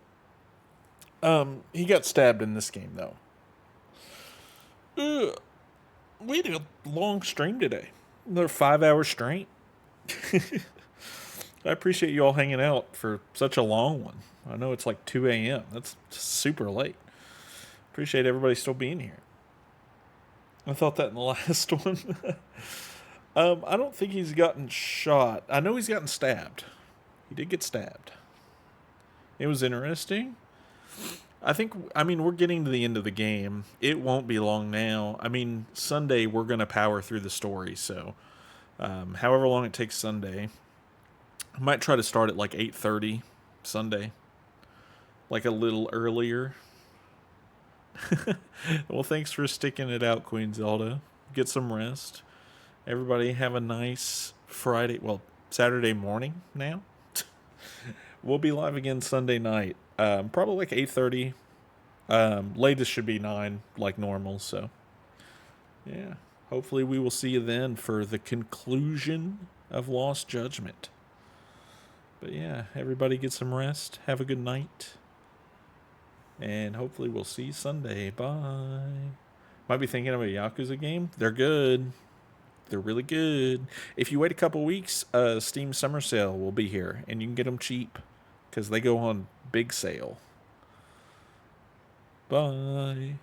He got stabbed in this game, though. We had a long stream today. Another 5 hours straight. I appreciate you all hanging out for such a long one. I know it's like 2 a.m. That's super late. Appreciate everybody still being here. I thought that in the last one. I don't think he's gotten shot. I know he's gotten stabbed. He did get stabbed. It was interesting. I mean, we're getting to the end of the game. It won't be long now. I mean, Sunday, we're going to power through the story, so however long it takes Sunday. I might try to start at like 8:30 Sunday. Like a little earlier. Well, thanks for sticking it out, Queen Zelda. Get some rest. Everybody have a nice Friday, well, Saturday morning now. We'll be live again Sunday night. Probably like 8:30. Latest should be 9, like normal, so. Yeah. Hopefully we will see you then for the conclusion of Lost Judgment. But yeah, everybody get some rest. Have a good night. And hopefully we'll see you Sunday. Bye. Might be thinking of a Yakuza game. They're good. They're really good. If you wait a couple weeks, Steam Summer Sale will be here. And you can get them cheap. Because they go on big sale. Bye.